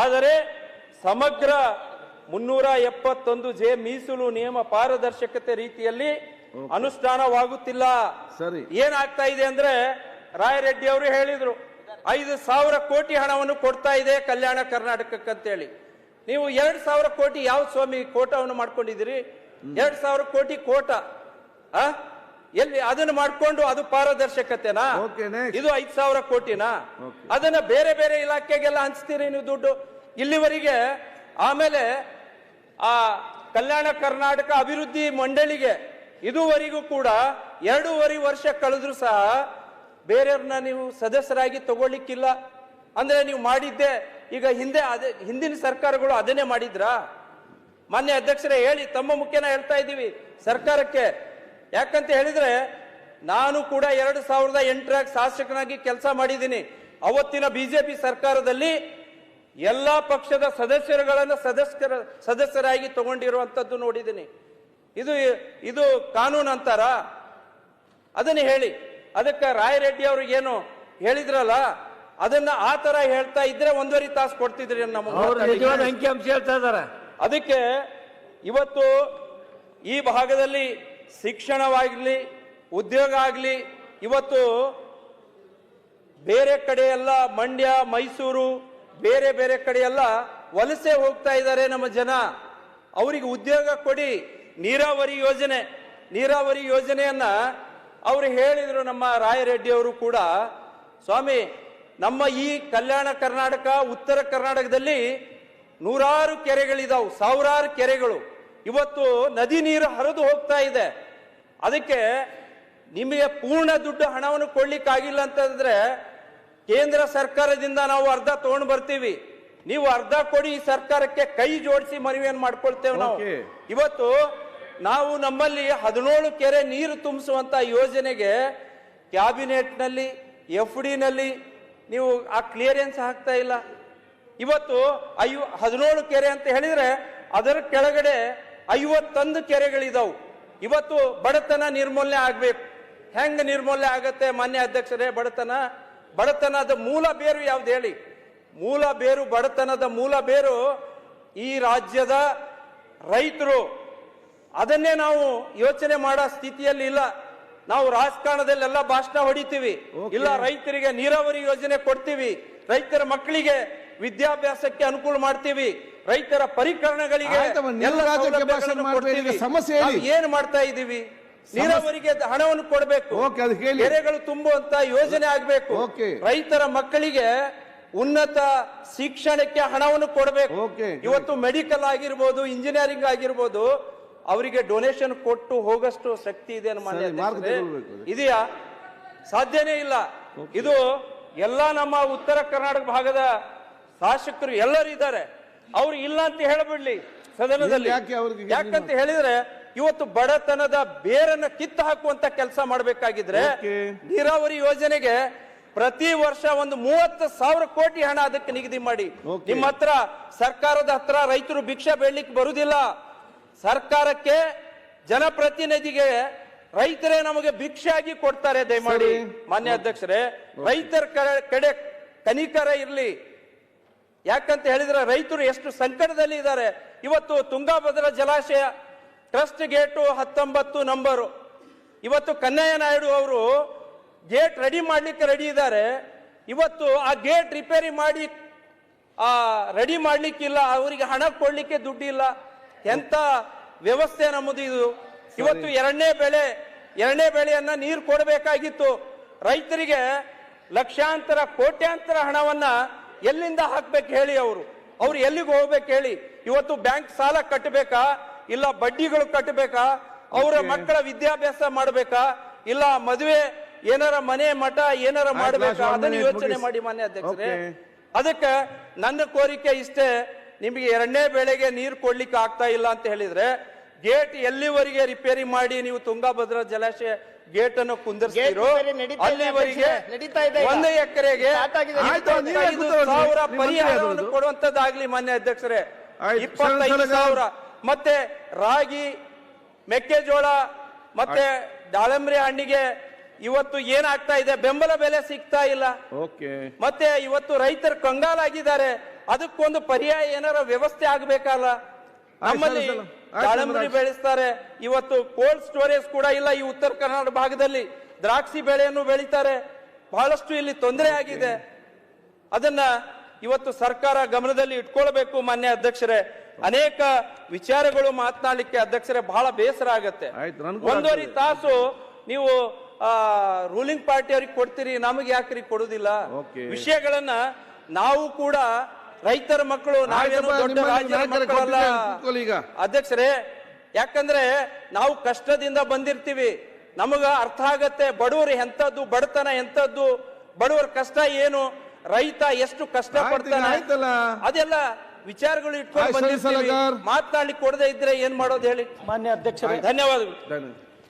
S3: ಆದರೆ ಸಮಗ್ರ 371 ಜೆ ಮೀಸಲು ನಿಯಮ ಪಾರದರ್ಶಕತೆ ರೀತಿಯಲ್ಲಿ ಅನುಷ್ಠಾನವಾಗುತ್ತಿಲ್ಲ. ಏನಾಗ್ತಾ ಇದೆ ಅಂದ್ರೆ, ರಾಯರೆಡ್ಡಿ ಅವರು ಹೇಳಿದ್ರು 5,000 ಕೋಟಿ ಹಣವನ್ನು ಕೊಡ್ತಾ ಇದೆ ಕಲ್ಯಾಣ ಕರ್ನಾಟಕಕ್ಕಂತೇಳಿ. ನೀವು 2,000 ಕೋಟಿ ಯಾವ ಸ್ವಾಮಿ ಕೋಟವನ್ನು ಮಾಡ್ಕೊಂಡಿದ್ದೀರಿ? 2,000 ಕೋಟಿ ಕೋಟ ಎಲ್ಲಿ ಅದನ್ನು ಮಾಡ್ಕೊಂಡು ಅದು ಪಾರದರ್ಶಕತೆನಾ? ಇದು 5,000 ಕೋಟಿನಾ? ಅದನ್ನ ಬೇರೆ ಬೇರೆ ಇಲಾಖೆಗೆಲ್ಲ ಹಂಚ್ತೀರಿ ನೀವು ದುಡ್ಡು ಇಲ್ಲಿವರೆಗೆ. ಆಮೇಲೆ ಆ ಕಲ್ಯಾಣ ಕರ್ನಾಟಕ ಅಭಿವೃದ್ಧಿ ಮಂಡಳಿಗೆ ಇದುವರೆಗೂ ಕೂಡ 2.5 ವರ್ಷ ಕಳೆದ್ರು ಸಹ ಬೇರೆಯವ್ರನ್ನ ನೀವು ಸದಸ್ಯರಾಗಿ ತಗೊಳ್ಳಿಕ್ಕಿಲ್ಲ. ಅಂದ್ರೆ ನೀವು ಮಾಡಿದ್ದೆ ಈಗ ಹಿಂದಿನ ಸರ್ಕಾರಗಳು ಅದನ್ನೇ ಮಾಡಿದ್ರಾ? ಮಾನ್ಯ ಅಧ್ಯಕ್ಷರೇ ಹೇಳಿ, ತಮ್ಮ ಮುಖ್ಯನ ಹೇಳ್ತಾ ಇದ್ದೀವಿ ಸರ್ಕಾರಕ್ಕೆ. ಯಾಕಂತ ಹೇಳಿದ್ರೆ ನಾನು ಕೂಡ 2008 ಶಾಸಕನಾಗಿ ಕೆಲಸ ಮಾಡಿದ್ದೀನಿ. ಅವತ್ತಿನ ಬಿಜೆಪಿ ಸರ್ಕಾರದಲ್ಲಿ ಎಲ್ಲಾ ಪಕ್ಷದ ಸದಸ್ಯರುಗಳನ್ನ ಸದಸ್ಯರಾಗಿ ತಗೊಂಡಿರುವಂತದ್ದು ನೋಡಿದ್ದೀನಿ. ಇದು ಕಾನೂನು ಅಂತಾರ? ಅದನ್ನ ಹೇಳಿ. ಅದಕ್ಕೆ ರಾಯರೆಡ್ಡಿ ಅವ್ರಿಗೆ ಏನು ಹೇಳಿದ್ರಲ್ಲ ಅದನ್ನ ಆ ತರ ಹೇಳ್ತಾ ಇದ್ರೆ 1.5 ತಾಸು ಕೊಡ್ತಿದ್ರಿ ನಮ್ಮ
S9: ಅಂಕಿಅಂಶ ಹೇಳ್ತಾ ಇದಾರೆ.
S3: ಅದಕ್ಕೆ ಇವತ್ತು ಈ ಭಾಗದಲ್ಲಿ ಶಿಕ್ಷಣವಾಗಲಿ ಉದ್ಯೋಗ ಆಗಲಿ ಇವತ್ತು ಬೇರೆ ಕಡೆ ಎಲ್ಲ ಮಂಡ್ಯ ಮೈಸೂರು ಬೇರೆ ಬೇರೆ ಕಡೆ ಎಲ್ಲ ವಲಸೆ ಹೋಗ್ತಾ ಇದ್ದಾರೆ ನಮ್ಮ ಜನ. ಅವರಿಗೆ ಉದ್ಯೋಗ ಕೊಡಿ. ನೀರಾವರಿ ಯೋಜನೆಯನ್ನ ಅವರು ಹೇಳಿದ್ರು ನಮ್ಮ ರಾಯರೆಡ್ಡಿ ಅವರು ಕೂಡ. ಸ್ವಾಮಿ, ನಮ್ಮ ಈ ಕಲ್ಯಾಣ ಕರ್ನಾಟಕ ಉತ್ತರ ಕರ್ನಾಟಕದಲ್ಲಿ ನೂರಾರು ಕೆರೆಗಳಿದಾವು, ಸಾವಿರಾರು ಕೆರೆಗಳು. ಇವತ್ತು ನದಿ ನೀರು ಹರಿದು ಹೋಗ್ತಾ ಇದೆ. ಅದಕ್ಕೆ ನಿಮಗೆ ಪೂರ್ಣ ದುಡ್ಡು ಹಣವನ್ನು ಕೊಡ್ಲಿಕ್ಕಾಗಿಲ್ಲ ಅಂತಂದ್ರೆ ಕೇಂದ್ರ ಸರ್ಕಾರದಿಂದ ನಾವು ಅರ್ಧ ತಗೊಂಡು ಬರ್ತೀವಿ, ನೀವು ಅರ್ಧ ಕೊಡಿ. ಈ ಸರ್ಕಾರಕ್ಕೆ ಕೈ ಜೋಡಿಸಿ ಮನವಿಯನ್ನು ಮಾಡ್ಕೊಳ್ತೇವೆ ನಾವು. ಇವತ್ತು ನಾವು ನಮ್ಮಲ್ಲಿ 17 ಕೆರೆ ನೀರು ತುಂಬಿಸುವಂತ ಯೋಜನೆಗೆ ಕ್ಯಾಬಿನೆಟ್ ನಲ್ಲಿ FD ನಲ್ಲಿ ನೀವು ಆ ಕ್ಲಿಯರೆನ್ಸ್ ಹಾಕ್ತಾ ಇಲ್ಲ. ಇವತ್ತು 17 ಕೆರೆ ಅಂತ ಹೇಳಿದ್ರೆ ಅದರ ಕೆಳಗಡೆ 51 ಕೆರೆಗಳಿದಾವು. ಇವತ್ತು ಬಡತನ ನಿರ್ಮೂಲನೆ ಆಗ್ಬೇಕು. ಹೆಂಗ್ ನಿರ್ಮೂಲನೆ ಆಗತ್ತೆ ಮಾನ್ಯ ಅಧ್ಯಕ್ಷರೇ? ಬಡತನದ ಮೂಲ ಬೇರು ಯಾವ್ದು ಹೇಳಿ? ಬಡತನದ ಮೂಲ ಬೇರು ಈ ರಾಜ್ಯದ ರೈತರು. ಅದನ್ನೇ ನಾವು ಯೋಚನೆ ಮಾಡೋ ಸ್ಥಿತಿಯಲ್ಲಿ ಇಲ್ಲ. ನಾವು ರಾಜಕಾರಣದಲ್ಲೆಲ್ಲ ಭಾಷಣ ಹೊಡಿತೀವಿ, ಇಲ್ಲ ರೈತರಿಗೆ ನೀರಾವರಿ ಯೋಜನೆ ಕೊಡ್ತೀವಿ, ರೈತರ ಮಕ್ಕಳಿಗೆ ವಿದ್ಯಾಭ್ಯಾಸಕ್ಕೆ ಅನುಕೂಲ ಮಾಡ್ತೀವಿ, ರೈತರ ಪರಿಕರಣಗಳಿಗೆ
S1: ಸಮಸ್ಯೆ
S3: ಏನ್ ಮಾಡ್ತಾ ಇದೀವಿ? ನೀರಾವರಿಗೆ ಹಣವನ್ನು ಕೊಡಬೇಕು, ಕೆರೆಗಳು ತುಂಬುವಂತ ಯೋಜನೆ ಆಗ್ಬೇಕು, ರೈತರ ಮಕ್ಕಳಿಗೆ ಉನ್ನತ ಶಿಕ್ಷಣಕ್ಕೆ ಹಣವನ್ನು ಕೊಡಬೇಕು. ಇವತ್ತು ಮೆಡಿಕಲ್ ಆಗಿರ್ಬೋದು, ಇಂಜಿನಿಯರಿಂಗ್ ಆಗಿರ್ಬೋದು, ಅವರಿಗೆ ಡೊನೇಷನ್ ಕೊಟ್ಟು ಹೋಗಷ್ಟು ಶಕ್ತಿ ಇದೆ ಇದೆಯಾ? ಸಾಧ್ಯನೇ ಇಲ್ಲ. ಇದು ಎಲ್ಲ ನಮ್ಮ ಉತ್ತರ ಕರ್ನಾಟಕ ಭಾಗದ ಶಾಸಕರು ಎಲ್ಲರೂ ಇದ್ದಾರೆ. ಅವ್ರು ಇಲ್ಲ ಅಂತ ಹೇಳ್ಬಿಡ್ಲಿ ಸದನದಲ್ಲಿ.
S1: ಯಾಕೆ ಅವ್ರಿಗೆ
S3: ಯಾಕಂತ ಹೇಳಿದ್ರೆ ಇವತ್ತು ಬಡತನದ ಬೇರನ್ನ ಕಿತ್ತು ಹಾಕುವಂತ ಕೆಲಸ ಮಾಡಬೇಕಾಗಿದ್ರೆ ನೀರಾವರಿ ಯೋಜನೆಗೆ ಪ್ರತಿ ವರ್ಷ ಒಂದು 30,000 ಕೋಟಿ ಹಣ ಅದಕ್ಕೆ ನಿಗದಿ ಮಾಡಿ. ನಿಮ್ಮ ಹತ್ರ ಸರ್ಕಾರದ ಹತ್ರ ರೈತರು ಭಿಕ್ಷೆ ಬೇಡ್ಲಿಕ್ಕೆ ಬರುವುದಿಲ್ಲ. ಸರ್ಕಾರಕ್ಕೆ ಜನಪ್ರತಿನಿಧಿಗೆ ರೈತರೇ ನಮಗೆ ಭಿಕ್ಷೆಯಾಗಿ ಕೊಡ್ತಾರೆ. ದಯಮಾಡಿ ಮಾನ್ಯ ಅಧ್ಯಕ್ಷರೇ, ರೈತರ ಕಡೆ ಕನಿಕರ ಇರ್ಲಿ. ಯಾಕಂತ ಹೇಳಿದ್ರೆ ರೈತರು ಎಷ್ಟು ಸಂಕಟದಲ್ಲಿ ಇದ್ದಾರೆ. ಇವತ್ತು ತುಂಗಾಭದ್ರಾ ಜಲಾಶಯ ಟ್ರಸ್ಟ್ ಗೇಟು 19 ನಂಬರು, ಇವತ್ತು ಕನ್ನಯ್ಯ ನಾಯ್ಡು ಅವರು ಗೇಟ್ ರೆಡಿ ಮಾಡ್ಲಿಕ್ಕೆ ರೆಡಿ ಇದ್ದಾರೆ. ಇವತ್ತು ಆ ಗೇಟ್ ರಿಪೇರಿ ಮಾಡಿ ರೆಡಿ ಮಾಡ್ಲಿಕ್ಕಿಲ್ಲ, ಅವರಿಗೆ ಹಣ ಕೊಡ್ಲಿಕ್ಕೆ ದುಡ್ಡಿಲ್ಲ. ಎಂತ ವ್ಯವಸ್ಥೆ ನಮ್ಮದು ಇದು. ಇವತ್ತು ಎರಡನೇ ಬೆಳೆಯನ್ನ ನೀರು ಕೊಡಬೇಕಾಗಿತ್ತು. ರೈತರಿಗೆ ಲಕ್ಷಾಂತರ ಕೋಟ್ಯಾಂತರ ಹಣವನ್ನ ಎಲ್ಲಿಂದ ಹಾಕ್ಬೇಕು ಹೇಳಿ? ಅವ್ರು ಎಲ್ಲಿಗೆ ಹೋಗ್ಬೇಕು ಹೇಳಿ? ಇವತ್ತು ಬ್ಯಾಂಕ್ ಸಾಲ ಕಟ್ಟಬೇಕಾ, ಇಲ್ಲ ಬಡ್ಡಿಗಳು ಕಟ್ಟಬೇಕಾ, ಅವರ ಮಕ್ಕಳ ವಿದ್ಯಾಭ್ಯಾಸ ಮಾಡಬೇಕಾ, ಇಲ್ಲ ಮದುವೆ ಏನಾರ ಮನೆ ಮಠ ಏನಾರ ಮಾಡಬೇಕಾ? ಅದನ್ನು ಯೋಚನೆ ಮಾಡಿ ಮಾನ್ಯ ಅಧ್ಯಕ್ಷರೇ. ಅದಕ್ಕೆ ನನ್ನ ಕೋರಿಕೆ ಇಷ್ಟೇ, ನಿಮಗೆ ಎರಡನೇ ಬೆಳೆಗೆ ನೀರು ಕೊಡ್ಲಿಕ್ಕೆ ಆಗ್ತಾ ಇಲ್ಲ ಅಂತ ಹೇಳಿದ್ರೆ ಗೇಟ್ ಎಲ್ಲಿವರೆಗೆ ರಿಪೇರಿ ಮಾಡಿ ನೀವು ತುಂಗಾಭದ್ರಾ ಜಲಾಶಯ ಗೇಟ್ ಅನ್ನು ಕುಂದಿರ್ತೀರೋ ಅಲ್ಲಿವರೆಗೆ 1 ಎಕರೆಗೆ 25,000 ಪರಿಹಾರವನ್ನು ಕೊಡುವಂತದ್ದಾಗ್ಲಿ ಮಾನ್ಯ ಅಧ್ಯಕ್ಷರೇ. 25,000 ಮತ್ತೆ ರಾಗಿ, ಮೆಕ್ಕೆಜೋಳ ಮತ್ತೆ ದಾಳಂಬ್ರಿ ಹಣ್ಣಿಗೆ ಇವತ್ತು ಏನಾಗ್ತಾ ಇದೆ, ಬೆಂಬಲ ಬೆಲೆ ಸಿಗ್ತಾ ಇಲ್ಲ. ಮತ್ತೆ ಇವತ್ತು ರೈತರು ಕಂಗಾಲಾಗಿದ್ದಾರೆ. ಅದಕ್ಕೊಂದು ಪರ್ಯಾಯ ಏನಾರ ವ್ಯವಸ್ಥೆ ಆಗ್ಬೇಕಲ್ಲ. ನಮ್ಮಲ್ಲಿ ದಾಳಂಬ್ರಿ ಬೆಳೆಸ್ತಾರೆ, ಇವತ್ತು ಕೋಲ್ಡ್ ಸ್ಟೋರೇಜ್ ಕೂಡ ಇಲ್ಲ ಈ ಉತ್ತರ ಕರ್ನಾಟಕ ಭಾಗದಲ್ಲಿ. ದ್ರಾಕ್ಷಿ ಬೆಳೆಯನ್ನು ಬೆಳೀತಾರೆ, ಬಹಳಷ್ಟು ಇಲ್ಲಿ ತೊಂದರೆ ಆಗಿದೆ. ಅದನ್ನ ಇವತ್ತು ಸರ್ಕಾರ ಗಮನದಲ್ಲಿ ಇಟ್ಕೊಳ್ಬೇಕು ಮಾನ್ಯ ಅಧ್ಯಕ್ಷರೇ. ಅನೇಕ ವಿಚಾರಗಳು ಮಾತನಾಡಲಿಕ್ಕೆ ಅಧ್ಯಕ್ಷರೇ ಬಹಳ ಬೇಸರ ಆಗತ್ತೆ. 1.5 ತಾಸು ನೀವು ರೂಲಿಂಗ್ ಪಾರ್ಟಿ ಅವ್ರಿಗೆ ಕೊಡ್ತೀರಿ, ನಮಗೆ ಯಾಕ್ರಿ ಕೊಡುದಿಲ್ಲ? ವಿಷಯಗಳನ್ನ ನಾವು ಕೂಡ ರೈತರ ಮಕ್ಕಳು, ನಾವೇನು ದೊಡ್ಡ ರಾಜ್ಯದ ಮಕ್ಕಳಲ್ಲ ಅಧ್ಯಕ್ಷರೇ. ಯಾಕಂದ್ರೆ ನಾವು ಕಷ್ಟದಿಂದ ಬಂದಿರ್ತೀವಿ, ನಮಗ ಅರ್ಥ ಆಗತ್ತೆ ಬಡವರು ಎಂತದ್ದು, ಬಡತನ ಎಂತದ್ದು, ಬಡವರ ಕಷ್ಟ ಏನು, ರೈತ ಎಷ್ಟು ಕಷ್ಟ ಪಡ್ತಾನೆ, ಅದೆಲ್ಲ ವಿಚಾರಗಳು ಇಟ್ಕೊಂಡು ಬಂದಿರ್ತೀವಿ. ಮಾತನಾಡ್ಲಿಕ್ಕೆ ಕೊಡದೇ ಇದ್ರೆ ಏನ್ ಮಾಡೋದು ಹೇಳಿ?
S10: ಮಾನ್ಯ ಅಧ್ಯಕ್ಷರೇ,
S3: ಧನ್ಯವಾದಗಳು.